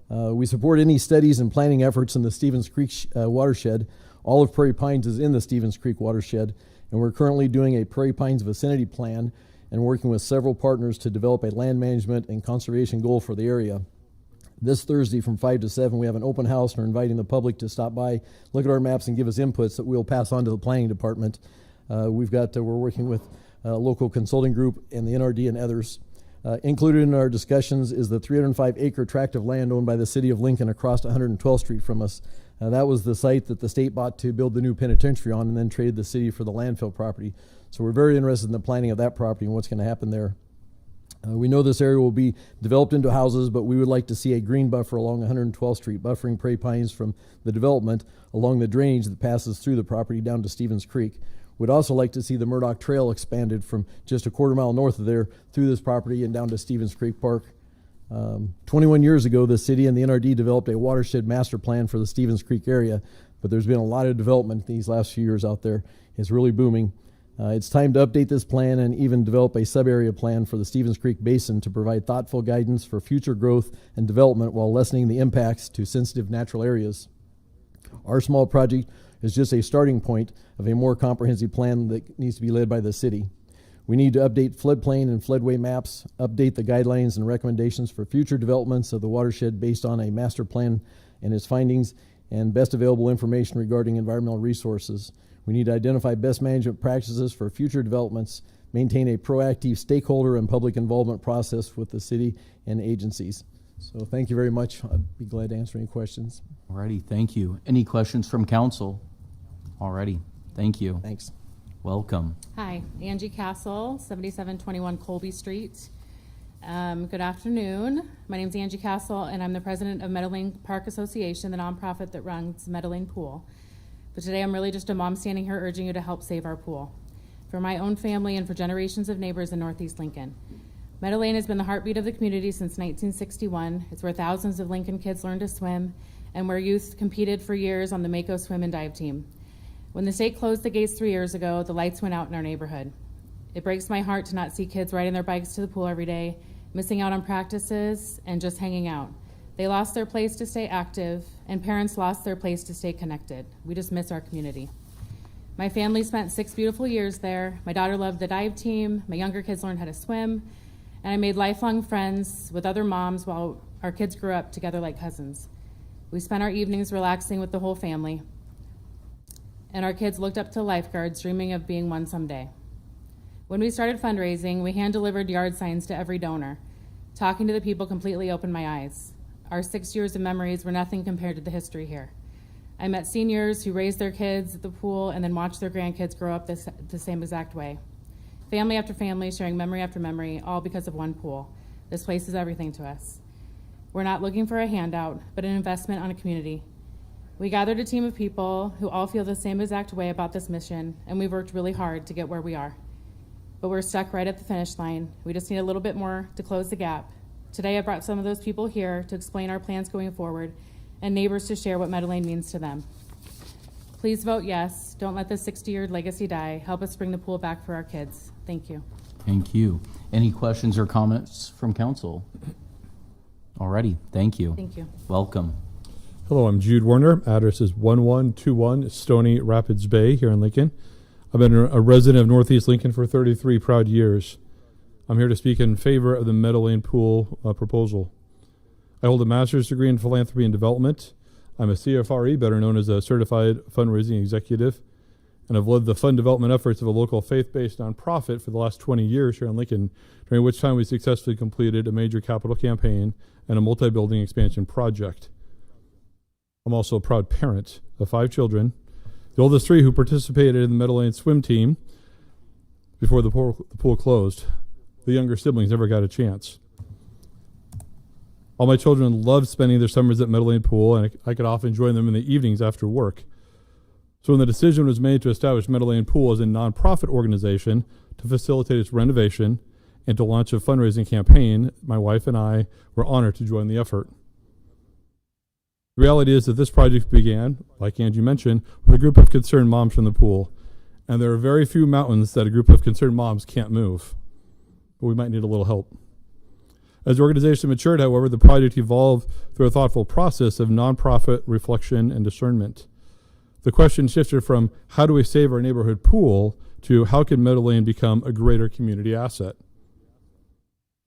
We support any studies and planning efforts in the Stevens Creek watershed. All of Prairie Pines is in the Stevens Creek watershed, and we're currently doing a Prairie Pines vicinity plan and working with several partners to develop a land management and conservation goal for the area. This Thursday from 5 to 7, we have an open house, and we're inviting the public to stop by, look at our maps, and give us inputs that we'll pass on to the planning department. We're working with a local consulting group and the NRD and others. Included in our discussions is the 305-acre tract of land owned by the city of Lincoln across 112th Street from us. That was the site that the state bought to build the new penitentiary on and then traded the city for the landfill property. So we're very interested in the planning of that property and what's going to happen there. We know this area will be developed into houses, but we would like to see a green buffer along 112th Street, buffering Prairie Pines from the development along the drainage that passes through the property down to Stevens Creek. We'd also like to see the Murdoch Trail expanded from just a quarter mile north of there through this property and down to Stevens Creek Park. 21 years ago, the city and the NRD developed a watershed master plan for the Stevens Creek area, but there's been a lot of development these last few years out there. It's really booming. It's time to update this plan and even develop a sub-area plan for the Stevens Creek Basin to provide thoughtful guidance for future growth and development while lessening the impacts to sensitive natural areas. Our small project is just a starting point of a more comprehensive plan that needs to be led by the city. We need to update floodplain and floodway maps, update the guidelines and recommendations for future developments of the watershed based on a master plan and its findings, and best available information regarding environmental resources. We need to identify best management practices for future developments, maintain a proactive stakeholder and public involvement process with the city and agencies. So thank you very much. I'd be glad to answer any questions. Alrighty, thank you. Any questions from council? Alrighty, thank you. Thanks. Welcome. Hi, Angie Castle, 7721 Colby Street. Good afternoon. My name is Angie Castle, and I'm the president of Meadow Lane Park Association, the nonprofit that runs Meadow Lane Pool. But today I'm really just a mom standing here urging you to help save our pool. For my own family and for generations of neighbors in Northeast Lincoln. Meadow Lane has been the heartbeat of the community since 1961. It's where thousands of Lincoln kids learned to swim and where youth competed for years on the Mako swim and dive team. When the state closed the gates 3 years ago, the lights went out in our neighborhood. It breaks my heart to not see kids riding their bikes to the pool every day, missing out on practices, and just hanging out. They lost their place to stay active, and parents lost their place to stay connected. We just miss our community. My family spent 6 beautiful years there. My daughter loved the dive team. My younger kids learned how to swim. And I made lifelong friends with other moms while our kids grew up together like cousins. We spent our evenings relaxing with the whole family. And our kids looked up to lifeguards, dreaming of being one someday. When we started fundraising, we hand-delivered yard signs to every donor. Talking to the people completely opened my eyes. Our 6 years of memories were nothing compared to the history here. I met seniors who raised their kids at the pool and then watched their grandkids grow up the same exact way. Family after family, sharing memory after memory, all because of one pool. This place is everything to us. We're not looking for a handout, but an investment on a community. We gathered a team of people who all feel the same exact way about this mission, and we've worked really hard to get where we are. But we're stuck right at the finish line. We just need a little bit more to close the gap. Today I brought some of those people here to explain our plans going forward and neighbors to share what Meadow Lane means to them. Please vote yes. Don't let this 60-year legacy die. Help us bring the pool back for our kids. Thank you. Thank you. Any questions or comments from council? Alrighty, thank you. Thank you. Welcome. Hello, I'm Jude Warner. Address is 1121 Stony Rapids Bay here in Lincoln. I've been a resident of Northeast Lincoln for 33 proud years. I'm here to speak in favor of the Meadow Lane Pool proposal. I hold a master's degree in philanthropy and development. I'm a CFRE, better known as a certified fundraising executive, and I've led the fund development efforts of a local faith-based nonprofit for the last 20 years here in Lincoln, during which time we successfully completed a major capital campaign and a multi-building expansion project. I'm also a proud parent of 5 children, the oldest 3 who participated in the Meadow Lane swim team before the pool closed. The younger siblings never got a chance. All my children loved spending their summers at Meadow Lane Pool, and I could often join them in the evenings after work. So when the decision was made to establish Meadow Lane Pool as a nonprofit organization to facilitate its renovation and to launch a fundraising campaign, my wife and I were honored to join the effort. The reality is that this project began, like Angie mentioned, with a group of concerned moms from the pool. And there are very few mountains that a group of concerned moms can't move. But we might need a little help. As the organization matured, however, the project evolved through a thoughtful process of nonprofit reflection and discernment. The question shifted from how do we save our neighborhood pool to how can Meadow Lane become a greater community asset?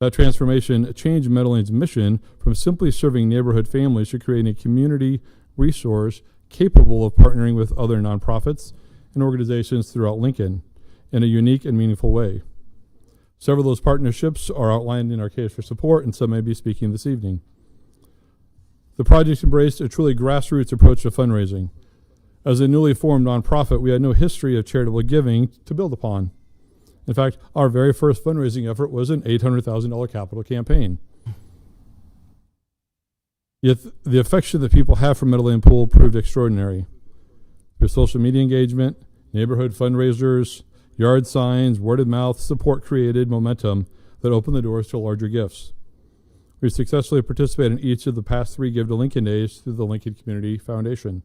That transformation changed Meadow Lane's mission from simply serving neighborhood families to creating a community resource capable of partnering with other nonprofits and organizations throughout Lincoln in a unique and meaningful way. Several of those partnerships are outlined in our case for support, and some may be speaking this evening. The project embraced a truly grassroots approach to fundraising. As a newly formed nonprofit, we had no history of charitable giving to build upon. In fact, our very first fundraising effort was an $800,000 capital campaign. Yet the affection that people have for Meadow Lane Pool proved extraordinary. Through social media engagement, neighborhood fundraisers, yard signs, word of mouth, support created momentum that opened the doors to larger gifts. We successfully participated in each of the past 3 Give to Lincoln days through the Lincoln Community Foundation.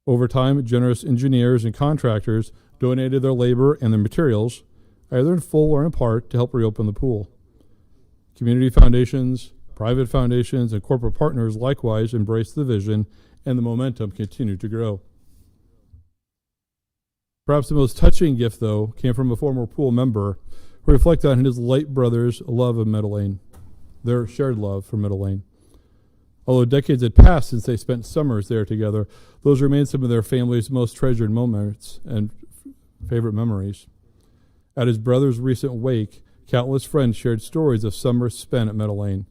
Over time, generous engineers and contractors donated their labor and their materials, either in full or in part, to help reopen the pool. Community foundations, private foundations, and corporate partners likewise embraced the vision, and the momentum continued to grow. Perhaps the most touching gift, though, came from a former pool member who reflected on his late brother's love of Meadow Lane, their shared love for Meadow Lane. Although decades had passed since they spent summers there together, those remain some of their family's most treasured moments and favorite memories. At his brother's recent wake, countless friends shared stories of summers spent at Meadow Lane,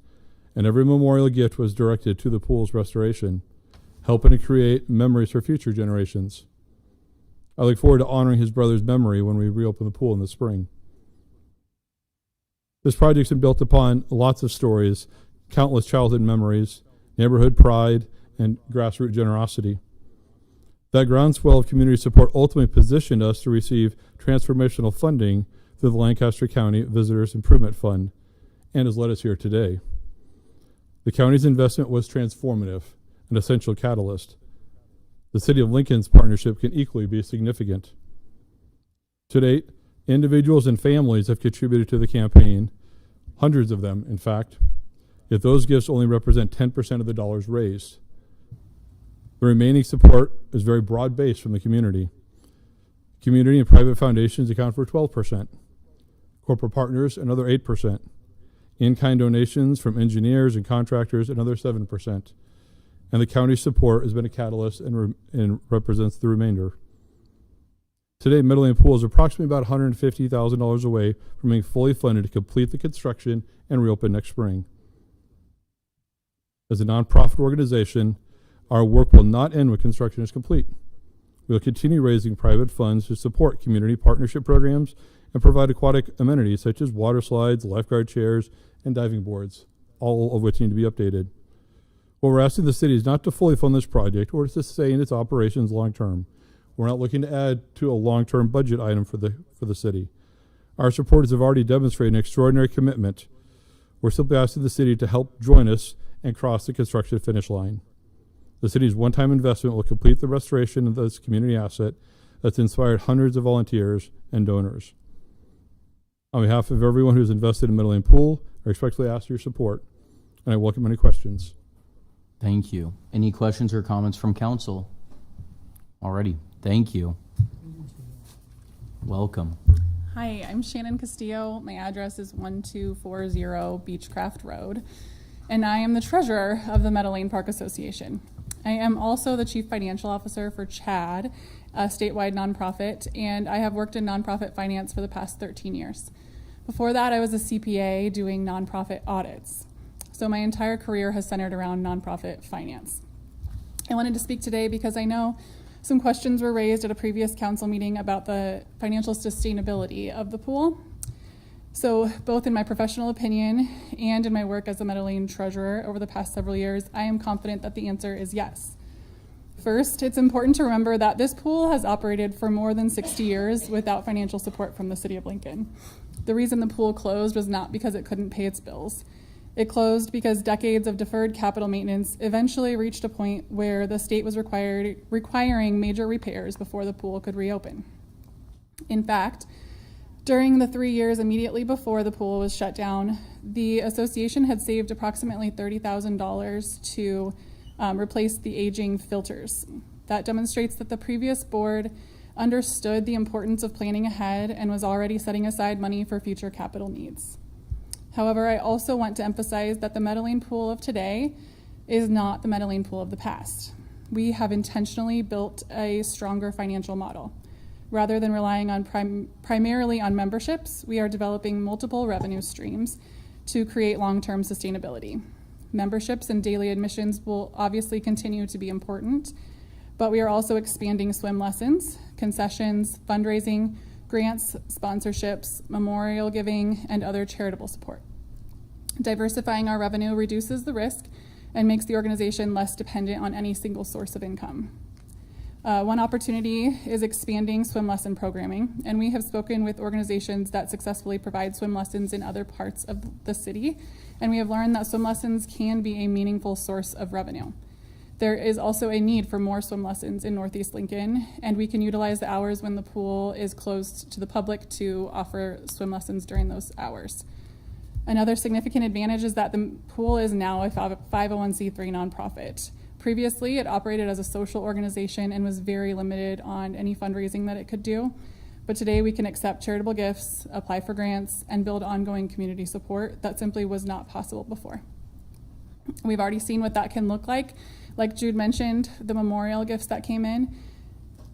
and every memorial gift was directed to the pool's restoration, helping to create memories for future generations. I look forward to honoring his brother's memory when we reopen the pool in the spring. This project's been built upon lots of stories, countless childhood memories, neighborhood pride, and grassroots generosity. That groundswell of community support ultimately positioned us to receive transformational funding through the Lancaster County Visitors Improvement Fund, and has led us here today. The county's investment was transformative, an essential catalyst. The City of Lincoln's partnership can equally be significant. To date, individuals and families have contributed to the campaign, hundreds of them, in fact, yet those gifts only represent 10% of the dollars raised. The remaining support is very broad-based from the community. Community and private foundations account for 12%, corporate partners another 8%, in-kind donations from engineers and contractors another 7%, and the county's support has been a catalyst and represents the remainder. Today, Meadow Lane Pool is approximately about $150,000 away from being fully funded to complete the construction and reopen next spring. As a nonprofit organization, our work will not end when construction is complete. We will continue raising private funds to support community partnership programs and provide aquatic amenities such as water slides, lifeguard chairs, and diving boards, all of which need to be updated. What we're asking the city is not to fully fund this project or to sustain its operations long term. We're not looking to add to a long-term budget item for the city. Our supporters have already demonstrated an extraordinary commitment. We're simply asking the city to help join us and cross the construction finish line. The city's one-time investment will complete the restoration of this community asset that's inspired hundreds of volunteers and donors. On behalf of everyone who's invested in Meadow Lane Pool, I respectfully ask for your support, and I welcome any questions. Thank you. Any questions or comments from council? Alrighty, thank you. Welcome. Hi, I'm Shannon Castillo. My address is 1240 Beechcraft Road, and I am the treasurer of the Meadow Lane Park Association. I am also the chief financial officer for CHAD, a statewide nonprofit, and I have worked in nonprofit finance for the past 13 years. Before that, I was a CPA doing nonprofit audits. So my entire career has centered around nonprofit finance. I wanted to speak today because I know some questions were raised at a previous council meeting about the financial sustainability of the pool. So both in my professional opinion and in my work as a Meadow Lane treasurer over the past several years, I am confident that the answer is yes. First, it's important to remember that this pool has operated for more than 60 years without financial support from the City of Lincoln. The reason the pool closed was not because it couldn't pay its bills. It closed because decades of deferred capital maintenance eventually reached a point where the state was requiring major repairs before the pool could reopen. In fact, during the 3 years immediately before the pool was shut down, the association had saved approximately $30,000 to replace the aging filters. That demonstrates that the previous board understood the importance of planning ahead and was already setting aside money for future capital needs. However, I also want to emphasize that the Meadow Lane Pool of today is not the Meadow Lane Pool of the past. We have intentionally built a stronger financial model. Rather than relying on primarily on memberships, we are developing multiple revenue streams to create long-term sustainability. Memberships and daily admissions will obviously continue to be important, but we are also expanding swim lessons, concessions, fundraising, grants, sponsorships, memorial giving, and other charitable support. Diversifying our revenue reduces the risk and makes the organization less dependent on any single source of income. One opportunity is expanding swim lesson programming, and we have spoken with organizations that successfully provide swim lessons in other parts of the city, and we have learned that swim lessons can be a meaningful source of revenue. There is also a need for more swim lessons in Northeast Lincoln, and we can utilize the hours when the pool is closed to the public to offer swim lessons during those hours. Another significant advantage is that the pool is now a 501c3 nonprofit. Previously, it operated as a social organization and was very limited on any fundraising that it could do. But today we can accept charitable gifts, apply for grants, and build ongoing community support that simply was not possible before. We've already seen what that can look like. Like Jude mentioned, the memorial gifts that came in,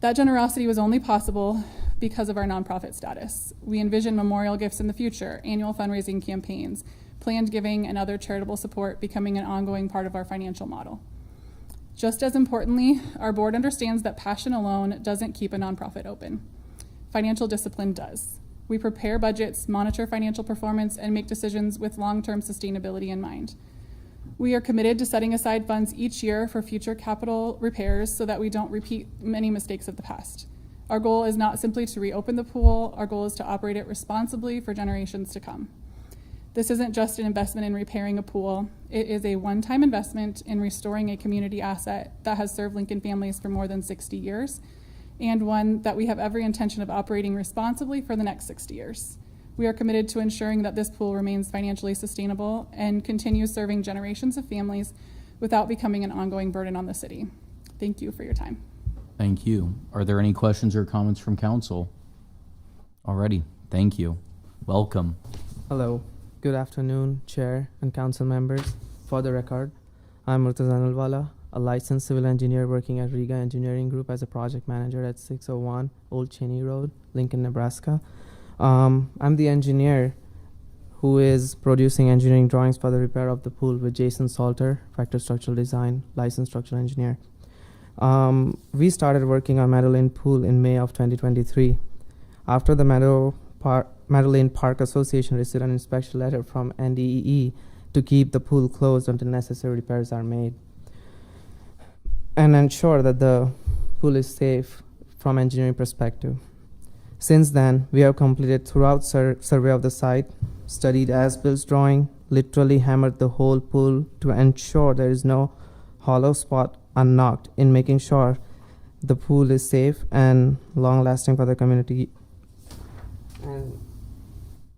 that generosity was only possible because of our nonprofit status. We envision memorial gifts in the future, annual fundraising campaigns, planned giving, and other charitable support becoming an ongoing part of our financial model. Just as importantly, our board understands that passion alone doesn't keep a nonprofit open. Financial discipline does. We prepare budgets, monitor financial performance, and make decisions with long-term sustainability in mind. We are committed to setting aside funds each year for future capital repairs so that we don't repeat many mistakes of the past. Our goal is not simply to reopen the pool, our goal is to operate it responsibly for generations to come. This isn't just an investment in repairing a pool, it is a one-time investment in restoring a community asset that has served Lincoln families for more than 60 years, and one that we have every intention of operating responsibly for the next 60 years. We are committed to ensuring that this pool remains financially sustainable and continues serving generations of families without becoming an ongoing burden on the city. Thank you for your time. Thank you. Are there any questions or comments from council? Alrighty, thank you. Welcome. Hello. Good afternoon, Chair and Council members. For the record, I'm Murtaza Nalwala, a licensed civil engineer working at Riga Engineering Group as a project manager at 601 Old Cheney Road, Lincoln, Nebraska. I'm the engineer who is producing engineering drawings for the repair of the pool with Jason Salter, Factor Structural Design, licensed structural engineer. We started working on Meadow Lane Pool in May of 2023. After the Meadow Lane Park Association received an inspection letter from NDEE to keep the pool closed until necessary repairs are made and ensure that the pool is safe from engineering perspective. Since then, we have completed thorough survey of the site, studied as-built drawing, literally hammered the whole pool to ensure there is no hollow spot unknocked in making sure the pool is safe and long-lasting for the community. And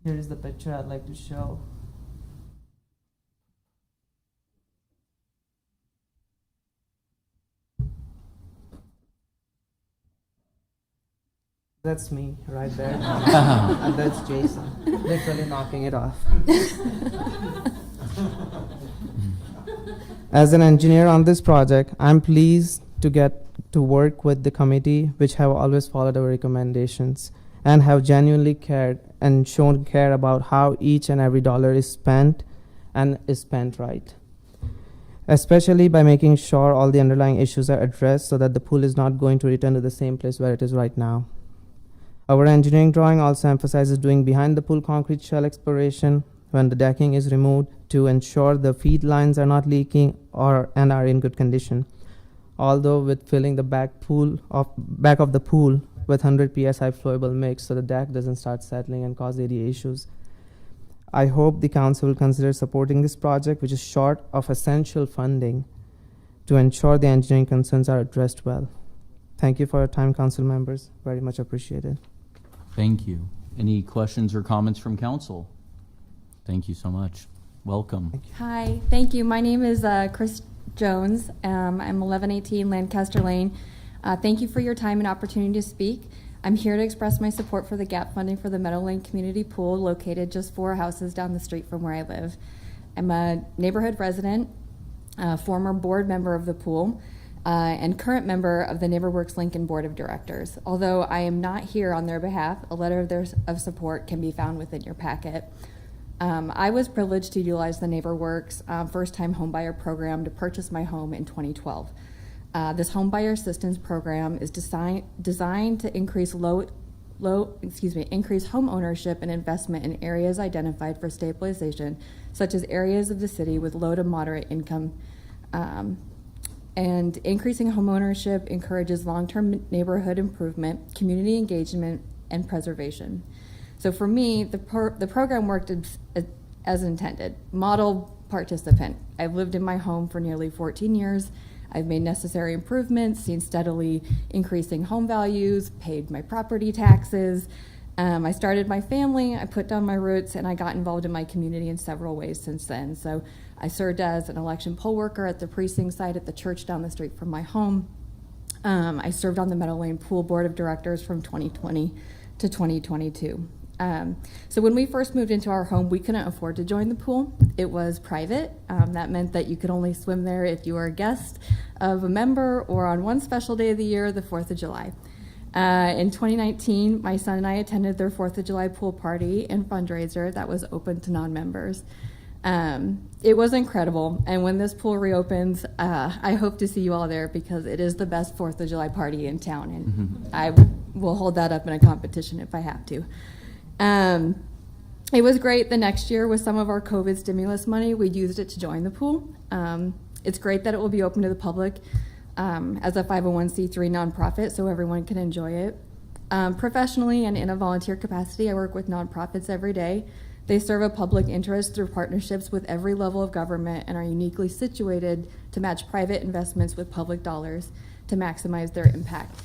here is the picture I'd like to show. That's me right there. And that's Jason, literally knocking it off. As an engineer on this project, I'm pleased to get to work with the committee, which have always followed our recommendations and have genuinely cared and shown care about how each and every dollar is spent and is spent right. Especially by making sure all the underlying issues are addressed so that the pool is not going to return to the same place where it is right now. Our engineering drawing also emphasizes doing behind the pool concrete shell exploration when the decking is removed to ensure the feed lines are not leaking and are in good condition. Although with filling the back of the pool with 100 psi flowable mix so the deck doesn't start settling and cause ADA issues. I hope the council will consider supporting this project, which is short of essential funding, to ensure the engineering concerns are addressed well. Thank you for your time, council members. Very much appreciated. Thank you. Any questions or comments from council? Thank you so much. Welcome. Hi, thank you. My name is Chris Jones. I'm 1118 Lancaster Lane. Thank you for your time and opportunity to speak. I'm here to express my support for the gap funding for the Meadow Lane Community Pool located just 4 houses down the street from where I live. I'm a neighborhood resident, former board member of the pool, and current member of the NeighborWorks Lincoln Board of Directors. Although I am not here on their behalf, a letter of support can be found within your packet. I was privileged to utilize the NeighborWorks first-time homebuyer program to purchase my home in 2012. This homebuyer assistance program is designed to increase increase home ownership and investment in areas identified for stabilization, such as areas of the city with low to moderate income. And increasing home ownership encourages long-term neighborhood improvement, community engagement, and preservation. So for me, the program worked as intended. Model participant. I've lived in my home for nearly 14 years. I've made necessary improvements, seen steadily increasing home values, paid my property taxes. I started my family, I put down my roots, and I got involved in my community in several ways since then. So I served as an election poll worker at the precinct site at the church down the street from my home. I served on the Meadow Lane Pool Board of Directors from 2020 to 2022. So when we first moved into our home, we couldn't afford to join the pool. It was private. That meant that you could only swim there if you were a guest of a member or on one special day of the year, the 4th of July. In 2019, my son and I attended their 4th of July pool party and fundraiser that was open to non-members. It was incredible, and when this pool reopens, I hope to see you all there because it is the best 4th of July party in town, and I will hold that up in a competition if I have to. It was great the next year with some of our COVID stimulus money. We used it to join the pool. It's great that it will be open to the public as a 501c3 nonprofit so everyone can enjoy it. Professionally and in a volunteer capacity, I work with nonprofits every day. They serve a public interest through partnerships with every level of government and are uniquely situated to match private investments with public dollars to maximize their impact.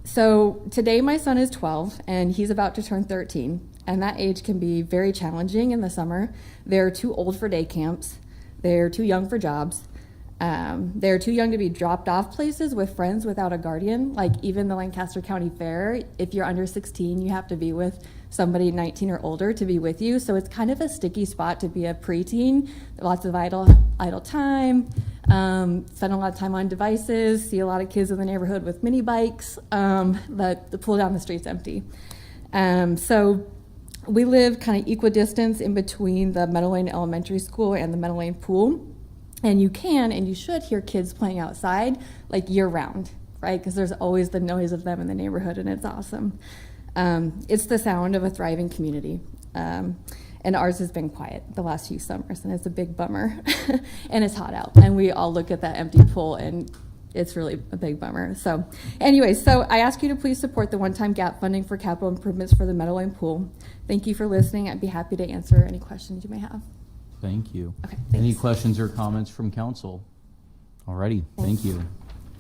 So today my son is 12 and he's about to turn 13, and that age can be very challenging in the summer. They're too old for day camps. They're too young for jobs. They're too young to be dropped off places with friends without a guardian. Like even the Lancaster County Fair, if you're under 16, you have to be with somebody 19 or older to be with you. So it's kind of a sticky spot to be a preteen. Lots of idle time, spend a lot of time on devices, see a lot of kids in the neighborhood with mini bikes. The pool down the street's empty. So we live kind of equidistant in between the Meadow Lane Elementary School and the Meadow Lane Pool. And you can and you should hear kids playing outside like year round, right? Because there's always the noise of them in the neighborhood and it's awesome. It's the sound of a thriving community. And ours has been quiet the last few summers and it's a big bummer. And it's hot out and we all look at that empty pool and it's really a big bummer. So anyway, so I ask you to please support the one-time gap funding for capital improvements for the Meadow Lane Pool. Thank you for listening. I'd be happy to answer any questions you may have. Thank you. Okay, Any thanks. questions or comments from council? Alrighty, thank you.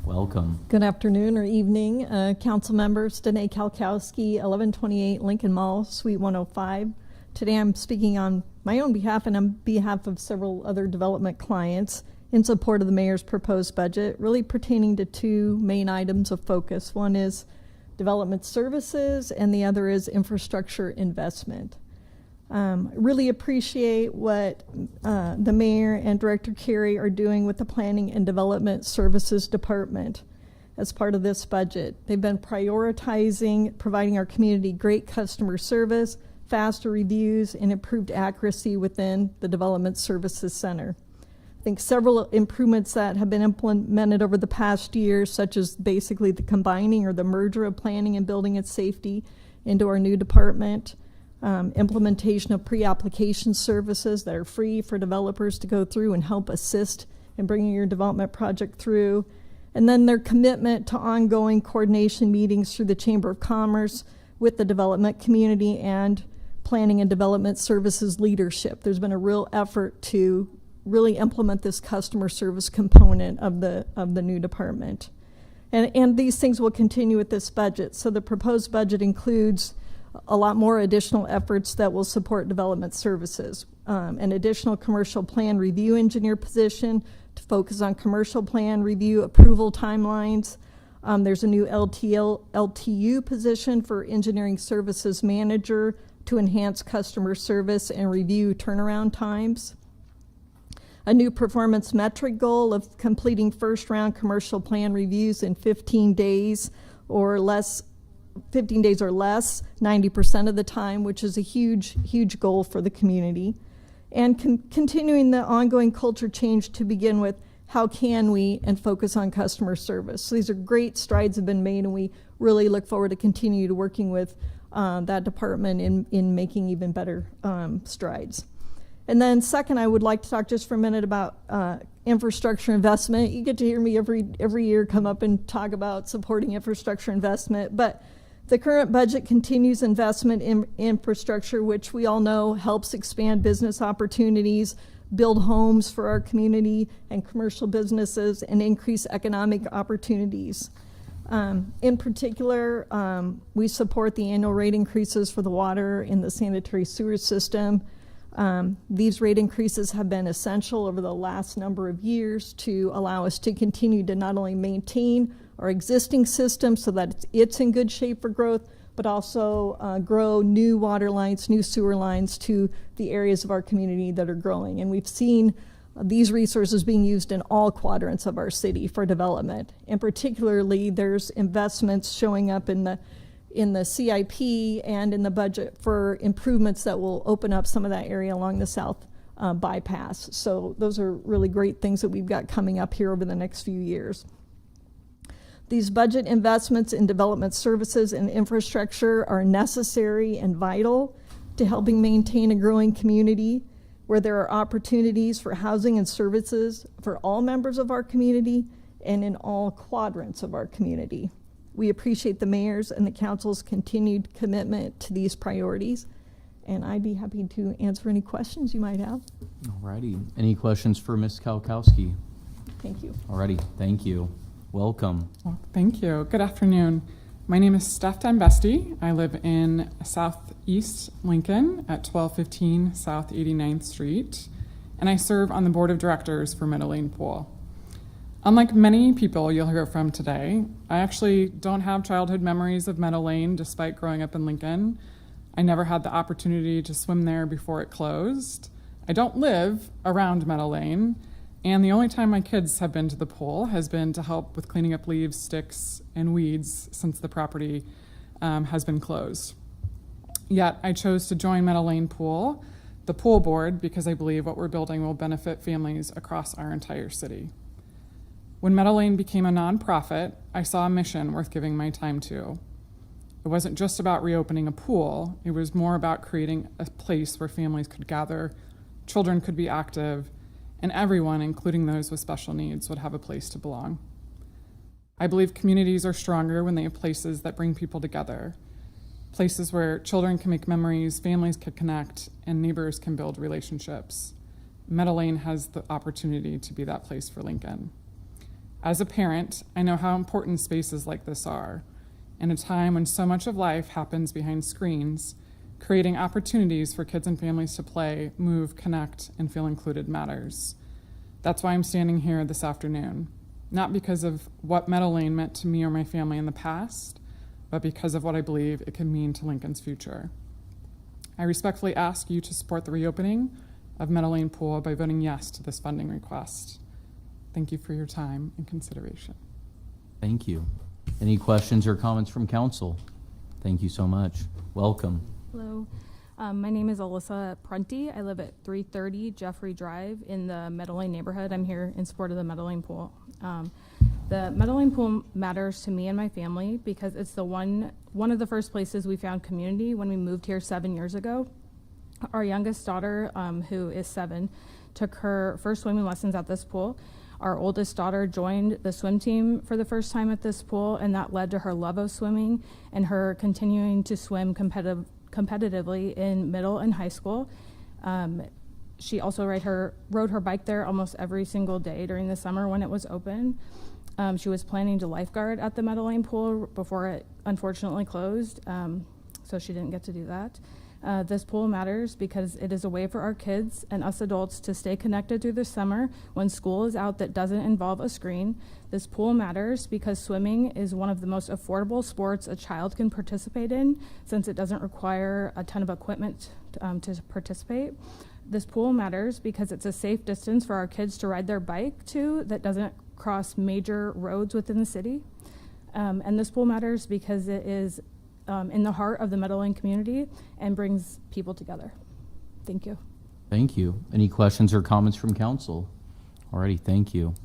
Welcome. Good afternoon or evening, council members. Danae Kalkowski, 1128 Lincoln Mall, Suite 105. Today I'm speaking on my own behalf and on behalf of several other development clients in support of the mayor's proposed budget, really pertaining to two main items of focus. One is development services and the other is infrastructure investment. Really appreciate what the mayor and Director Carey are doing with the Planning and Development Services Department as part of this budget. They've been prioritizing providing our community great customer service, faster reviews, and improved accuracy within the Development Services Center. I think several improvements that have been implemented over the past year, such as basically the combining or the merger of planning and building and safety into our new department. Implementation of pre-application services that are free for developers to go through and help assist in bringing your development project through. And then their commitment to ongoing coordination meetings through the Chamber of Commerce with the development community and planning and development services leadership. There's been a real effort to really implement this customer service component of the new department. And these things will continue with this budget. So the proposed budget includes a lot more additional efforts that will support development services. An additional commercial plan review engineer position to focus on commercial plan review approval timelines. There's a new LTU position for engineering services manager to enhance customer service and review turnaround times. A new performance metric goal of completing first round commercial plan reviews in 15 days or less, 90% of the time, which is a huge goal for the community. And continuing the ongoing culture change to begin with, how can we, and focus on customer service. So these are great strides have been made, and we really look forward to continue to working with that department in making even better strides. And then second, I would like to talk just for a minute about infrastructure investment. You get to hear me every year come up and talk about supporting infrastructure investment, but the current budget continues investment in infrastructure, which we all know helps expand business opportunities, build homes for our community and commercial businesses, and increase economic opportunities. In particular, we support the annual rate increases for the water in the sanitary sewer system. These rate increases have been essential over the last number of years to allow us to continue to not only maintain our existing system so that it's in good shape for growth, but also grow new water lines, new sewer lines to the areas of our community that are growing. And we've seen these resources being used in all quadrants of our city for development. And particularly, there's investments showing up in the CIP and in the budget for improvements that will open up some of that area along the south bypass. So those are really great things that we've got coming up here over the next few years. These budget investments in development services and infrastructure are necessary and vital to helping maintain a growing community where there are opportunities for housing and services for all members of our community and in all quadrants of our community. We appreciate the mayor's and the council's continued commitment to these priorities, and I'd be happy to answer any questions you might have. Alrighty. Any questions for Ms. Kalkowski? Thank you. Alrighty. Thank you. Welcome. Well, thank you. Good afternoon. My name is Steph Dunbesti. I live in Southeast Lincoln at 1215 South 89th Street, and I serve on the board of directors for Meadow Lane Pool. Unlike many people you'll hear from today, I actually don't have childhood memories of Meadow Lane despite growing up in Lincoln. I never had the opportunity to swim there before it closed. I don't live around Meadow Lane, and the only time my kids have been to the pool has been to help with cleaning up leaves, sticks, and weeds since the property has been closed. Yet I chose to join Meadow Lane Pool, the pool board, because I believe what we're building will benefit families across our entire city. When Meadow Lane became a nonprofit, I saw a mission worth giving my time to. It wasn't just about reopening a pool, it was more about creating a place where families could gather, children could be active, and everyone, including those with special needs, would have a place to belong. I believe communities are stronger when they have places that bring people together, places where children can make memories, families can connect, and neighbors can build relationships. Meadow Lane has the opportunity to be that place for Lincoln. As a parent, I know how important spaces like this are. In a time when so much of life happens behind screens, creating opportunities for kids and families to play, move, connect, and feel included matters. That's why I'm standing here this afternoon, not because of what Meadow Lane meant to me or my family in the past, but because of what I believe it can mean to Lincoln's future. I respectfully ask you to support the reopening of Meadow Lane Pool by voting yes to this funding request. Thank you for your time and consideration. Thank you. Any questions or comments from council? Thank you so much. Welcome. Hello. My name is Alyssa Prunty. I live at 330 Jeffrey Drive in the Meadow Lane neighborhood. I'm here in support of the Meadow Lane Pool. The Meadow Lane Pool matters to me and my family because it's the one of the first places we found community when we moved here 7 years ago. Our youngest daughter, who is 7, took her first swimming lessons at this pool. Our oldest daughter joined the swim team for the first time at this pool, and that led to her love of swimming and her continuing to swim competitively in middle and high school. She also rode her bike there almost every single day during the summer when it was open. She was planning to lifeguard at the Meadow Lane Pool before it unfortunately closed, so she didn't get to do that. This pool matters because it is a way for our kids and us adults to stay connected through the summer when school is out that doesn't involve a screen. This pool matters because swimming is one of the most affordable sports a child can participate in since it doesn't require a ton of equipment to participate. This pool matters because it's a safe distance for our kids to ride their bike to that doesn't cross major roads within the city. And this pool matters because it is in the heart of the Meadow Lane community and brings people together. Thank you. Thank you. Any questions or comments from council? Alrighty, thank you.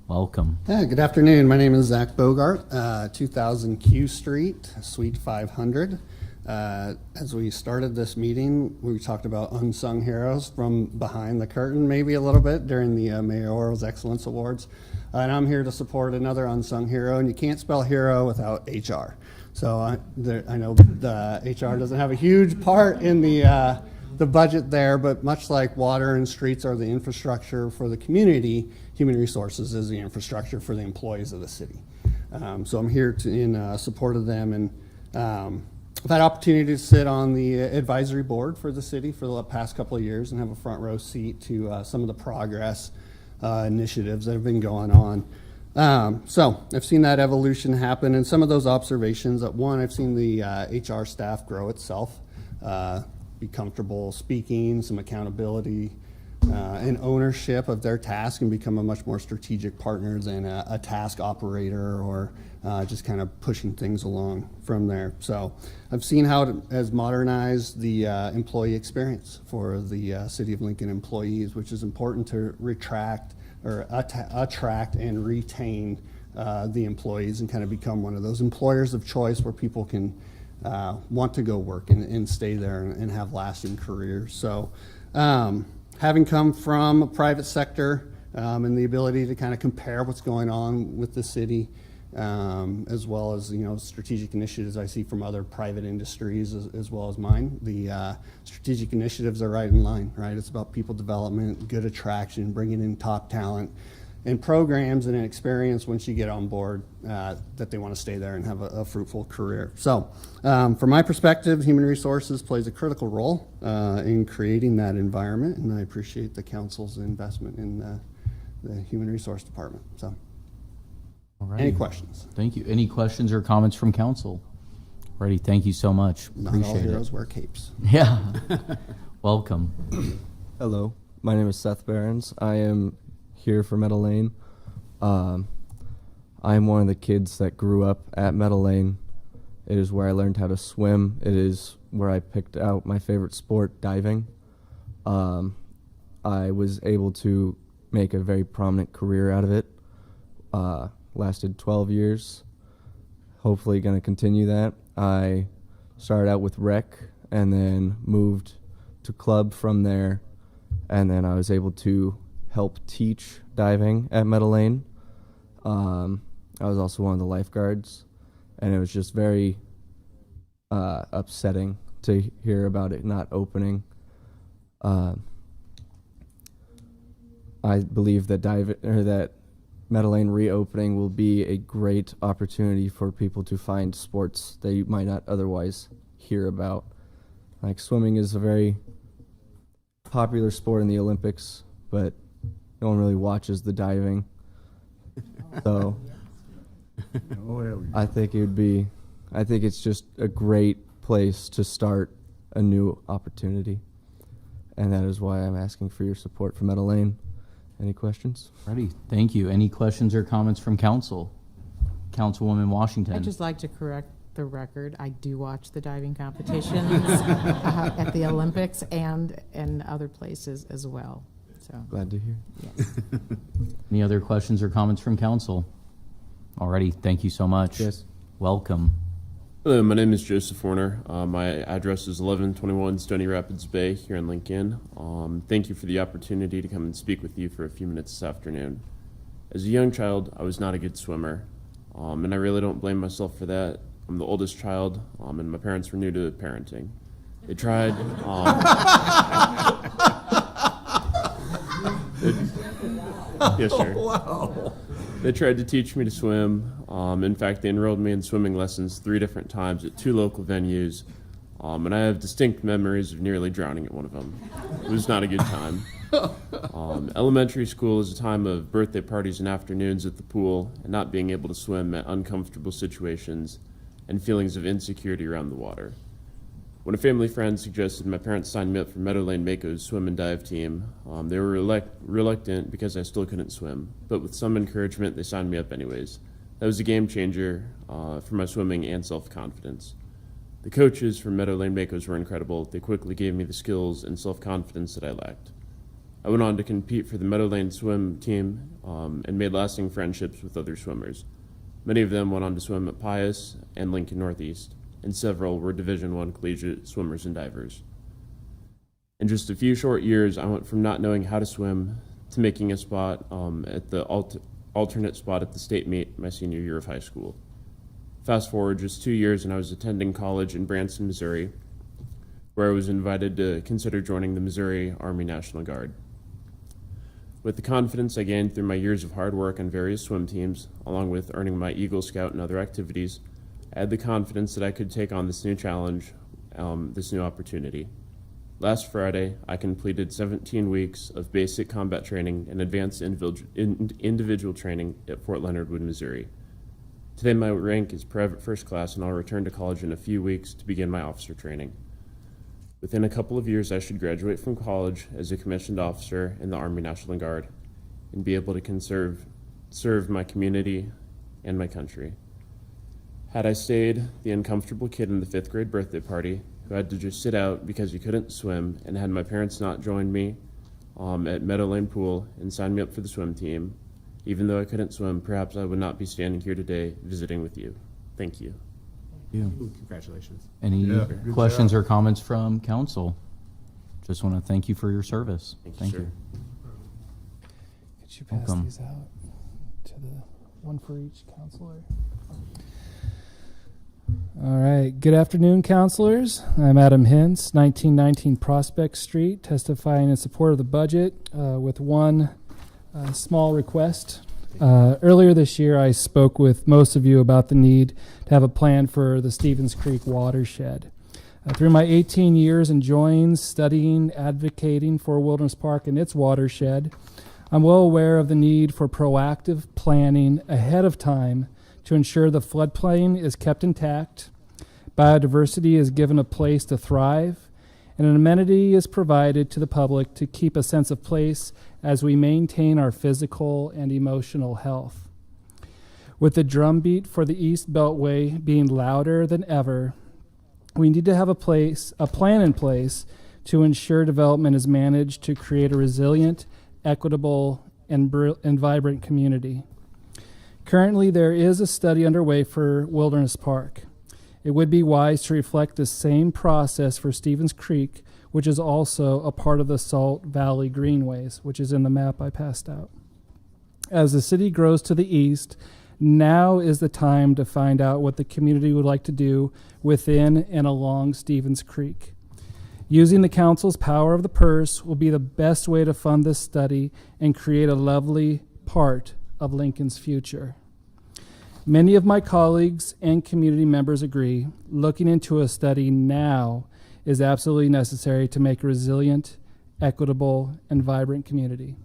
Welcome. Yeah, good afternoon. My name is Zach Bogart, 2000 Q Street, Suite 500. As we started this meeting, we talked about unsung heroes from behind the curtain, maybe a little bit during the Mayoral's Excellence Awards. And I'm here to support another unsung hero, and you can't spell hero without HR. So I know the HR doesn't have a huge part in the budget there, but much like water and streets are the infrastructure for the community, human resources is the infrastructure for the employees of the city. So I'm here in support of them, and I've had opportunity to sit on the advisory board for the city for the past couple of years and have a front row seat to some of the progress initiatives that have been going on. So I've seen that evolution happen, and some of those observations. One, I've seen the HR staff grow itself, be comfortable speaking, some accountability, and ownership of their task, and become a much more strategic partner than a task operator or just kind of pushing things along from there. So I've seen how it has modernized the employee experience for the City of Lincoln employees, which is important to attract and retain the employees and kind of become one of those employers of choice where people can want to go work and stay there and have lasting careers. So having come from a private sector and the ability to kind of compare what's going on with the city, as well as strategic initiatives I see from other private industries as well as mine. The strategic initiatives are right in line, right? It's about people development, good attraction, bringing in top talent, and programs and an experience once you get on board that they want to stay there and have a fruitful career. So from my perspective, human resources plays a critical role in creating that environment, and I appreciate the council's investment in the human resource department. So. Alrighty. Any questions? Thank you. Any questions or comments from council? Alrighty, thank you so much. Not Appreciate all heroes it. wear capes. Yeah. Welcome. Hello, my name is Seth Behrens. I am here for Meadow Lane. I am one of the kids that grew up at Meadow Lane. It is where I learned how to swim. It is where I picked out my favorite sport, diving. I was able to make a very prominent career out of it. Lasted 12 years. Hopefully going to continue that. I started out with rec and then moved to club from there. And then I was able to help teach diving at Meadow Lane. I was also one of the lifeguards, and it was just very upsetting to hear about it not opening. I believe that that Meadow Lane reopening will be a great opportunity for people to find sports that you might not otherwise hear about. Like swimming is a very popular sport in the Olympics, but no one really watches the diving. So I think it's just a great place to start a new opportunity. And that is why I'm asking for your support for Meadow Lane. Any questions? Ready. Thank you. Any questions or comments from council? Councilwoman Washington. I'd just like to correct the record. I do watch the diving competitions at the Olympics and in other places as well. So glad to hear. Yes. Any other questions or comments from council? Alrighty. Thank you so much. Yes. Welcome. Hello, my name is Joseph Warner. My address is 1121 Stony Rapids Bay here in Lincoln. Thank you for the opportunity to come and speak with you for a few minutes this afternoon. As a young child, I was not a good swimmer, and I really don't blame myself for that. I'm the oldest child, and my parents were new to parenting. They tried. Yes, sir. Wow. They tried to teach me to swim. In fact, they enrolled me in swimming lessons 3 different times at 2 local venues, and I have distinct memories of nearly drowning at one of them. It was not a good time. Elementary school is a time of birthday parties and afternoons at the pool, and not being able to swim at uncomfortable situations, and feelings of insecurity around the water. When a family friend suggested my parents sign me up for Meadow Lane Mako's swim and dive team, they were reluctant because I still couldn't swim, but with some encouragement, they signed me up anyways. That was a game changer for my swimming and self-confidence. The coaches from Meadow Lane Mako's were incredible. They quickly gave me the skills and self-confidence that I lacked. I went on to compete for the Meadow Lane swim team and made lasting friendships with other swimmers. Many of them went on to swim at Pius and Lincoln Northeast, and several were Division I collegiate swimmers and divers. In just a few short years, I went from not knowing how to swim to making a spot at the alternate spot at the state meet my senior year of high school. Fast forward just 2 years and I was attending college in Branson, Missouri, where I was invited to consider joining the Missouri Army National Guard. With the confidence I gained through my years of hard work on various swim teams, along with earning my Eagle Scout and other activities, I had the confidence that I could take on this new challenge, this new opportunity. Last Friday, I completed 17 weeks of basic combat training and advanced individual training at Fort Leonard Wood, Missouri. Today, my rank is Private First Class, and I'll return to college in a few weeks to begin my officer training. Within a couple of years, I should graduate from college as a commissioned officer in the Army National Guard and be able to serve my community and my country. Had I stayed the uncomfortable kid in the 5th grade birthday party who had to just sit out because he couldn't swim, and had my parents not joined me at Meadow Lane Pool and signed me up for the swim team, even though I couldn't swim, perhaps I would not be standing here today visiting with you. Thank you. Congratulations. Any questions or comments from council? Just want to thank you for your service. Thank you, sir. Could you pass Welcome. these out to the one for each counselor? All right. Good afternoon, counselors. I'm Adam Hintz, 1919 Prospect Street, testifying in support of the budget with one small request. Earlier this year, I spoke with most of you about the need to have a plan for the Stevens Creek watershed. Through my 18 years enjoying, studying, advocating for Wilderness Park and its watershed, I'm well aware of the need for proactive planning ahead of time to ensure the floodplain is kept intact, biodiversity is given a place to thrive, and an amenity is provided to the public to keep a sense of place as we maintain our physical and emotional health. With the drumbeat for the East Beltway being louder than ever, we need to have a plan in place to ensure development is managed to create a resilient, equitable, and vibrant community. Currently, there is a study underway for Wilderness Park. It would be wise to reflect the same process for Stevens Creek, which is also a part of the Salt Valley Greenways, which is in the map I passed out. As the city grows to the east, now is the time to find out what the community would like to do within and along Stevens Creek. Using the council's power of the purse will be the best way to fund this study and create a lovely part of Lincoln's future. Many of my colleagues and community members agree looking into a study now is absolutely necessary to make a resilient, equitable, and vibrant community.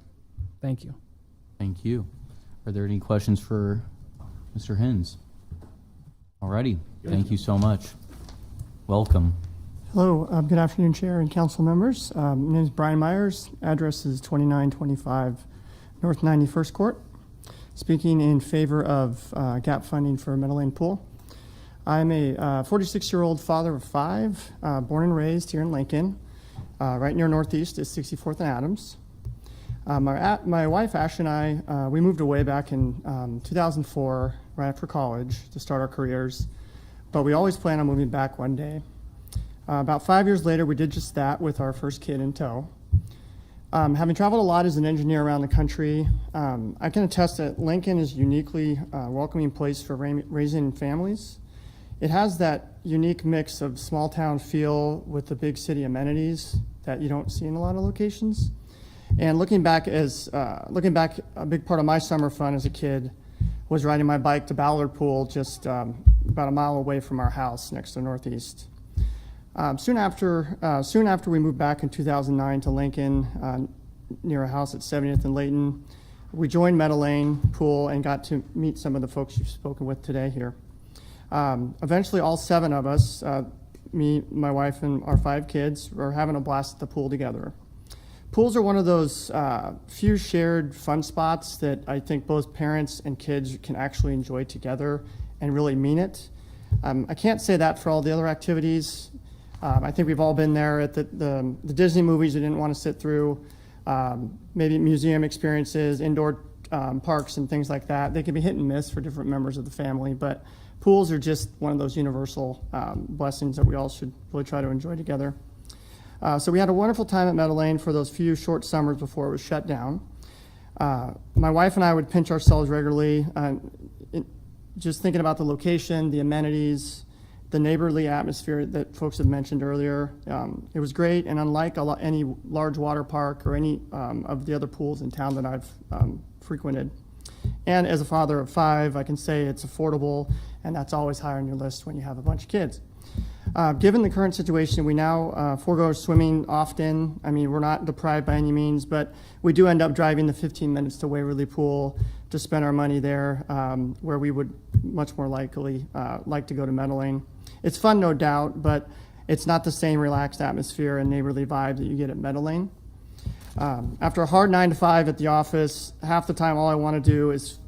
Thank you. Thank you. Are there any questions for Mr. Hins? Alrighty. Thank you so much. Welcome. Hello, good afternoon, Chair and council members. My name is Brian Myers. Address is 2925 North 91st Court. Speaking in favor of gap funding for Meadow Lane Pool. I'm a 46-year-old father of 5, born and raised here in Lincoln, right near Northeast is 64th and Adams. My wife, Ashley, and I, we moved away back in 2004, right after college, to start our careers, but we always plan on moving back one day. About 5 years later, we did just that with our first kid in tow. Having traveled a lot as an engineer around the country, I can attest that Lincoln is a uniquely welcoming place for raising families. It has that unique mix of small town feel with the big city amenities that you don't see in a lot of locations. And looking back, a big part of my summer fun as a kid was riding my bike to Ballard Pool, just about a mile away from our house next to Northeast. Soon after we moved back in 2009 to Lincoln, near a house at 70th and Layton, we joined Meadow Lane Pool and got to meet some of the folks you've spoken with today here. Eventually, all 7 of us, me, my wife, and our 5 kids, were having a blast at the pool together. Pools are one of those few shared fun spots that I think both parents and kids can actually enjoy together and really mean it. I can't say that for all the other activities. I think we've all been there at the Disney movies we didn't want to sit through, maybe museum experiences, indoor parks and things like that. They can be hit and miss for different members of the family, but pools are just one of those universal blessings that we all should really try to enjoy together. So we had a wonderful time at Meadow Lane for those few short summers before it was shut down. My wife and I would pinch ourselves regularly, just thinking about the location, the amenities, the neighborly atmosphere that folks have mentioned earlier. It was great, and unlike any large water park or any of the other pools in town that I've frequented. And as a father of 5, I can say it's affordable, and that's always high on your list when you have a bunch of kids. Given the current situation, we now forego swimming often. I mean, we're not deprived by any means, but we do end up driving the 15 minutes to Waverly Pool to spend our money there, where we would much more likely like to go to Meadow Lane. It's fun, no doubt, but it's not the same relaxed atmosphere and neighborly vibe that you get at Meadow Lane. After a hard 9 to 5 at the office, half the time all I want to do is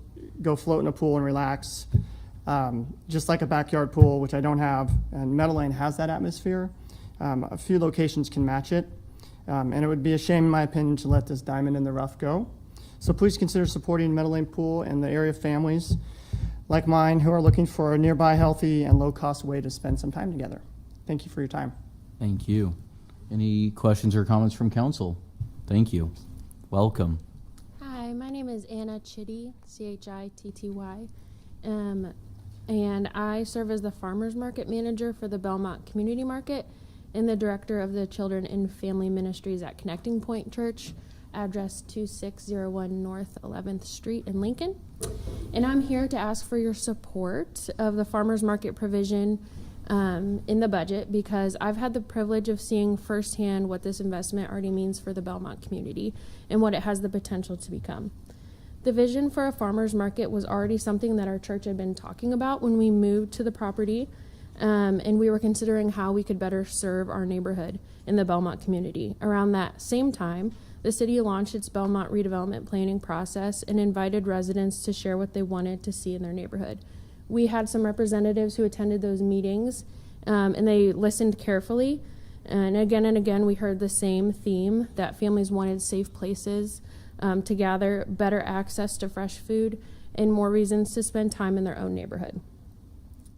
go float in a pool and relax. Just like a backyard pool, which I don't have, and Meadow Lane has that atmosphere. A few locations can match it, and it would be a shame, in my opinion, to let this diamond in the rough go. So please consider supporting Meadow Lane Pool and the area families like mine who are looking for a nearby, healthy, and low-cost way to spend some time together. Thank you for your time. Thank you. Any questions or comments from council? Thank you. Welcome. Hi, my name is Anna Chitty, Chitty, and I serve as the Farmers Market Manager for the Belmont Community Market and the Director of the Children and Family Ministries at Connecting Point Church, address 2601 North 11th Street in Lincoln. And I'm here to ask for your support of the Farmers Market provision in the budget, because I've had the privilege of seeing firsthand what this investment already means for the Belmont community and what it has the potential to become. The vision for a farmer's market was already something that our church had been talking about when we moved to the property, and we were considering how we could better serve our neighborhood in the Belmont community. Around that same time, the city launched its Belmont redevelopment planning process and invited residents to share what they wanted to see in their neighborhood. We had some representatives who attended those meetings, and they listened carefully. And again, we heard the same theme, that families wanted safe places to gather, better access to fresh food, and more reasons to spend time in their own neighborhood.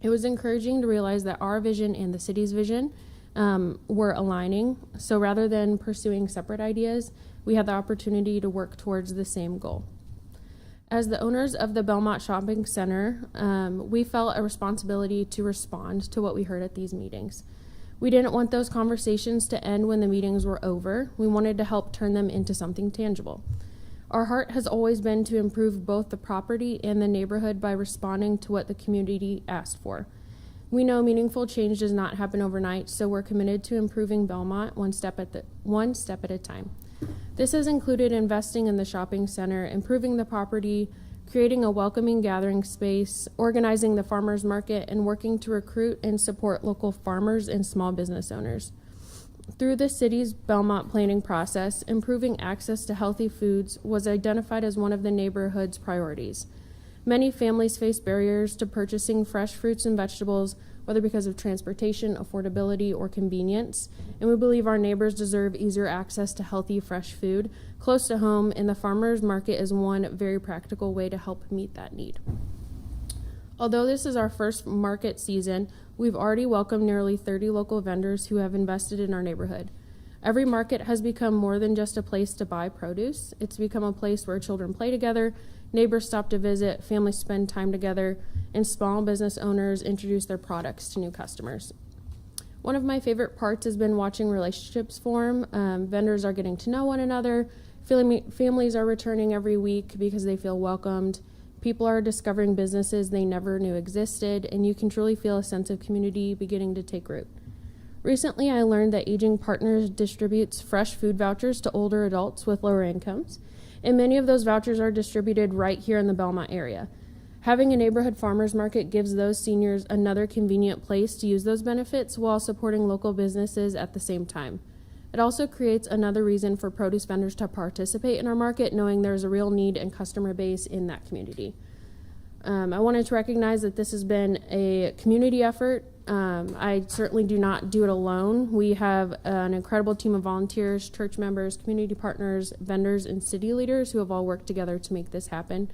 It was encouraging to realize that our vision and the city's vision were aligning. So rather than pursuing separate ideas, we had the opportunity to work towards the same goal. As the owners of the Belmont Shopping Center, we felt a responsibility to respond to what we heard at these meetings. We didn't want those conversations to end when the meetings were over. We wanted to help turn them into something tangible. Our heart has always been to improve both the property and the neighborhood by responding to what the community asked for. We know meaningful change does not happen overnight, so we're committed to improving Belmont one step at a time. This has included investing in the shopping center, improving the property, creating a welcoming gathering space, organizing the farmers market, and working to recruit and support local farmers and small business owners. Through the city's Belmont planning process, improving access to healthy foods was identified as one of the neighborhood's priorities. Many families face barriers to purchasing fresh fruits and vegetables, whether because of transportation, affordability, or convenience, and we believe our neighbors deserve easier access to healthy, fresh food close to home, and the farmers market is one very practical way to help meet that need. Although this is our first market season, we've already welcomed nearly 30 local vendors who have invested in our neighborhood. Every market has become more than just a place to buy produce. It's become a place where children play together, neighbors stop to visit, families spend time together, and small business owners introduce their products to new customers. One of my favorite parts has been watching relationships form. Vendors are getting to know one another. Families are returning every week because they feel welcomed. People are discovering businesses they never knew existed, and you can truly feel a sense of community beginning to take root. Recently, I learned that Aging Partners distributes fresh food vouchers to older adults with lower incomes, and many of those vouchers are distributed right here in the Belmont area. Having a neighborhood farmers market gives those seniors another convenient place to use those benefits while supporting local businesses at the same time. It also creates another reason for produce vendors to participate in our market, knowing there's a real need and customer base in that community. I wanted to recognize that this has been a community effort. I certainly do not do it alone. We have an incredible team of volunteers, church members, community partners, vendors, and city leaders who have all worked together to make this happen.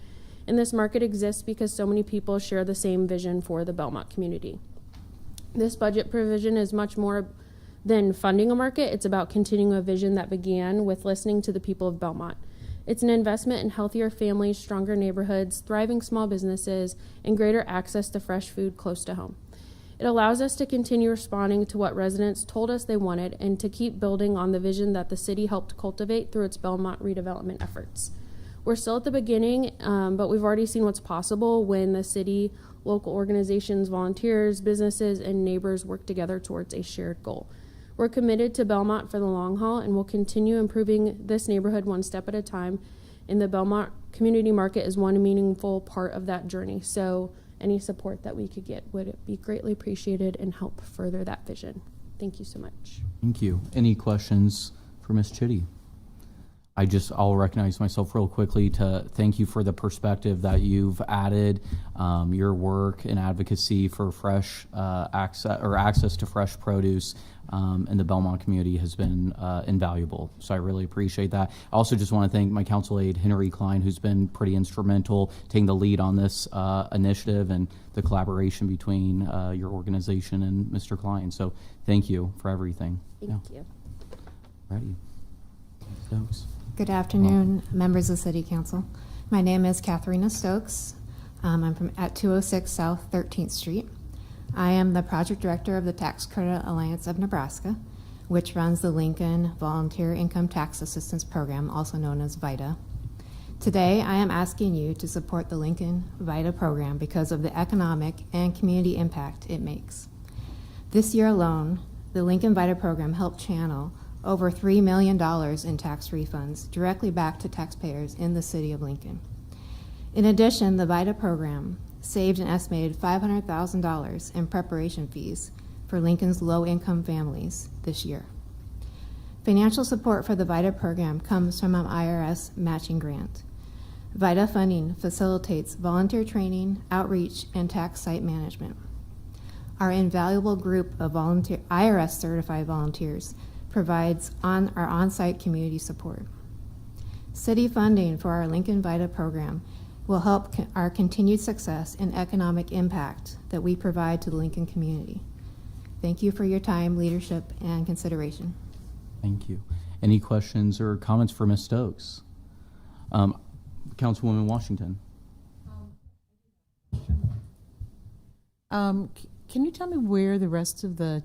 And this market exists because so many people share the same vision for the Belmont community. This budget provision is much more than funding a market. It's about continuing a vision that began with listening to the people of Belmont. It's an investment in healthier families, stronger neighborhoods, thriving small businesses, and greater access to fresh food close to home. It allows us to continue responding to what residents told us they wanted and to keep building on the vision that the city helped cultivate through its Belmont redevelopment efforts. We're still at the beginning, but we've already seen what's possible when the city, local organizations, volunteers, businesses, and neighbors work together towards a shared goal. We're committed to Belmont for the long haul, and we'll continue improving this neighborhood one step at a time. And the Belmont Community Market is one meaningful part of that journey. So any support that we could get would be greatly appreciated and help further that vision. Thank you so much. Thank you. Any questions for Ms. Chitty? I'll recognize myself real quickly to thank you for the perspective that you've added. Your work and advocacy for fresh access to fresh produce in the Belmont community has been invaluable. So I really appreciate that. I also just want to thank my council aide, Henry Klein, who's been pretty instrumental taking the lead on this initiative and the collaboration between your organization and Mr. Klein. So thank you for everything. Thank you. Ready. Stokes. Good afternoon, members of City Council. My name is Katharina Stokes. I'm at 206 South 13th Street. I am the project director of the Tax Credit Alliance of Nebraska, which runs the Lincoln Volunteer Income Tax Assistance Program, also known as VITA. Today, I am asking you to support the Lincoln VITA program because of the economic and community impact it makes. This year alone, the Lincoln VITA program helped channel over $3 million in tax refunds directly back to taxpayers in the city of Lincoln. In addition, the VITA program saved an estimated $500,000 in preparation fees for Lincoln's low-income families this year. Financial support for the VITA program comes from an IRS matching grant. VITA funding facilitates volunteer training, outreach, and tax site management. Our invaluable group of IRS-certified volunteers provides our on-site community support. City funding for our Lincoln VITA program will help our continued success and economic impact that we provide to the Lincoln community. Thank you for your time, leadership, and consideration. Thank you. Any questions or comments for Ms. Stokes? Councilwoman Washington. Can you tell me where the rest of the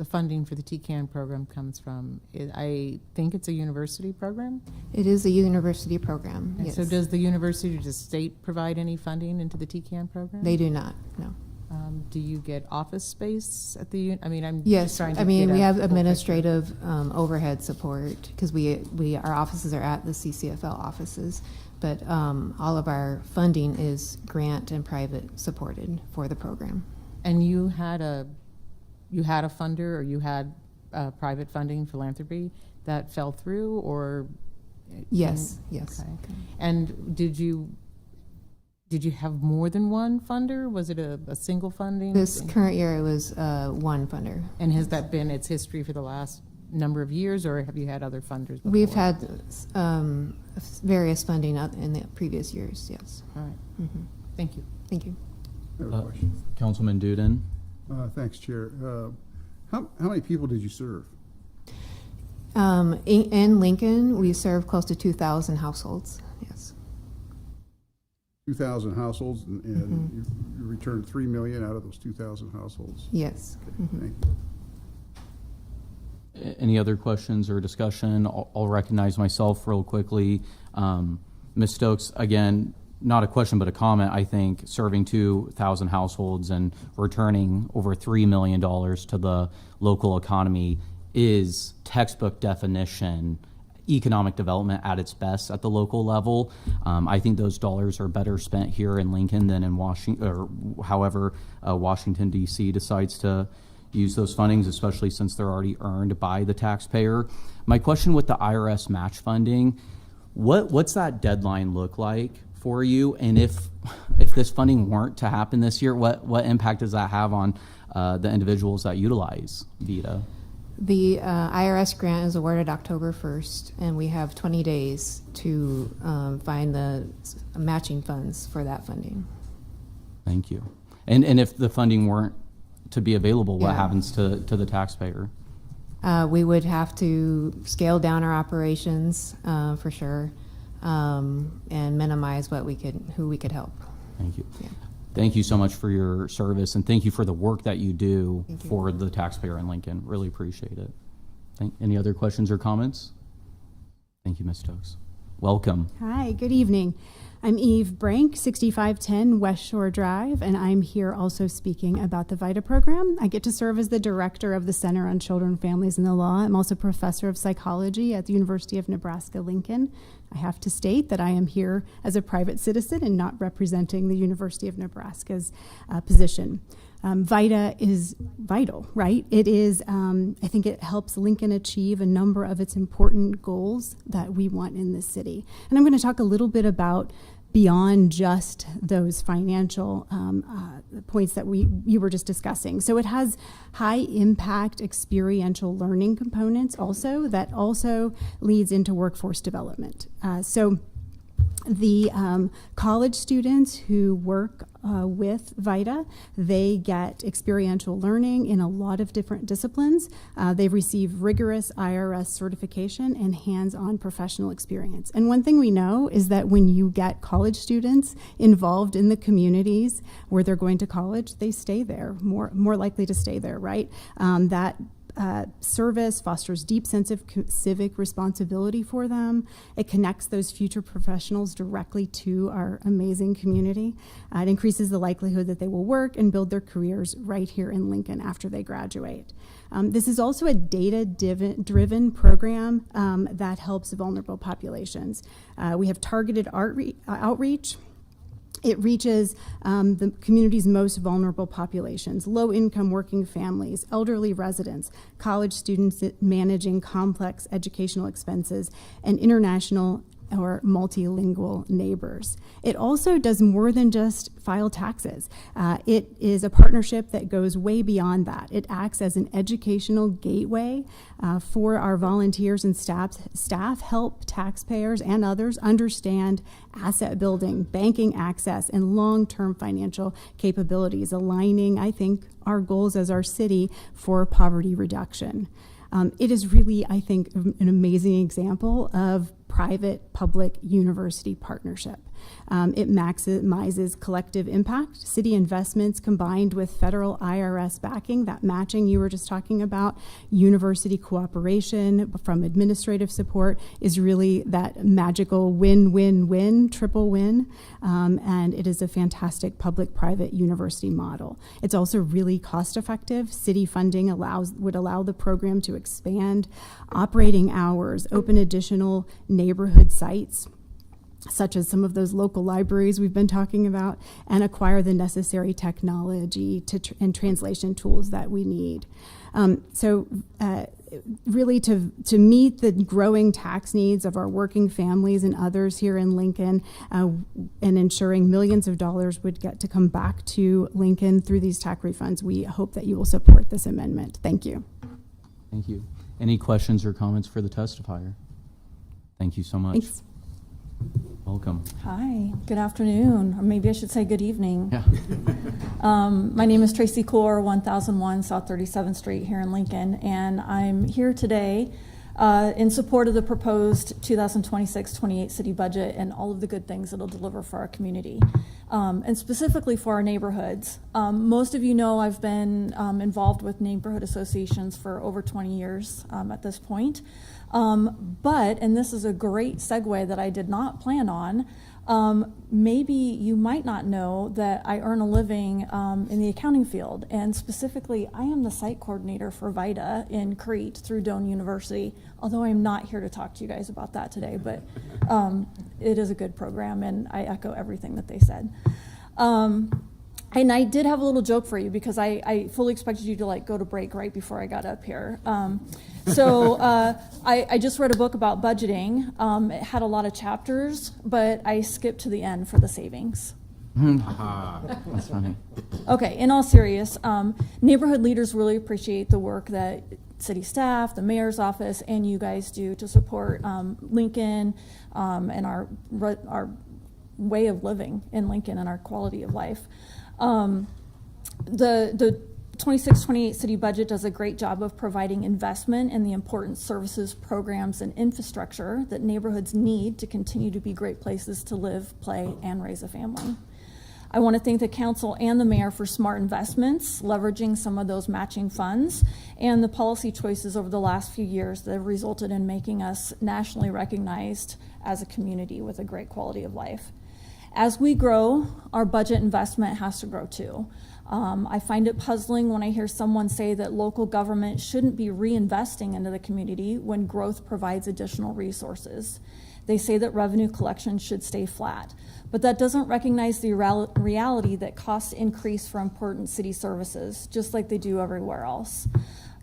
funding for the TCAN program comes from? I think it's a university program? It is a university program, And yes. so does the university or the state provide any funding into the TCAN program? They do not, no. Do you get office space at the, I'm Yes, just trying to I mean, get we a have full administrative overhead support because our offices are at the CCFL offices, but all of our funding is grant and private supported for the program. And you had a funder, or you had private funding philanthropy that fell through, or? Yes, yes. Okay. And did you have more than one funder? Was it a single funding? This current year it was one funder. And has that been its history for the last number of years, or have you had other funders before? We've had various funding in the previous years, yes. All right. Mm-hmm. Thank you. Thank you. I have a question. Councilman Duden. Thanks, Chair. How many people did you serve? In Lincoln, we serve close to 2,000 households, yes. 2,000 households, and you returned $3 million out of those 2,000 households? Yes. Okay, thank you. Any other questions or discussion? I'll recognize myself real quickly. Ms. Stokes, again, not a question but a comment. I think serving 2,000 households and returning over $3 million to the local economy is textbook definition economic development at its best at the local level. I think those dollars are better spent here in Lincoln than in Washington, or however Washington, D.C. decides to use those fundings, especially since they're already earned by the taxpayer. My question with the IRS match funding, what's that deadline look like for you? And if this funding weren't to happen this year, what impact does that have on the individuals that utilize VITA? The IRS grant is awarded October 1st, and we have 20 days to find the matching funds for that funding. Thank you. And if the funding weren't to be available, what Yeah. happens to the taxpayer? We would have to scale down our operations for sure, and minimize who we could help. Thank you. Yeah. Thank you so much for your service, and thank you for the work that you do Thank you. for the taxpayer in Lincoln. Really appreciate it. Any other questions or comments? Thank you, Ms. Stokes. Welcome. Hi, good evening. I'm Eve Brank, 6510 West Shore Drive, and I'm here also speaking about the VITA program. I get to serve as the director of the Center on Children, Families, and the Law. I'm also professor of psychology at the University of Nebraska-Lincoln. I have to state that I am here as a private citizen and not representing the University of Nebraska's position. VITA is vital, right? It is, I think it helps Lincoln achieve a number of its important goals that we want in this city. And I'm going to talk a little bit about beyond just those financial points that you were just discussing. So it has high impact experiential learning components also that also leads into workforce development. So the college students who work with VITA, they get experiential learning in a lot of different disciplines. They receive rigorous IRS certification and hands-on professional experience. And one thing we know is that when you get college students involved in the communities where they're going to college, they stay there, more likely to stay there, right? That service fosters deep sense of civic responsibility for them. It connects those future professionals directly to our amazing community. It increases the likelihood that they will work and build their careers right here in Lincoln after they graduate. This is also a data-driven program that helps vulnerable populations. We have targeted outreach. It reaches the community's most vulnerable populations, low-income working families, elderly residents, college students managing complex educational expenses, and international or multilingual neighbors. It also does more than just file taxes. It is a partnership that goes way beyond that. It acts as an educational gateway for our volunteers and staff, help taxpayers and others understand asset building, banking access, and long-term financial capabilities, aligning, I think, our goals as our city for poverty reduction. It is really, I think, an amazing example of private-public university partnership. It maximizes collective impact, city investments combined with federal IRS backing, that matching you were just talking about, university cooperation from administrative support is really that magical win-win-win, triple win, and it is a fantastic public-private university model. It's also really cost-effective. City funding would allow the program to expand operating hours, open additional neighborhood sites, such as some of those local libraries we've been talking about, and acquire the necessary technology and translation tools that we need. Really to meet the growing tax needs of our working families and others here in Lincoln, and ensuring millions of dollars would get to come back to Lincoln through these tax refunds, we hope that you will support this amendment. Thank you. Thank you. Any questions or comments for the testifier? Thank you so much. Thanks. Welcome. Hi, good afternoon, or maybe I should say good evening. Yeah. My name is Tracy Core, 1001 South 37th Street here in Lincoln, and I'm here today in support of the proposed 2026-28 city budget and all of the good things it'll deliver for our community, and specifically for our neighborhoods. Most of you know I've been involved with neighborhood associations for over 20 years at this point. And this is a great segue that I did not plan on, maybe you might not know that I earn a living in the accounting field, and specifically I am the site coordinator for VITA in Crete through Doane University, although I'm not here to talk to you guys about that today, but it is a good program and I echo everything that they said. And I did have a little joke for you because I fully expected you to like go to break right before I got up here. I just read a book about budgeting. It had a lot of chapters, but I skipped to the end for the savings. That's funny. Okay, in all serious, neighborhood leaders really appreciate the work that city staff, the mayor's office, and you guys do to support Lincoln and our way of living in Lincoln and our quality of life. The 26-28 city budget does a great job of providing investment in the important services, programs, and infrastructure that neighborhoods need to continue to be great places to live, play, and raise a family. I want to thank the council and the mayor for smart investments, leveraging some of those matching funds, and the policy choices over the last few years that have resulted in making us nationally recognized as a community with a great quality of life. As we grow, our budget investment has to grow too. I find it puzzling when I hear someone say that local government shouldn't be reinvesting into the community when growth provides additional resources. They say that revenue collection should stay flat, but that doesn't recognize the reality that costs increase for important city services, just like they do everywhere else.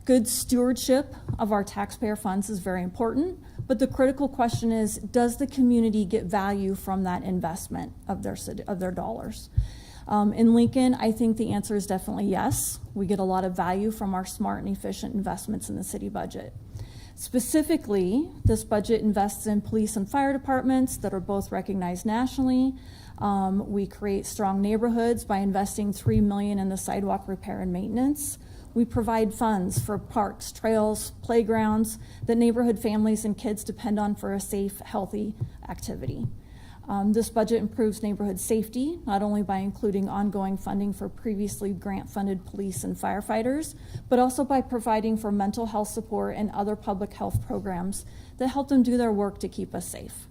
Good stewardship of our taxpayer funds is very important, but the critical question is, does the community get value from that investment of their dollars? In Lincoln, I think the answer is definitely yes. We get a lot of value from our smart and efficient investments in the city budget. Specifically, this budget invests in police and fire departments that are both recognized nationally. We create strong neighborhoods by investing $3 million in the sidewalk repair and maintenance. We provide funds for parks, trails, playgrounds that neighborhood families and kids depend on for a safe, healthy activity. This budget improves neighborhood safety, not only by including ongoing funding for previously grant-funded police and firefighters, but also by providing for mental health support and other public health programs that help them do their work to keep us safe.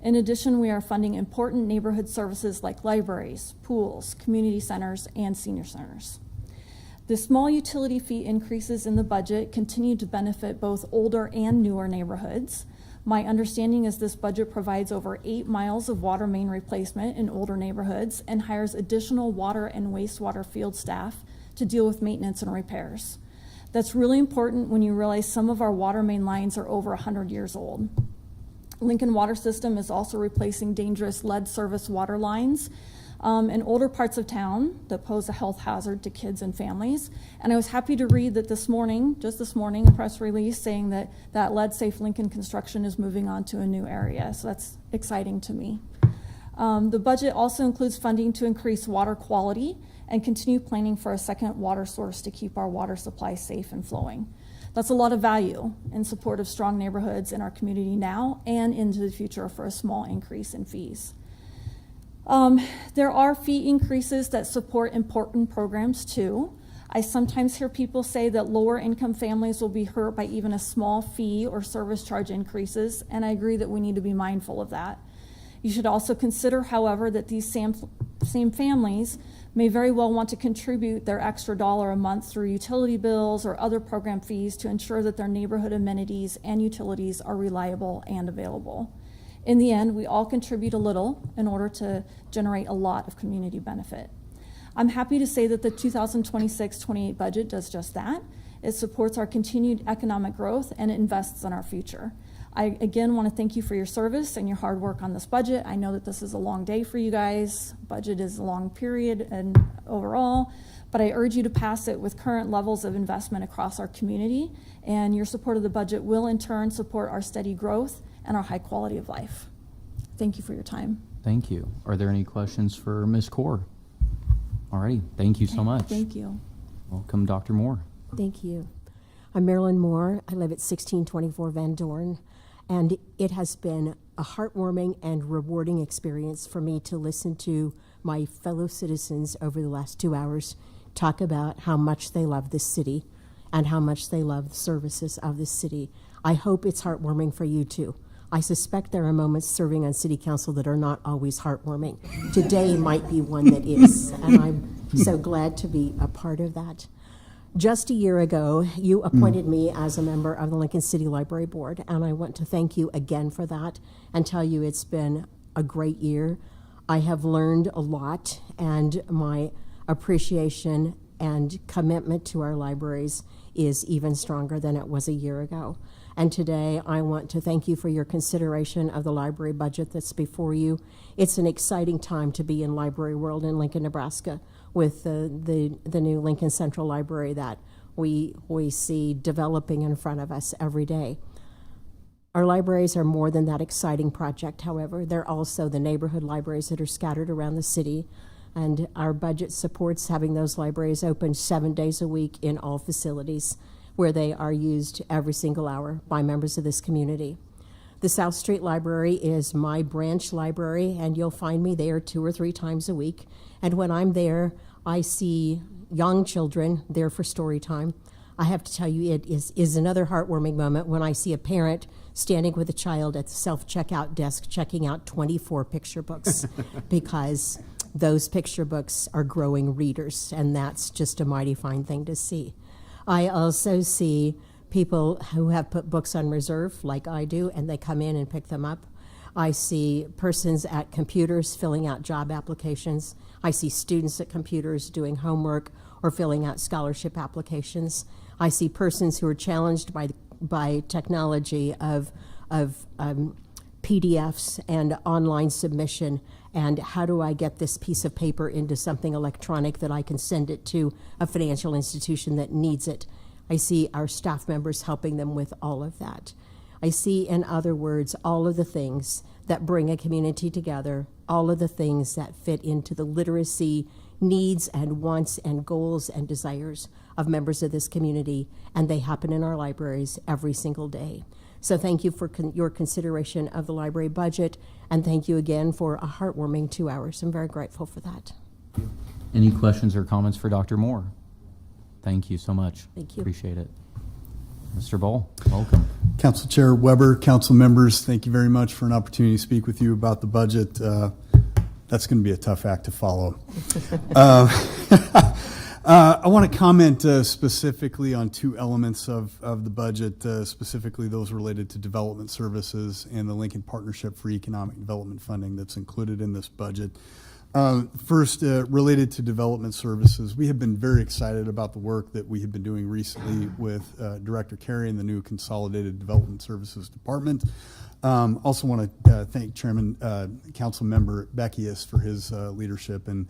In addition, we are funding important neighborhood services like libraries, pools, community centers, and senior centers. The small utility fee increases in the budget continue to benefit both older and newer neighborhoods. My understanding is this budget provides over 8 miles of water main replacement in older neighborhoods and hires additional water and wastewater field staff to deal with maintenance and repairs. That's really important when you realize some of our water main lines are over 100 years old. Lincoln Water System is also replacing dangerous lead service water lines in older parts of town that pose a health hazard to kids and families. And I was happy to read that just this morning, a press release saying that lead-safe Lincoln construction is moving on to a new area. So that's exciting to me. The budget also includes funding to increase water quality and continue planning for a second water source to keep our water supply safe and flowing. That's a lot of value in support of strong neighborhoods in our community now and into the future for a small increase in fees. There are fee increases that support important programs too. I sometimes hear people say that lower income families will be hurt by even a small fee or service charge increases, and I agree that we need to be mindful of that. You should also consider, however, that these same families may very well want to contribute their extra $1 a month through utility bills or other program fees to ensure that their neighborhood amenities and utilities are reliable and available. In the end, we all contribute a little in order to generate a lot of community benefit. I'm happy to say that the 2026-28 budget does just that. It supports our continued economic growth and it invests in our future. I again want to thank you for your service and your hard work on this budget. I know that this is a long day for you guys. Budget is a long period and overall, but I urge you to pass it with current levels of investment across our community, and your support of the budget will in turn support our steady growth and our high quality of life. Thank you for your time. Thank you. Are there any questions for Ms. Kaur? All righty. Thank you so much. Thank you. Welcome, Dr. Moore. Thank you. I'm Marilyn Moore. I live at 1624 Van Dorn, and it has been a heartwarming and rewarding experience for me to listen to my fellow citizens over the last 2 hours talk about how much they love this city and how much they love the services of this city. I hope it's heartwarming for you too. I suspect there are moments serving on city council that are not always heartwarming. Today might be one that is, and I'm so glad to be a part of that. Just a year ago, you appointed me as a member of the Lincoln City Library Board, and I want to thank you again for that and tell you it's been a great year. I have learned a lot, and my appreciation and commitment to our libraries is even stronger than it was a year ago. And today, I want to thank you for your consideration of the library budget that's before you. It's an exciting time to be in library world in Lincoln, Nebraska, with the new Lincoln Central Library that we see developing in front of us every day. Our libraries are more than that exciting project, however. They're also the neighborhood libraries that are scattered around the city, and our budget supports having those libraries open 7 days a week in all facilities, where they are used every single hour by members of this community. The South Street Library is my branch library, and you'll find me there 2 or 3 times a week. And when I'm there, I see young children there for story time. I have to tell you, it is another heartwarming moment when I see a parent standing with a child at the self-checkout desk checking out 24 picture books because those picture books are growing readers, and that's just a mighty fine thing to see. I also see people who have put books on reserve like I do, and they come in and pick them up. I see persons at computers filling out job applications. I see students at computers doing homework or filling out scholarship applications. I see persons who are challenged by technology of PDFs and online submission, and how do I get this piece of paper into something electronic that I can send it to a financial institution that needs it. I see our staff members helping them with all of that. I see, in other words, all of the things that bring a community together, all of the things that fit into the literacy needs and wants and goals and desires of members of this community, and they happen in our libraries every single day. So thank you for your consideration of the library budget, and thank you again for a heartwarming 2 hours. I'm very grateful for that. Any questions or comments for Dr. Moore? Thank you so much. Thank you. Appreciate it. Mr. Ball, welcome. Council Chair Weber, council members, thank you very much for an opportunity to speak with you about the budget. That's going to be a tough act to follow. I want to comment specifically on 2 elements of the budget, specifically those related to development services and the Lincoln Partnership for Economic Development funding that's included in this budget. First, related to development services, we have been very excited about the work that we have been doing recently with Director Carey and the new Consolidated Development Services Department. Also want to thank Chairman, Council Member Beckius for his leadership and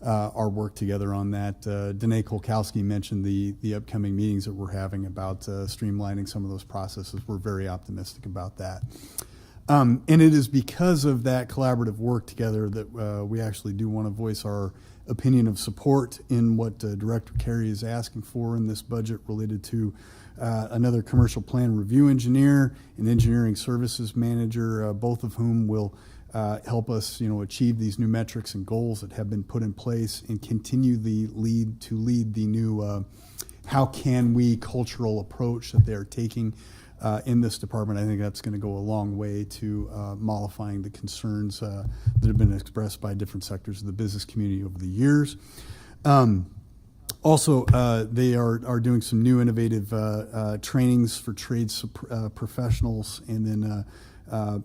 our work together on that. Danae Kolkowski mentioned the upcoming meetings that we're having about streamlining some of those processes. We're very optimistic about that. And it is because of that collaborative work together that we actually do want to voice our opinion of support in what Director Carey is asking for in this budget related to another commercial plan review engineer and engineering services manager, both of whom will help us, achieve these new metrics and goals that have been put in place and continue the lead the new how can we cultural approach that they're taking in this department. I think that's going to go a long way to mollifying the concerns that have been expressed by different sectors of the business community over the years. Also, they are doing some new innovative trainings for trades professionals, and then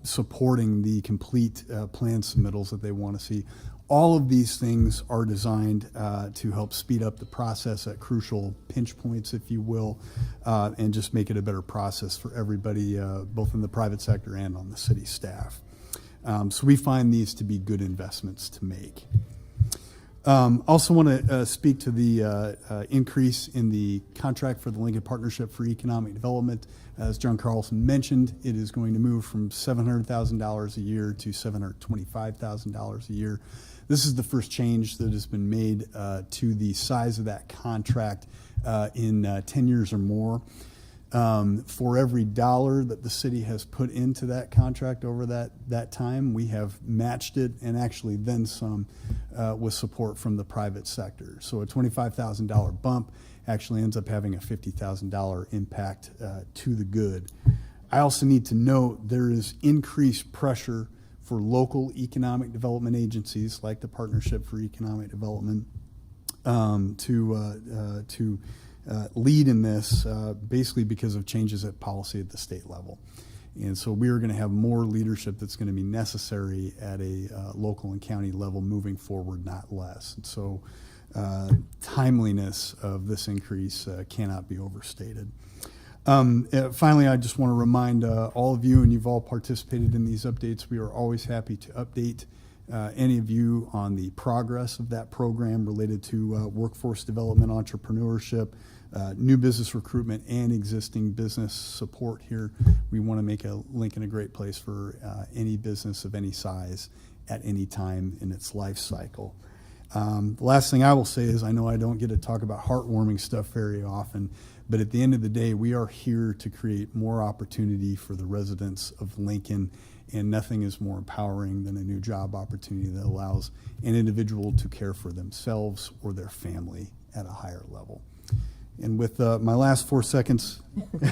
supporting the complete plan submittals that they want to see. All of these things are designed to help speed up the process at crucial pinch points, if you will, and just make it a better process for everybody, both in the private sector and on the city staff. So we find these to be good investments to make. Also want to speak to the increase in the contract for the Lincoln Partnership for Economic Development. As John Carlson mentioned, it is going to move from $700,000 a year to $725,000 a year. This is the first change that has been made to the size of that contract in 10 years or more. For every dollar that the city has put into that contract over that time, we have matched it and actually then some with support from the private sector. So a $25,000 bump actually ends up having a $50,000 impact to the good. I also need to note there is increased pressure for local economic development agencies like the Partnership for Economic Development to lead in this, basically because of changes at policy at the state level. And so we are going to have more leadership that's going to be necessary at a local and county level moving forward, not less. And so timeliness of this increase cannot be overstated. Finally, I just want to remind all of you, and you've all participated in these updates, we are always happy to update any of you on the progress of that program related to workforce development, entrepreneurship, new business recruitment, and existing business support here. We want to make Lincoln a great place for any business of any size at any time in its life cycle. The last thing I will say is I know I don't get to talk about heartwarming stuff very often, But at the end of the day, we are here to create more opportunity for the residents of Lincoln, and nothing is more empowering than a new job opportunity that allows an individual to care for themselves or their family at a higher level. And with my last 4 seconds,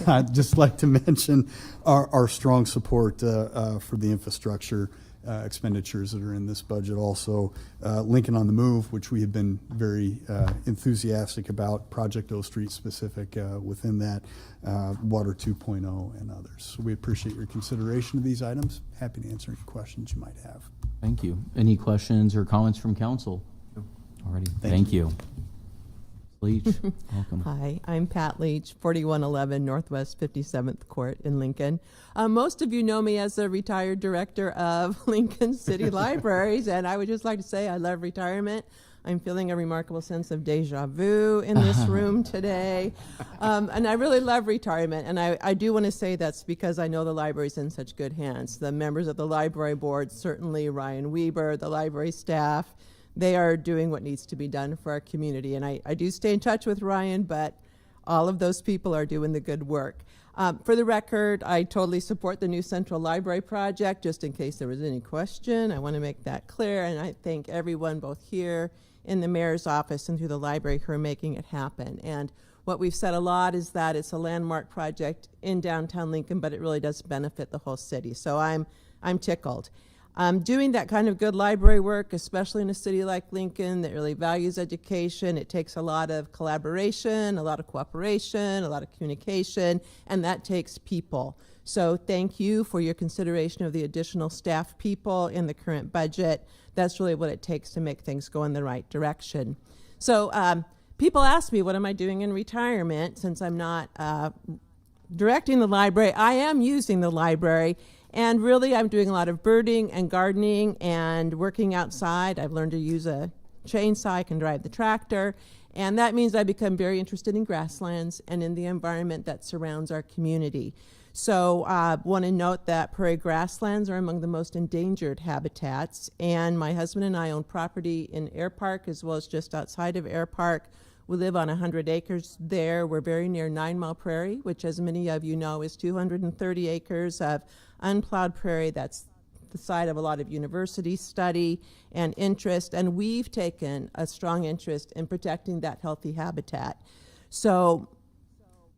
I'd just like to mention our strong support for the infrastructure expenditures that are in this budget. Also, Lincoln on the Move, which we have been very enthusiastic about, Project O Street specific within that, Water 2.0 and others. So we appreciate your consideration of these items. Happy to answer any questions you might have. Thank you. Any questions or comments from council? No. Alrighty. Thank you. Leach, welcome. Hi, I'm Pat Leach, 4111 Northwest 57th Court in Lincoln. Most of you know me as the retired director of Lincoln City Libraries, and I would just like to say I love retirement. I'm feeling a remarkable sense of deja vu in this room today. And I really love retirement, and I do want to say that's because I know the library's in such good hands. The members of the library board, certainly Ryan Weber, the library staff, they are doing what needs to be done for our community. And I do stay in touch with Ryan, but all of those people are doing the good work. For the record, I totally support the new Central Library project, just in case there was any question. I want to make that clear, and I thank everyone both here in the mayor's office and through the library who are making it happen. And what we've said a lot is that it's a landmark project in downtown Lincoln, but it really does benefit the whole city. So I'm tickled. Doing that kind of good library work, especially in a city like Lincoln that really values education, it takes a lot of collaboration, a lot of cooperation, a lot of communication, and that takes people. So thank you for your consideration of the additional staff people in the current budget. That's really what it takes to make things go in the right direction. So people ask me, what am I doing in retirement? Since I'm not directing the library, I am using the library. And really, I'm doing a lot of birding and gardening and working outside. I've learned to use a chainsaw. I can drive the tractor. And that means I become very interested in grasslands and in the environment that surrounds our community. So I want to note that prairie grasslands are among the most endangered habitats. And my husband and I own property in Air Park as well as just outside of Air Park. We live on 100 acres there. We're very near 9 Mile Prairie, which, as many of you know, is 230 acres of unplowed prairie. That's the site of a lot of university study and interest, and we've taken a strong interest in protecting that healthy habitat. So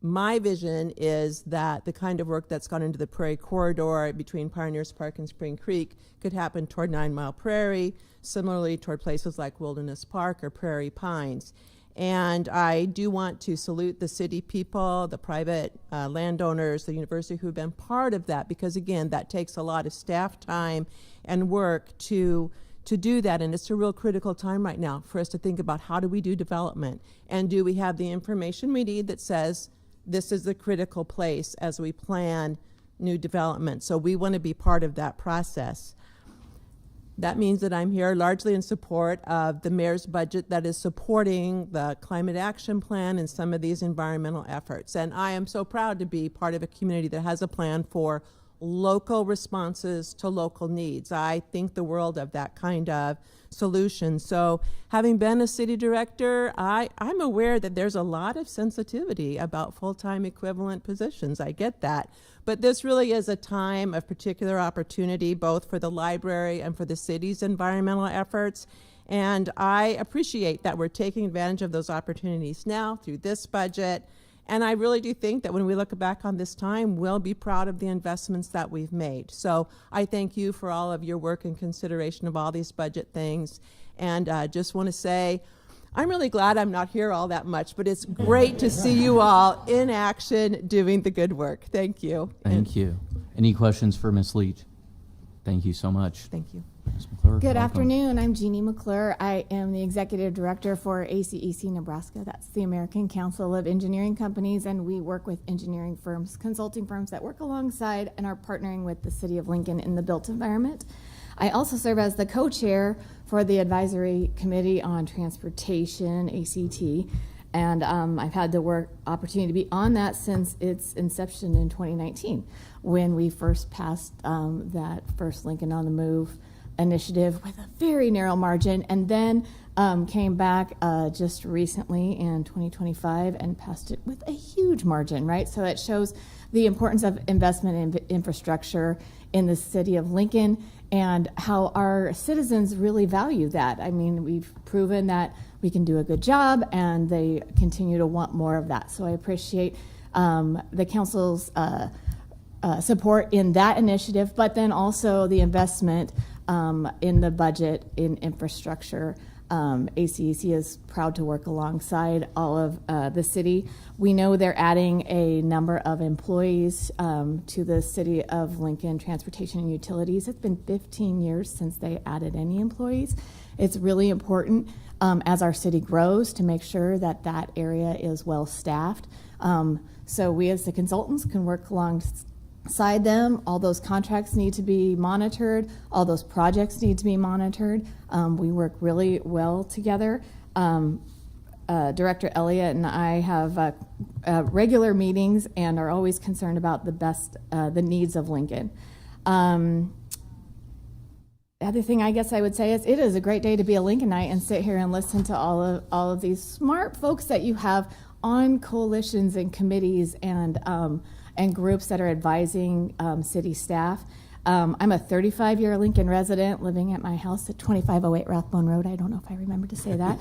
my vision is that the kind of work that's gone into the prairie corridor between Pioneers Park and Spring Creek could happen toward 9 Mile Prairie, similarly toward places like Wilderness Park or Prairie Pines. And I do want to salute the city people, the private landowners, the university who've been part of that, because again, that takes a lot of staff time and work to do that. And it's a real critical time right now for us to think about how do we do development, and do we have the information we need that says this is the critical place as we plan new development. So we want to be part of that process. That means that I'm here largely in support of the mayor's budget that is supporting the climate action plan and some of these environmental efforts. And I am so proud to be part of a community that has a plan for local responses to local needs. I think the world of that kind of solution. So having been a city director, I'm aware that there's a lot of sensitivity about full-time equivalent positions. I get that. But this really is a time of particular opportunity, both for the library and for the city's environmental efforts. And I appreciate that we're taking advantage of those opportunities now through this budget. And I really do think that when we look back on this time, we'll be proud of the investments that we've made. So I thank you for all of your work and consideration of all these budget things. And just want to say, I'm really glad I'm not here all that much, but it's great to see you all in action doing the good work. Thank you. Thank you. Any questions for Ms. Leach? Thank you so much. Thank you. Ms. McClure, Good welcome. afternoon. I'm Jeannie McClure. I am the executive director for ACEC Nebraska. That's the American Council of Engineering Companies, and we work with engineering firms, consulting firms that work alongside and are partnering with the City of Lincoln in the built environment. I also serve as the co-chair for the Advisory Committee on Transportation, ACT, and I've had the opportunity to be on that since its inception in 2019, when we first passed that first Lincoln on the Move initiative with a very narrow margin. And then came back just recently in 2025 and passed it with a huge margin, right? So it shows the importance of investment in infrastructure in the city of Lincoln and how our citizens really value that. I mean, we've proven that we can do a good job and they continue to want more of that. So I appreciate the council's support in that initiative, but then also the investment in the budget in infrastructure. ACEC is proud to work alongside all of the city. We know they're adding a number of employees to the City of Lincoln Transportation and Utilities. It's been 15 years since they added any employees. It's really important as our city grows to make sure that that area is well staffed. So we as the consultants can work alongside them. All those contracts need to be monitored. All those projects need to be monitored. We work really well together. Director Elliott and I have regular meetings and are always concerned about the needs of Lincoln. The other thing I guess I would say is it is a great day to be a Lincolnite and sit here and listen to all of these smart folks that you have on coalitions and committees and groups that are advising city staff. I'm a 35-year Lincoln resident living at my house at 2508 Rathbone Road. I don't know if I remember to say that.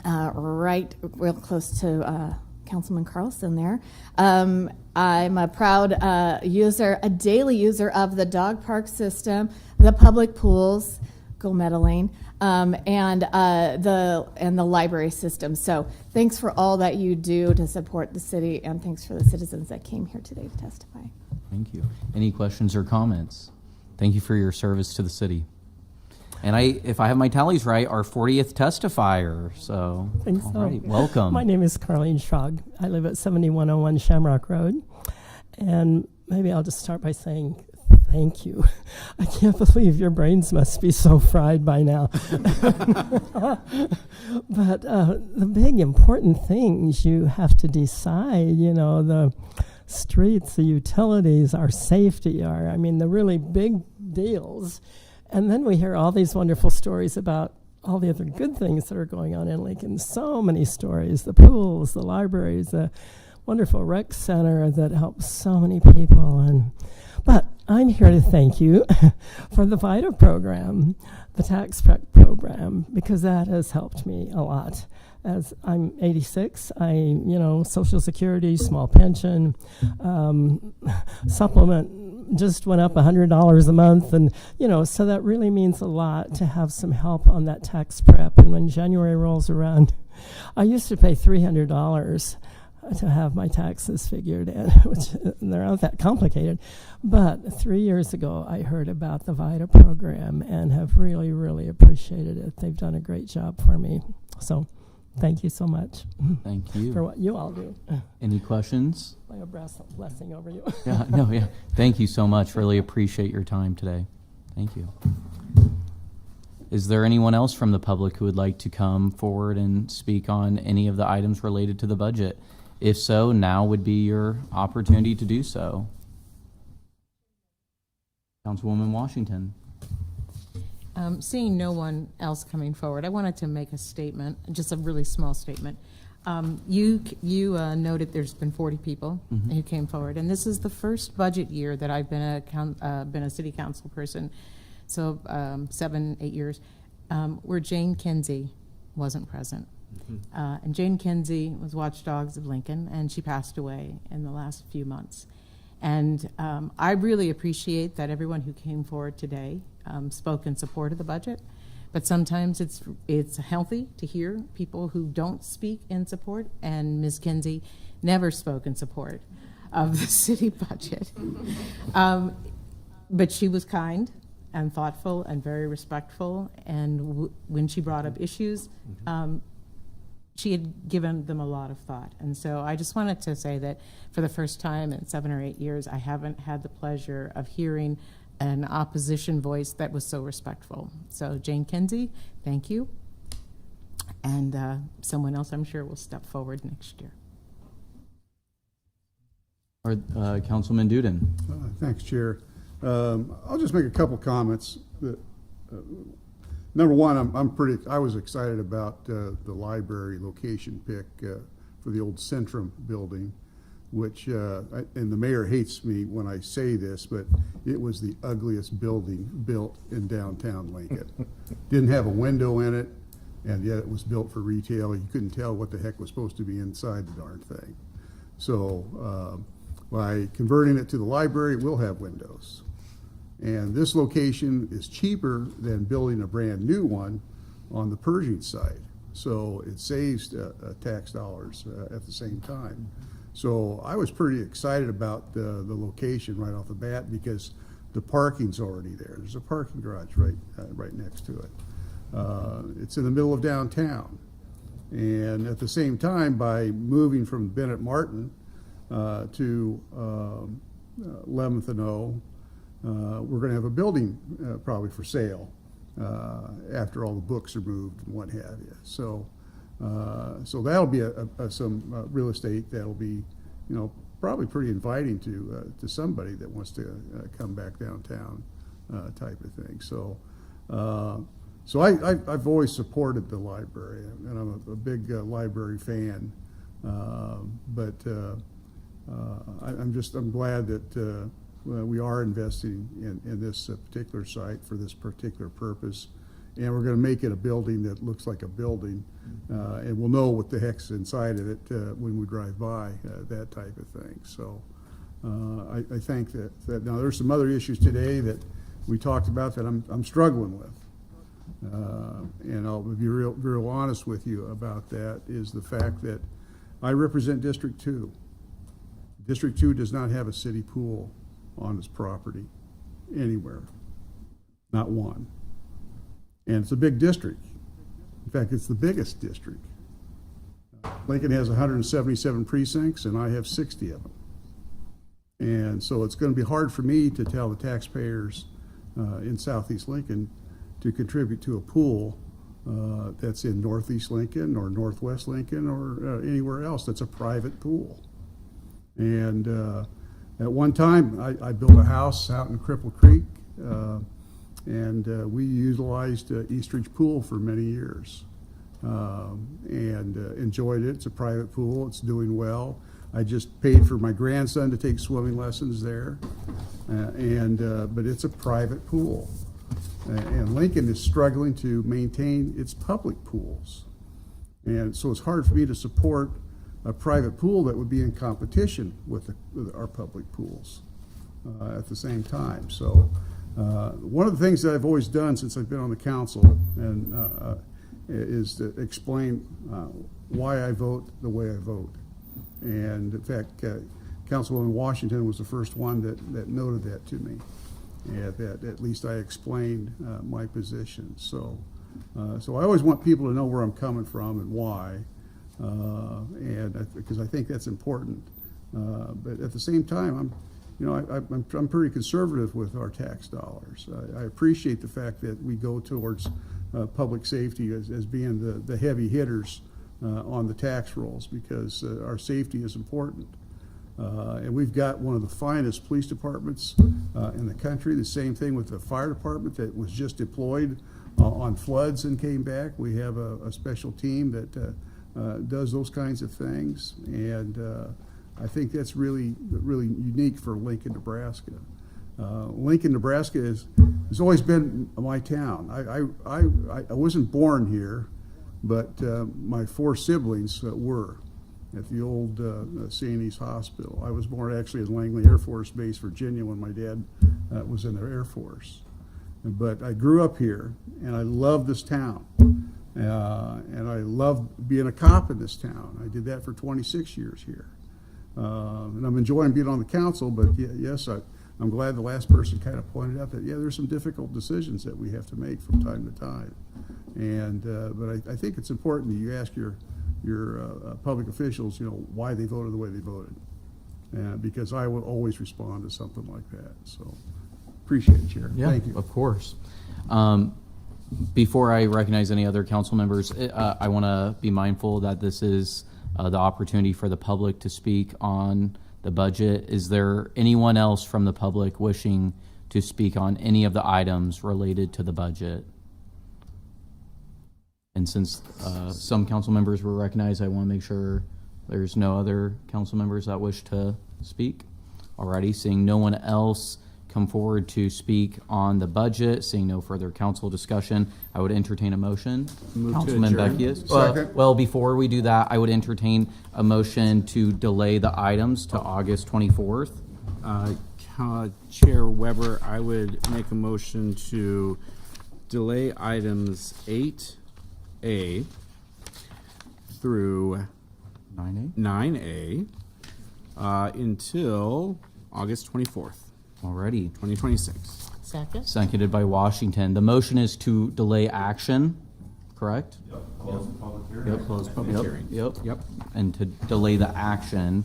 Right real close to Councilman Carlson there. I'm a proud user, a daily user of the dog park system, the public pools, go Meadow Lane, and the library system. So thanks for all that you do to support the city, and thanks for the citizens that came here today to testify. Thank you. Any questions or comments? Thank you for your service to the city. And if I have my tallies right, our 40th testifier. So, Thanks. all right, welcome. My name is Carlene Schrag. I live at 7101 Shamrock Road. And maybe I'll just start by saying thank you. I can't believe your brains must be so fried by now. But the big important things you have to decide, the streets, the utilities, our safety, the really big deals. And then we hear all these wonderful stories about all the other good things that are going on in Lincoln. So many stories, the pools, the libraries, the wonderful rec center that helps so many people. But I'm here to thank you for the VITA program, the tax prep program, because that has helped me a lot. As I'm 86, Social Security, small pension, supplement just went up $100 a month. And, so that really means a lot to have some help on that tax prep. And when January rolls around, I used to pay $300 to have my taxes figured in, which they're not that complicated. But 3 years ago, I heard about the VITA program and have really, really appreciated it. They've done a great job for me. So thank you so much. Thank you. For what you all do. Any questions? Lay a blessing over you. Yeah. Thank you so much. Really appreciate your time today. Thank you. Is there anyone else from the public who would like to come forward and speak on any of the items related to the budget? If so, now would be your opportunity to do so. Councilwoman Washington. Seeing no one else coming forward, I wanted to make a statement, just a really small statement. You noted there's been 40 people who came forward, and this is the first budget year that I've been a city council person, so 7-8 years, where Jane Kinsey wasn't present. And Jane Kinsey was Watchdogs of Lincoln, and she passed away in the last few months. And I really appreciate that everyone who came forward today spoke in support of the budget. But sometimes it's healthy to hear people who don't speak in support, and Ms. Kinsey never spoke in support of the city budget. But she was kind and thoughtful and very respectful, and when she brought up issues, she had given them a lot of thought. And so I just wanted to say that for the first time in 7 or 8 years, I haven't had the pleasure of hearing an opposition voice that was so respectful. So Jane Kinsey, thank you. And someone else I'm sure will step forward next year. Or Councilman Duden. Thanks, Chair. I'll just make a couple comments. Number one, I was excited about the library location pick for the old Centrum building, which, and the mayor hates me when I say this, but it was the ugliest building built in downtown Lincoln. Didn't have a window in it, and yet it was built for retail. You couldn't tell what the heck was supposed to be inside the darn thing. So by converting it to the library, we'll have windows. And this location is cheaper than building a brand new one on the Pershing side. So it saves tax dollars at the same time. So I was pretty excited about the location right off the bat because the parking's already there. There's a parking garage right next to it. It's in the middle of downtown. And at the same time, by moving from Bennett Martin to 11th and O, we're going to have a building probably for sale after all the books are moved and what have you. So that'll be some real estate that'll be, probably pretty inviting to somebody that wants to come back downtown type of thing. So I've always supported the library, and I'm a big library fan. But I'm glad that we are investing in this particular site for this particular purpose, and we're going to make it a building that looks like a building, and we'll know what the heck's inside of it when we drive by, that type of thing. So I think that now there's some other issues today that we talked about that I'm struggling with, and I'll be real honest with you about that, is the fact that I represent District 2. District 2 does not have a city pool on its property anywhere, not one. And it's a big district. In fact, it's the biggest district. Lincoln has 177 precincts, and I have 60 of them. And so it's going to be hard for me to tell the taxpayers in Southeast Lincoln to contribute to a pool that's in Northeast Lincoln or Northwest Lincoln or anywhere else that's a private pool. And at one time, I built a house out in Cripple Creek, and we utilized Eastridge Pool for many years and enjoyed it. It's a private pool. It's doing well. I just paid for my grandson to take swimming lessons there, but it's a private pool. And Lincoln is struggling to maintain its public pools. And so it's hard for me to support a private pool that would be in competition with our public pools at the same time. So one of the things that I've always done since I've been on the council is to explain why I vote the way I vote. And in fact, Councilwoman Washington was the first one that noted that to me. And that at least I explained my position. So I always want people to know where I'm coming from and why. Because I think that's important, but at the same time, I'm pretty conservative with our tax dollars. I appreciate the fact that we go towards public safety as being the heavy hitters on the tax rolls, because our safety is important. And we've got one of the finest police departments in the country. The same thing with the fire department that was just deployed on floods and came back. We have a special team that does those kinds of things, and I think that's really unique for Lincoln, Nebraska. Lincoln, Nebraska has always been my town. I wasn't born here, but my four siblings were at the old Sandy's Hospital. I was born actually in Langley Air Force Base, Virginia, when my dad was in the Air Force. But I grew up here, and I love this town. And I love being a cop in this town. I did that for 26 years here. And I'm enjoying being on the council, but yes, I'm glad the last person kind of pointed out that, there's some difficult decisions that we have to make from time to time. And but I think it's important that you ask your public officials, why they voted the way they voted. Because I will always respond to something like that. So appreciate it, Chair. Yeah, thank you. Of course. Before I recognize any other council members, I want to be mindful that this is the opportunity for the public to speak on the budget. Is there anyone else from the public wishing to speak on any of the items related to the budget? And since some council members were recognized, I want to make sure there's no other council members that wish to speak. Alrighty, seeing no one else come forward to speak on the budget, seeing no further council discussion, I would entertain a motion. Move to Councilman adjourn. Beckius. Second. Well, before we do that, I would entertain a motion to delay the items to August 24th. Chair Weber, I would make a motion to delay items 8A through 9A until August 24th, Alrighty. 2026. Second? Seconded by Washington. The motion is to delay action, correct? Close the public hearing. Close public hearing. Yep. And to delay the action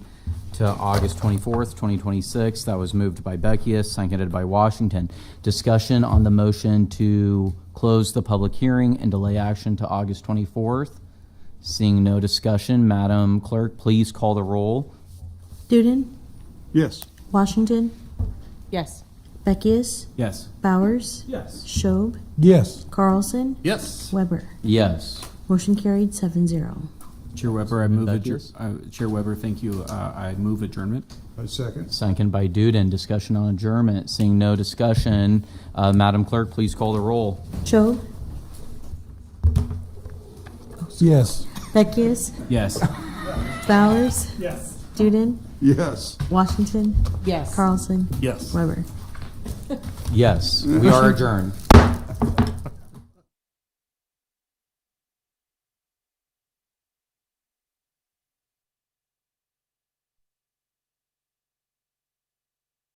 to August 24th, 2026. That was moved by Beckius, seconded by Washington. Discussion on the motion to close the public hearing and delay action to August 24th. Seeing no discussion, Madam Clerk, please call the roll. Duden, Yes. Washington, Yes. Beckius, Yes. Bowers, Yes. Schob, Yes. Carlson, Yes. Weber. Yes. Motion carried 7-0. Chair Weber, I move Beckius? Chair Weber, thank you. I move adjournment. A second. Second by Duden. Discussion on adjournment. Seeing no discussion, Madam Clerk, please call the roll. Schob, Yes. Beckius, Yes. Bowers, Yes. Duden, Yes. Washington, Yes. Carlson, Yes. Weber. Yes, we are adjourned.